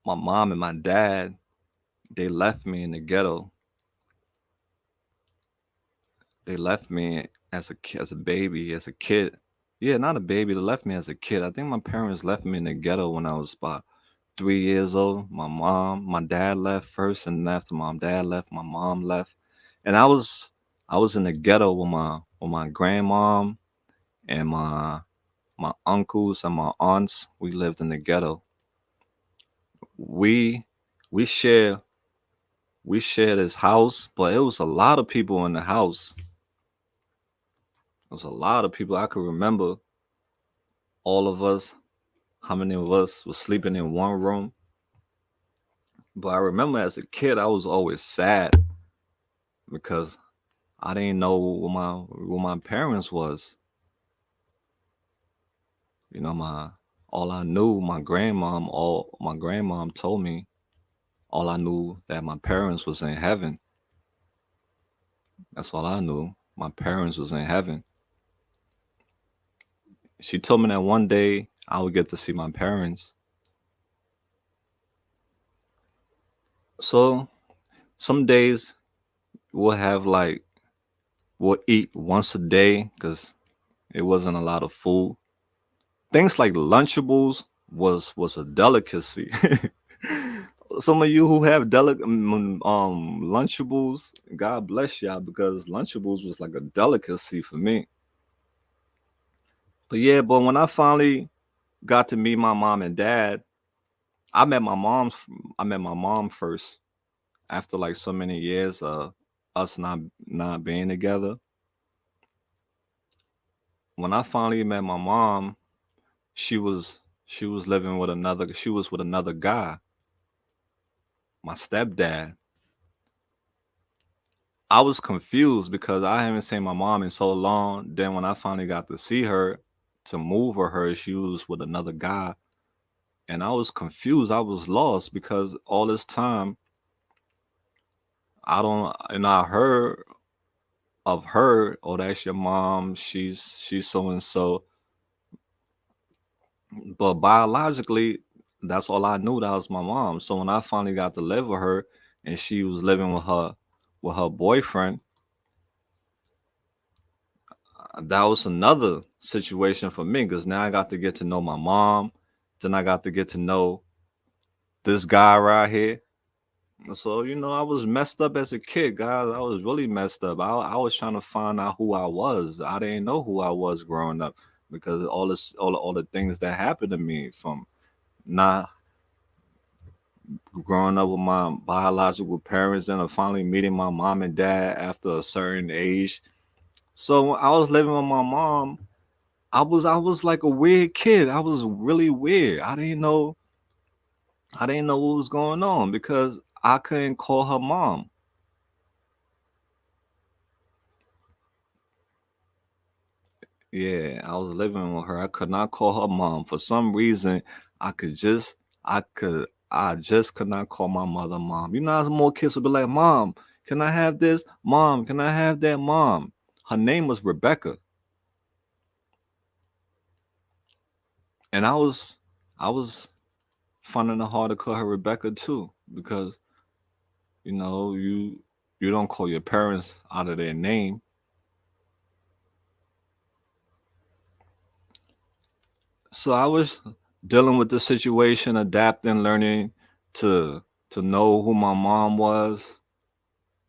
My mom and my dad, they left me in the ghetto. They left me as a baby, as a kid. Yeah, not a baby. They left me as a kid. I think my parents left me in the ghetto when I was about 3 years old. My dad left first, and after my dad left, my mom left, and I was in the ghetto with my grandmom and my uncles and my aunts. We lived in the ghetto. We we share we shared this house, but it was a lot of people in the house. It was a lot of people. I could remember all of us, how many of us was sleeping in one room. But I remember as a kid, I was always sad because I didn't know what my parents was. My all I knew, my grandmom told me all I knew that my parents was in heaven. That's all I knew. My parents was in heaven. She told me that one day I would get to see my parents. So some days we'll have like we'll eat once a day because it wasn't a lot of food. Things like Lunchables was a delicacy. Some of you who have Lunchables, God bless y'all because Lunchables was like a delicacy for me. But yeah, but when I finally got to meet my mom and dad, I met my mom. I met my mom first after like so many years of us not being together. When I finally met my mom, she was living with another. She was with another guy, my stepdad. I was confused because I haven't seen my mom in so long. Then when I finally got to see her to move her, she was with another guy. And I was confused. I was lost because all this time I don't and I heard of her. Oh, that's your mom. She's so and so. But biologically, that's all I knew. That was my mom. So when I finally got to live with her, and she was living with her boyfriend, that was another situation for me because now I got to get to know my mom. Then I got to get to know this guy right here. So, I was messed up as a kid, guys. I was really messed up. I was trying to find out who I was. I didn't know who I was growing up because of all the things that happened to me from not growing up with my biological parents and finally meeting my mom and dad after a certain age. So when I was living with my mom, I was like a weird kid. I was really weird. I didn't know what was going on because I couldn't call her mom. Yeah, I was living with her. I could not call her mom. For some reason, I could just I just could not call my mother mom. How more kids would be like, Mom, can I have this? Mom, can I have that? Mom. Her name was Rebecca. And I was finding it hard to call her Rebecca too, because you don't call your parents out of their name. So I was dealing with the situation, adapting, learning to to know who my mom was,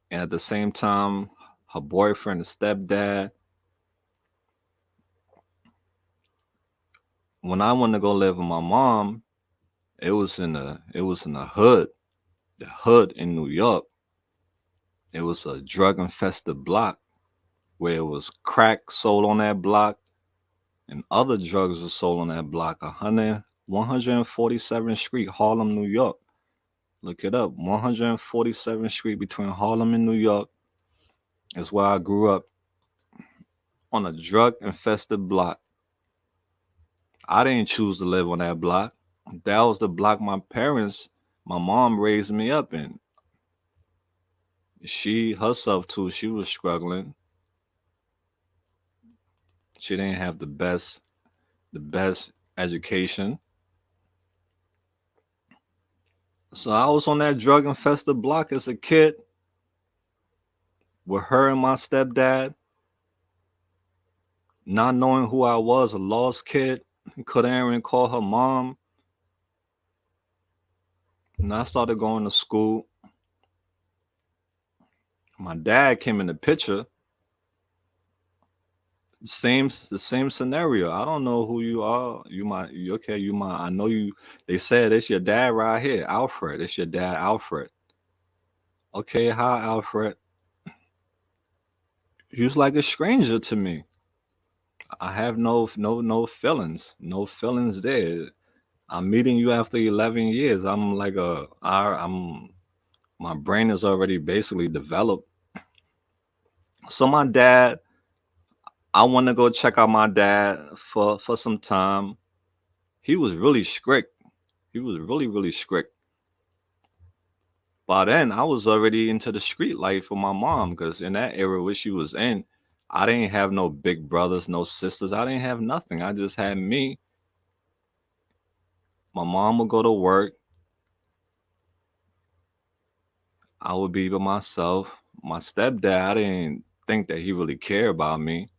and at the same time, her boyfriend, the stepdad. When I wanted to go live with my mom, it was in the hood, the hood in New York. It was a drug infested block where it was crack sold on that block and other drugs were sold on that block. 147th Street, Harlem, New York. Look it up. 147th Street between Harlem and New York is where I grew up, on a drug infested block. I didn't choose to live on that block. That was the block my mom raised me up in. She herself too, she was struggling. She didn't have the best education. So I was on that drug infested block as a kid with her and my stepdad, not knowing who I was, a lost kid, couldn't even call her mom. And I started going to school. My dad came in the picture. The same scenario. I don't know who you are. Okay, you might I know you. They said it's your dad right here, Alfred. It's your dad, Alfred. Okay, hi Alfred. He was like a stranger to me. I have no feelings. No feelings there. I'm meeting you after 11 years. I'm my brain is already basically developed. So my dad, I want to go check out my dad for some time. He was really strict. He was really really strict. By then, I was already into the street life for my mom because in that era where she was in, I didn't have no big brothers, no sisters. I didn't have nothing. I just had me. My mom would go to work. I would be by myself. My stepdad, I didn't think that he really cared about me.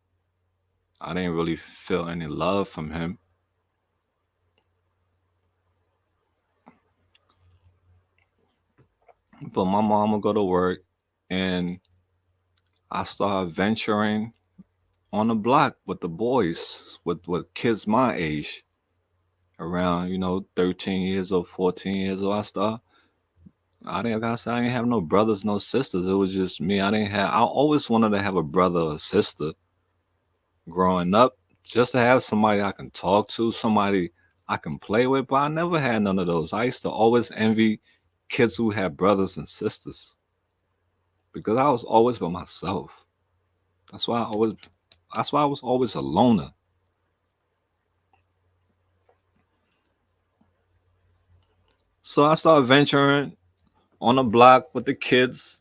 I didn't really feel any love from him. But my mom would go to work, and I started venturing on the block with the boys, with kids my age, around 13 years old, 14 years old. I didn't have no brothers, no sisters. It was just me. I always wanted to have a brother or sister growing up, just to have somebody I can talk to, somebody I can play with. But I never had none of those. I used to always envy kids who had brothers and sisters because I was always by myself. That's why I always that's why I was always a loner. So I started venturing on the block with the kids.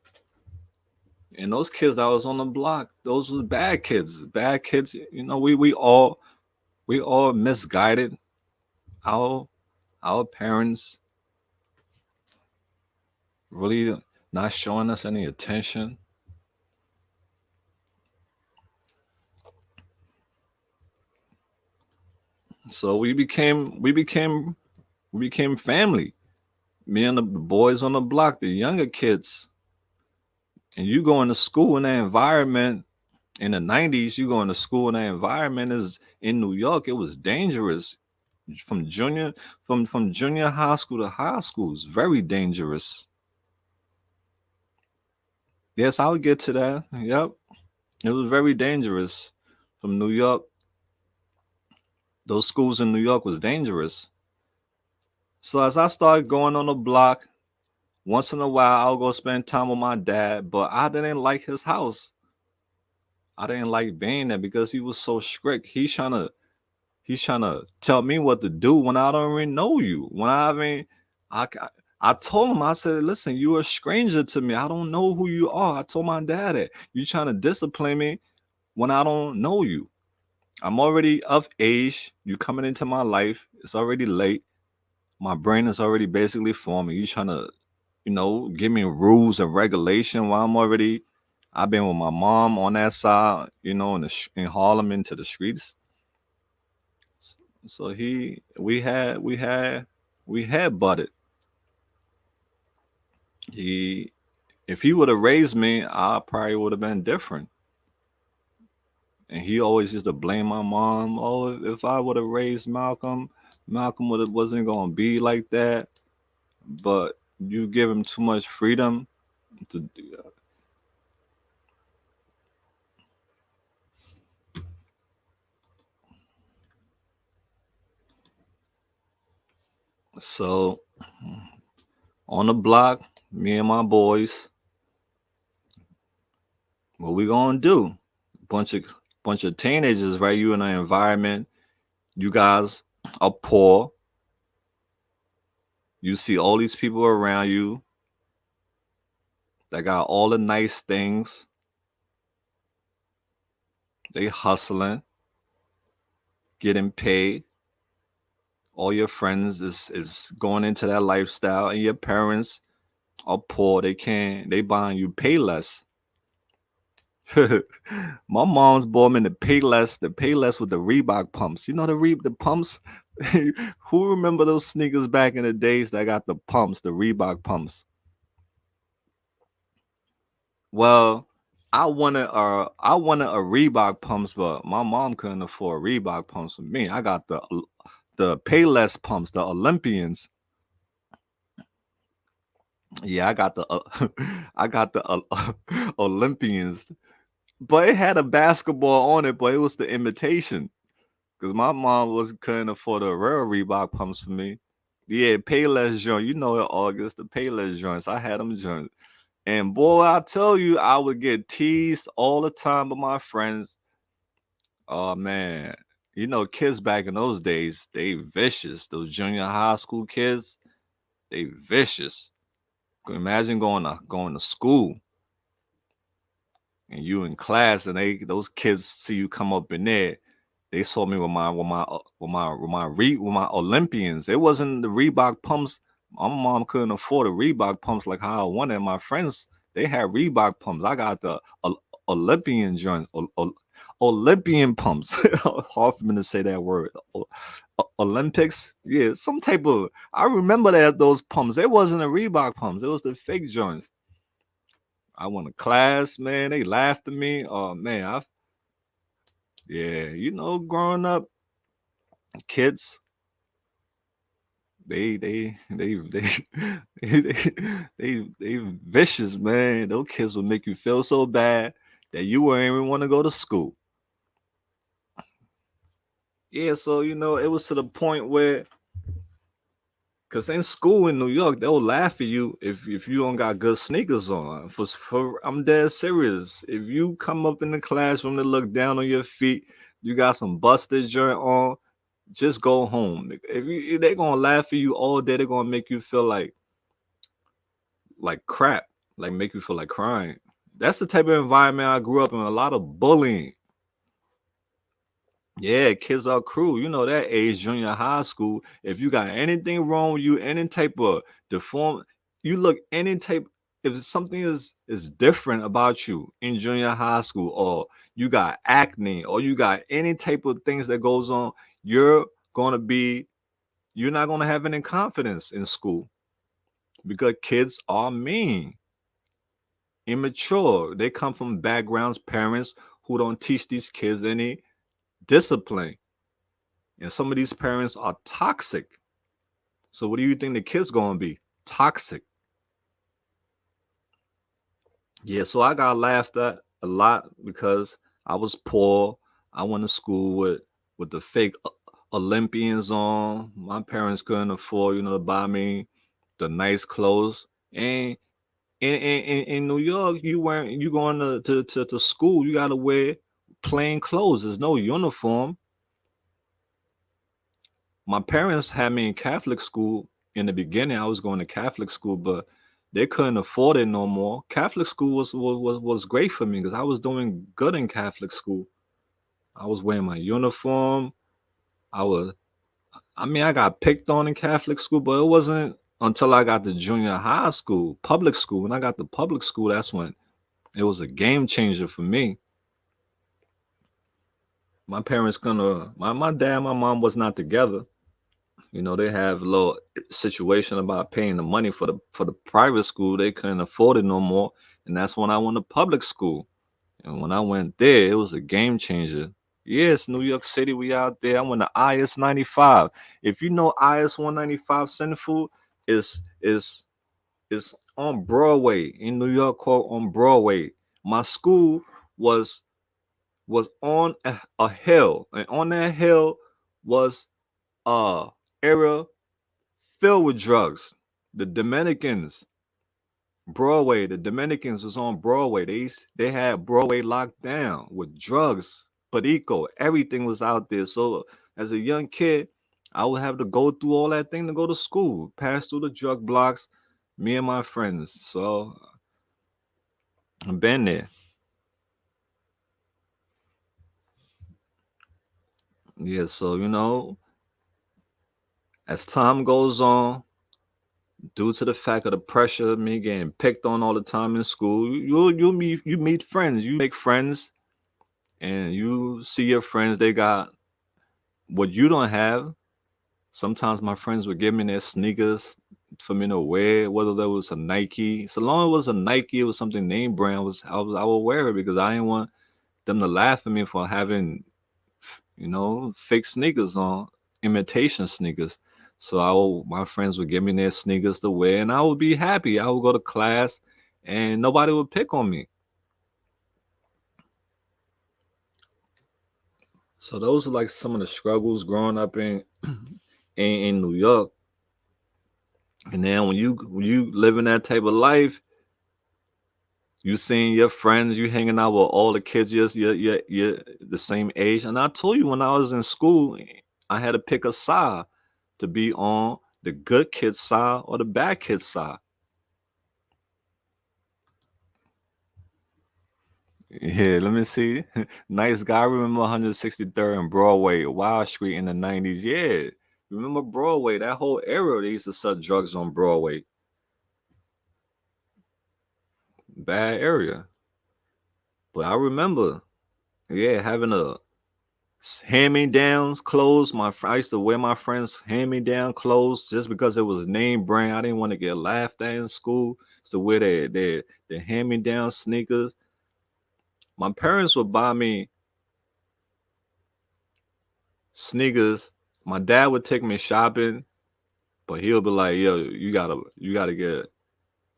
And those kids that was on the block, those was bad kids. Bad kids. We all misguided. Our our parents really not showing us any attention. So we became family. Me and the boys on the block, the younger kids. And you going to school in that environment in the 90s, you going to school in that environment is in New York, it was dangerous. From junior from junior high school to high school is very dangerous. Yes, I'll get to that. Yep. It was very dangerous. From New York, those schools in New York was dangerous. So as I started going on the block, once in a while I'll go spend time with my dad, but I didn't like his house. I didn't like being there because he was so strict. He's trying to tell me what to do when I don't even know you. When I mean, I I told him, I said, listen, you're a stranger to me. I don't know who you are. I told my dad that you trying to discipline me when I don't know you. I'm already of age. You coming into my life. It's already late. My brain is already basically forming. You trying to, give me rules and regulation while I've been with my mom on that side, in Harlem into the streets. So we had butted. He If he would have raised me, I probably would have been different. And he always used to blame my mom. Oh, if I would have raised Malcolm, Malcolm would have wasn't gonna be like that. But you give him too much freedom to do. So on the block, me and my boys, what we gonna do? Bunch of teenagers, right? You in an environment. You guys are poor. You see all these people around you that got all the nice things. They hustling, getting paid. All your friends is going into that lifestyle, and your parents are poor. They buying you pay less. My mom's bought me the pay less with the Reebok pumps. You know the pumps. Who remember those sneakers back in the days that got the pumps, the Reebok pumps? Well, I wanted a Reebok pumps, but my mom couldn't afford Reebok pumps for me. I got the Payless pumps, the Olympians. Yeah, I got the I got the Olympians, but it had a basketball on it, but it was the imitation because my mom was couldn't afford the real Reebok pumps for me. Yeah, Payless joint, it, August, the Payless joints. I had them joints. And boy, I tell you, I would get teased all the time by my friends. Oh man, kids back in those days, they vicious. Those junior high school kids, they vicious. Imagine going to school and you in class, and those kids see you come up in there. They saw me with my Olympians. It wasn't the Reebok pumps. My mom couldn't afford the Reebok pumps like how I wanted. My friends, they had Reebok pumps. I got the Olympian joints, Olympian pumps. Hard for me to say that word. Olympics, yeah, some type of. I remember that those pumps. It wasn't the Reebok pumps. It was the fake joints. I went to class, man. They laughed at me. Oh man, yeah, growing up, kids, they they vicious, man. Those kids will make you feel so bad that you wouldn't even want to go to school. Yeah, so it was to the point where, cause in school in New York, they'll laugh at you if you don't got good sneakers on. For I'm dead serious. If you come up in the classroom to look down on your feet, you got some busted joint on, just go home. If they gonna laugh at you all day, they're gonna make you feel like crap, like make you feel like crying. That's the type of environment I grew up in. A lot of bullying. Yeah, kids are cruel. You know that age, junior high school. If you got anything wrong with you, any type of deform, you look any type. If something is different about you in junior high school, or you got acne, or you got any type of things that goes on, you're gonna be. You're not gonna have any confidence in school because kids are mean, immature. They come from backgrounds, parents who don't teach these kids any discipline. And some of these parents are toxic. So what do you think the kids gonna be? Toxic. Yeah, so I got laughed at a lot because I was poor. I went to school with the fake Olympians on. My parents couldn't afford, to buy me the nice clothes. And in New York, you going to school, you gotta wear plain clothes. There's no uniform. My parents had me in Catholic school. In the beginning, I was going to Catholic school, but they couldn't afford it no more. Catholic school was great for me because I was doing good in Catholic school. I was wearing my uniform. I was, I mean, I got picked on in Catholic school, but it wasn't until I got to junior high school, public school. When I got to public school, that's when it was a game changer for me. My parents gonna my dad, my mom was not together. They have a little situation about paying the money for the private school. They couldn't afford it no more, and that's when I went to public school. And when I went there, it was a game changer. Yes, New York City, we out there. I went to IS 95. If you know IS 195 Centerfood is on Broadway in New York, called on Broadway. My school was was on a hill, and on that hill was a area filled with drugs. The Dominicans, Broadway, the Dominicans was on Broadway. They had Broadway locked down with drugs, Perico, everything was out there. So as a young kid, I would have to go through all that thing to go to school, pass through the drug blocks, me and my friends. So I've been there. Yeah, so as time goes on, due to the fact of the pressure of me getting picked on all the time in school, you meet friends, you make friends, and you see your friends. They got what you don't have. Sometimes my friends would give me their sneakers for me to wear, whether that was a Nike. So long as it was a Nike, it was something name brand. I would wear it because I didn't want them to laugh at me for having fake sneakers on, imitation sneakers. So my friends would give me their sneakers to wear, and I would be happy. I would go to class, and nobody would pick on me. So those are like some of the struggles growing up in New York. And then when you live in that type of life, you seeing your friends, you hanging out with all the kids you're the same age. And I told you when I was in school, I had to pick a side to be on the good kids side or the bad kids side. Yeah, let me see. Nice guy. I remember 163rd and Broadway, Wild Street in the 90s. Yeah. Remember Broadway, that whole era they used to sell drugs on Broadway. Bad area. But I remember, yeah, having a hand-me-downs clothes. I used to wear my friends' hand-me-down clothes just because it was name brand. I didn't want to get laughed at in school. So wear their hand-me-down sneakers. My parents would buy me sneakers. My dad would take me shopping, but he'll be like, "Yo, you gotta get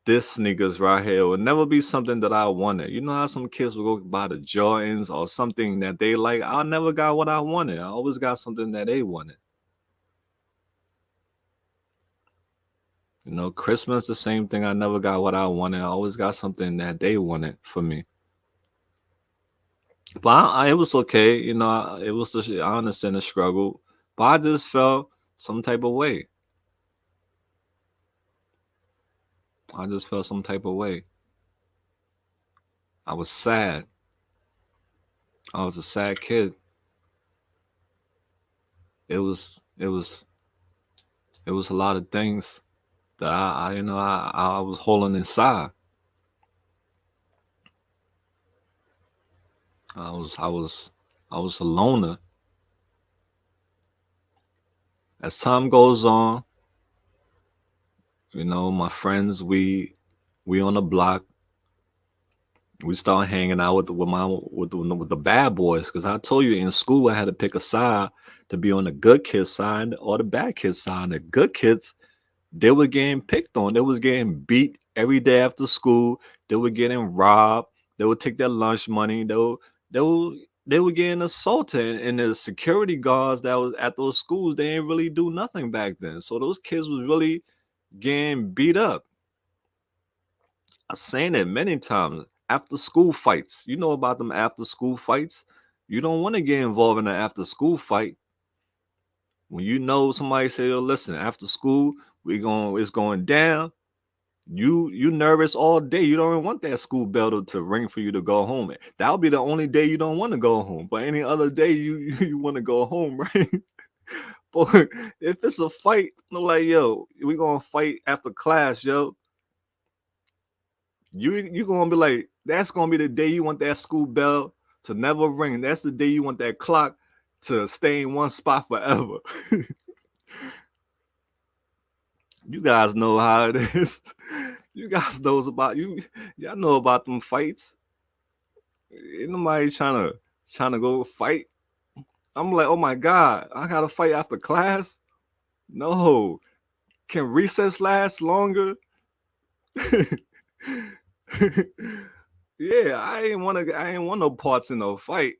this sneakers right here." It would never be something that I wanted. You know how some kids will go buy the Jordans or something that they like. I never got what I wanted. I always got something that they wanted. Christmas the same thing. I never got what I wanted. I always got something that they wanted for me. But it was okay. It was just, I understand the struggle, but I just felt some type of way. I just felt some type of way. I was sad. I was a sad kid. It was a lot of things that I was holding inside. I was a loner. As time goes on, my friends, we on the block. We start hanging out with the bad boys, because I told you in school I had to pick a side to be on the good kids side or the bad kids side. And the good kids, they were getting picked on. They was getting beat every day after school. They were getting robbed. They would take their lunch money. They were they were getting assaulted. And the security guards that was at those schools, they didn't really do nothing back then. So those kids was really getting beat up. I've seen it many times. After school fights. You know about them after school fights. You don't want to get involved in an after school fight. When you know somebody say, "Yo, listen, after school, it's going down." You nervous all day. You don't even want that school bell to ring for you to go home. That'll be the only day you don't want to go home. But any other day you want to go home, right? But if it's a fight, I'm like, yo, we gonna fight after class, yo. You gonna be like, that's gonna be the day you want that school bell to never ring. That's the day you want that clock to stay in one spot forever. You guys know how it is. You guys knows about you. Y'all know about them fights. Ain't nobody trying to go fight. I'm like, oh my god, I gotta fight after class. No, can recess last longer? Yeah, I ain't want no parts in no fight.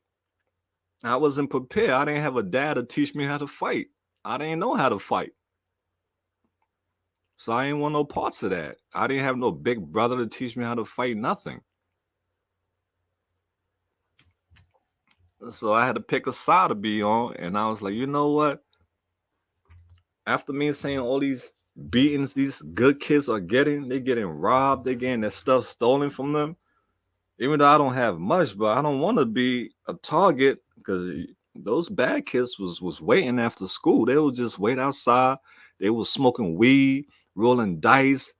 I wasn't prepared. I didn't have a dad to teach me how to fight. I didn't know how to fight. So I ain't want no parts of that. I didn't have no big brother to teach me how to fight, nothing. So I had to pick a side to be on, and I was like, you know what? After me saying all these beatings these good kids are getting, they getting robbed, they getting their stuff stolen from them. Even though I don't have much, but I don't want to be a target, because those bad kids was waiting after school. They would just wait outside. They was smoking weed, rolling dice.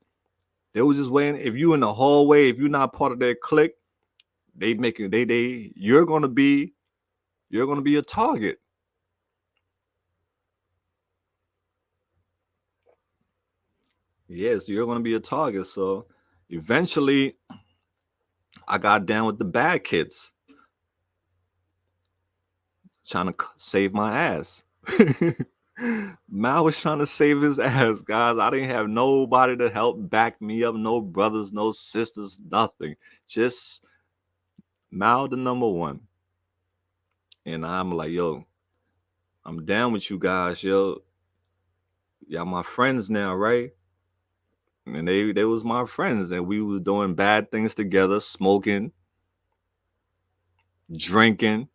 They was just waiting. If you in the hallway, if you're not part of their clique, they making they you're gonna be a target. Yes, you're gonna be a target. So eventually I got down with the bad kids, trying to save my ass. Mal was trying to save his ass, guys. I didn't have nobody to help back me up, no brothers, no sisters, nothing. Just Mal, the number one. And I'm like, yo, I'm down with you guys, yo. Y'all my friends now, right? And they was my friends, and we was doing bad things together, smoking, drinking,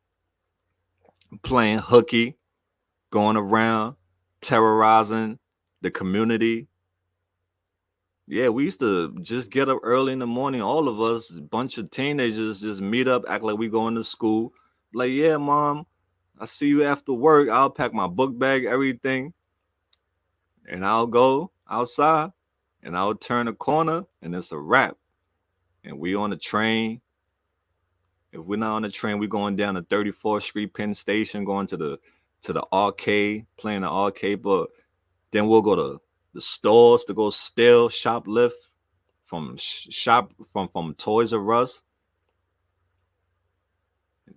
playing hooky, going around, terrorizing the community. Yeah, we used to just get up early in the morning, all of us, a bunch of teenagers, just meet up, act like we going to school. Like, yeah, mom, I see you after work. I'll pack my book bag, everything, and I'll go outside, and I'll turn a corner, and it's a wrap. And we on the train. If we're not on the train, we going down the 34th Street Penn Station, going to the arcade, playing the arcade. But then we'll go to the stores to go steal, shoplift from from Toys R Us.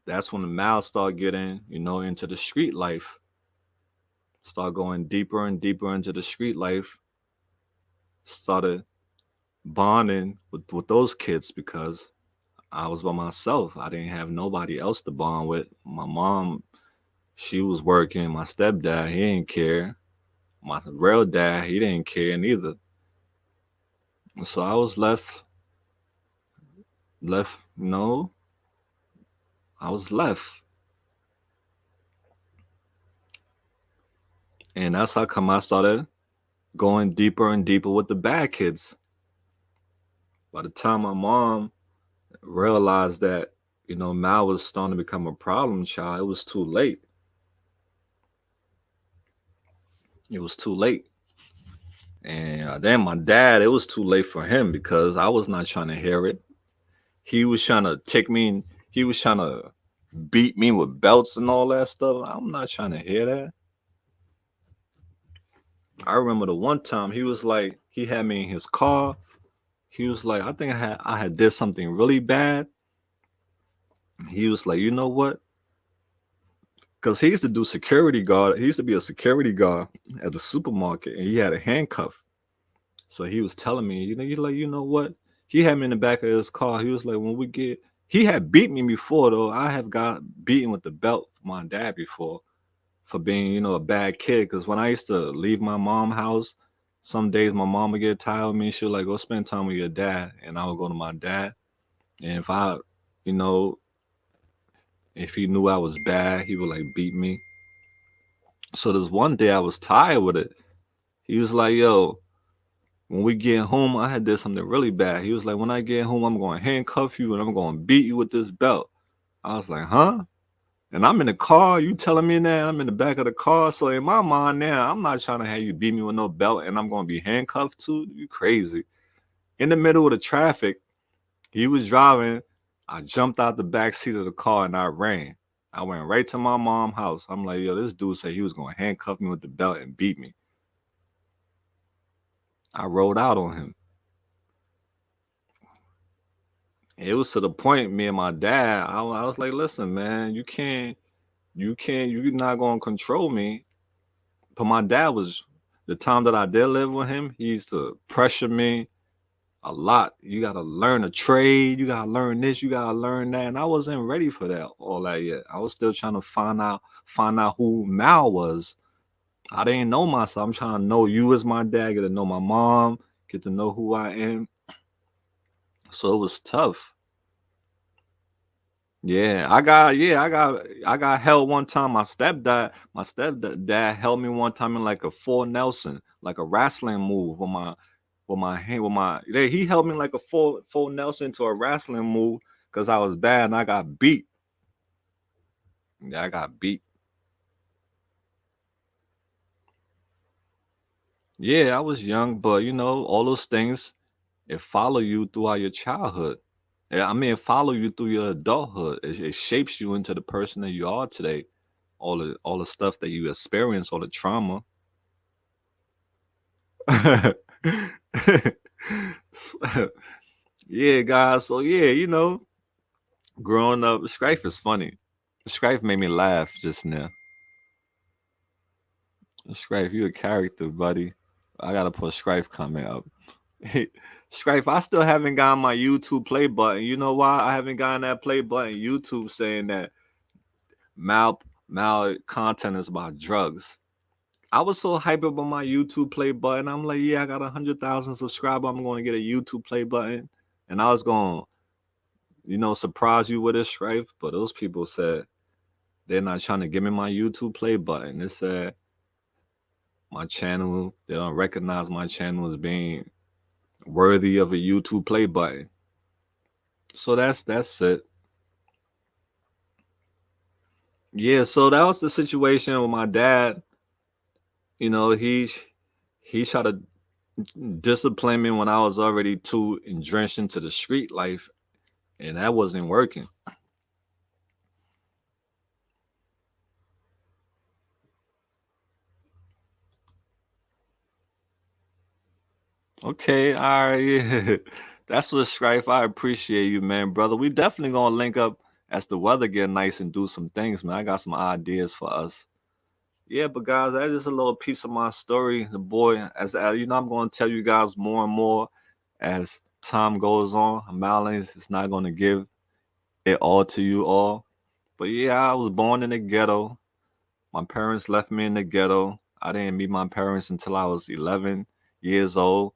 That's when the mouths start getting, into the street life. Start going deeper and deeper into the street life. Started bonding with those kids, because I was by myself. I didn't have nobody else to bond with. My mom, she was working. My stepdad, he didn't care. My real dad, he didn't care neither. So I was left, I was left. And that's how come I started going deeper and deeper with the bad kids. By the time my mom realized that, Mal was starting to become a problem child, it was too late. It was too late. And then my dad, it was too late for him because I was not trying to hear it. He was trying to take me, he was trying to beat me with belts and all that stuff. I'm not trying to hear that. I remember the one time he was like, he had me in his car. He was like, I think I had did something really bad. He was like, you know what? Because he used to do security guard. He used to be a security guard at the supermarket, and he had a handcuff. So he was telling me, you're like, you know what? He had me in the back of his car. He was like, when we get, he had beat me before though. I have got beaten with the belt from my dad before for being, a bad kid. Because when I used to leave my mom's house, some days my mom would get tired of me. She would like, go spend time with your dad, and I would go to my dad. And if I, you know, if he knew I was bad, he would like beat me. So this one day I was tired with it. He was like, yo, when we get home, I had did something really bad. He was like, when I get home, I'm going to handcuff you and I'm going to beat you with this belt. I was like, huh? And I'm in the car. You telling me that? I'm in the back of the car. So in my mind now, I'm not trying to have you beat me with no belt and I'm going to be handcuffed too. You crazy. In the middle of the traffic, he was driving. I jumped out the back seat of the car and I ran. I went right to my mom's house. I'm like, yo, this dude said he was going to handcuff me with the belt and beat me. I rolled out on him. It was to the point, me and my dad, I was like, listen, man, you're not going to control me. But my dad was, the time that I did live with him, he used to pressure me a lot. You got to learn a trade. You got to learn this. You got to learn that. And I wasn't ready for that, all that yet. I was still trying to find out who Mal was. I didn't know myself. I'm trying to know you as my dad, get to know my mom, get to know who I am. So it was tough. I got held one time. My stepdad held me one time in like a full Nelson, like a wrestling move with my hand he held me like a full Nelson to a wrestling move because I was bad and I got beat. Yeah, I got beat. Yeah, I was young, but all those things, it follow you throughout your childhood. Yeah, I mean, it follow you through your adulthood. It shapes you into the person that you are today. All the stuff that you experience, all the trauma. Yeah, guys. So yeah, growing up, Strife is funny. Strife made me laugh just now. Strife, you a character, buddy. I gotta put Strife comment up. Strife, I still haven't gotten my YouTube play button. You know why I haven't gotten that play button? YouTube saying that mal content is about drugs. I was so hyped about my YouTube play button. I'm like, yeah, I got 100,000 subscribers. I'm going to get a YouTube play button, and I was going, to surprise you with this, Strife. But those people said they're not trying to give me my YouTube play button. They said my channel, they don't recognize my channel as being worthy of a YouTube play button. So that's it. Yeah, so that was the situation with my dad. You know, he tried to discipline me when I was already too drenched into the street life, and that wasn't working. Okay, all right, yeah. That's what Strife. I appreciate you, man, brother. We definitely gonna link up as the weather get nice and do some things, man. I got some ideas for us. Yeah, but guys, that's just a little piece of my story. The boy, as I'm gonna tell you guys more and more as time goes on. Malins is not gonna give it all to you all. But yeah, I was born in the ghetto. My parents left me in the ghetto. I didn't meet my parents until I was 11 years old.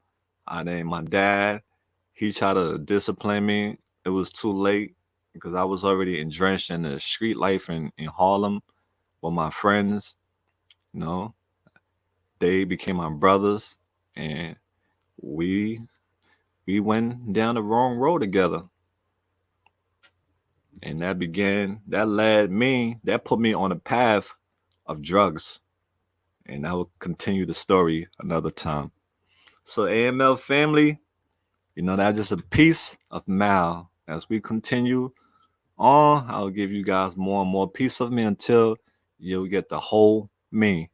I didn't. My dad, he tried to discipline me. It was too late because I was already entrenched in the street life in Harlem with my friends. You know, they became my brothers, and we we went down the wrong road together. And that put me on a path of drugs. And I will continue the story another time. So, AML family, that's just a piece of Mal. As we continue on, I'll give you guys more and more piece of me until you'll get the whole me.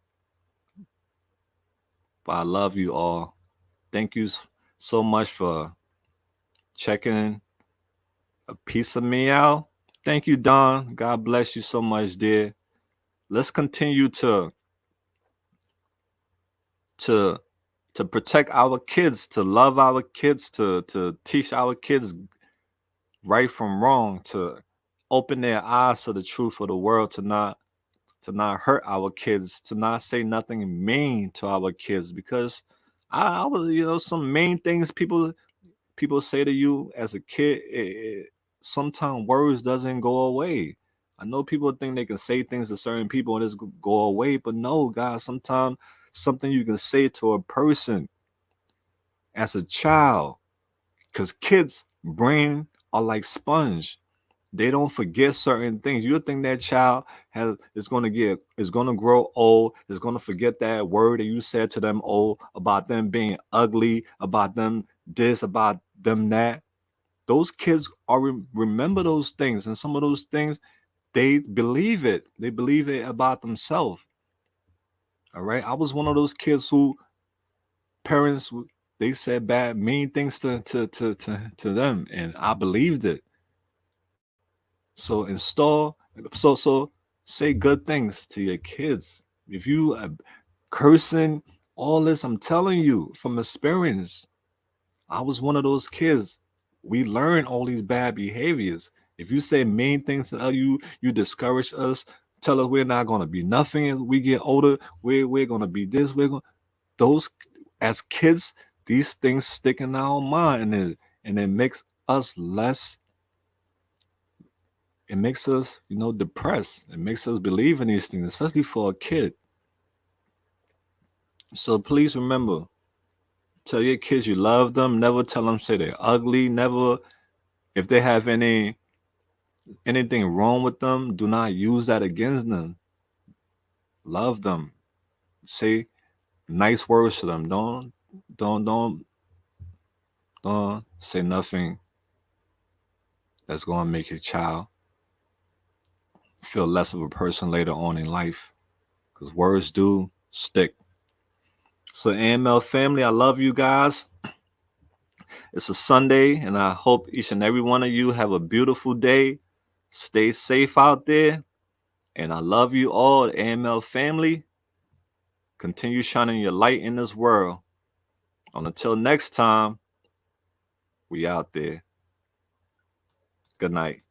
But I love you all. Thank you so much for checking a piece of me out. Thank you, Don. God bless you so much, dear. Let's continue to to protect our kids, to love our kids, to teach our kids right from wrong, to open their eyes to the truth of the world, to not hurt our kids, to not say nothing mean to our kids. Because I was, some main things people say to you as a kid, sometimes words doesn't go away. I know people think they can say things to certain people and just go away, but no, guys, sometimes something you can say to a person as a child, because kids' brain are like sponge. They don't forget certain things. You think that child is gonna grow old, is gonna forget that word that you said to them old about them being ugly, about them this, about them that. Those kids remember those things, and some of those things they believe it. They believe it about themselves. All right. I was one of those kids who parents they said bad, mean things to them, and I believed it. So so say good things to your kids. If you cursing all this, I'm telling you from experience. I was one of those kids. We learn all these bad behaviors. If you say mean things to you, you discourage us, tell us we're not gonna be nothing as we get older. We're gonna be this. Those as kids, these things stick in our mind, and it makes us less. It makes us, depressed. It makes us believe in these things, especially for a kid. So please remember, tell your kids you love them. Never tell them say they're ugly. Never, if they have anything wrong with them, do not use that against them. Love them. Say nice words to them. Don't don't don't say nothing that's going to make your child feel less of a person later on in life, because words do stick. So, AML family, I love you guys. It's a Sunday, and I hope each and every one of you have a beautiful day. Stay safe out there, and I love you all, AML family. Continue shining your light in this world. Until next time, we out there. Good night.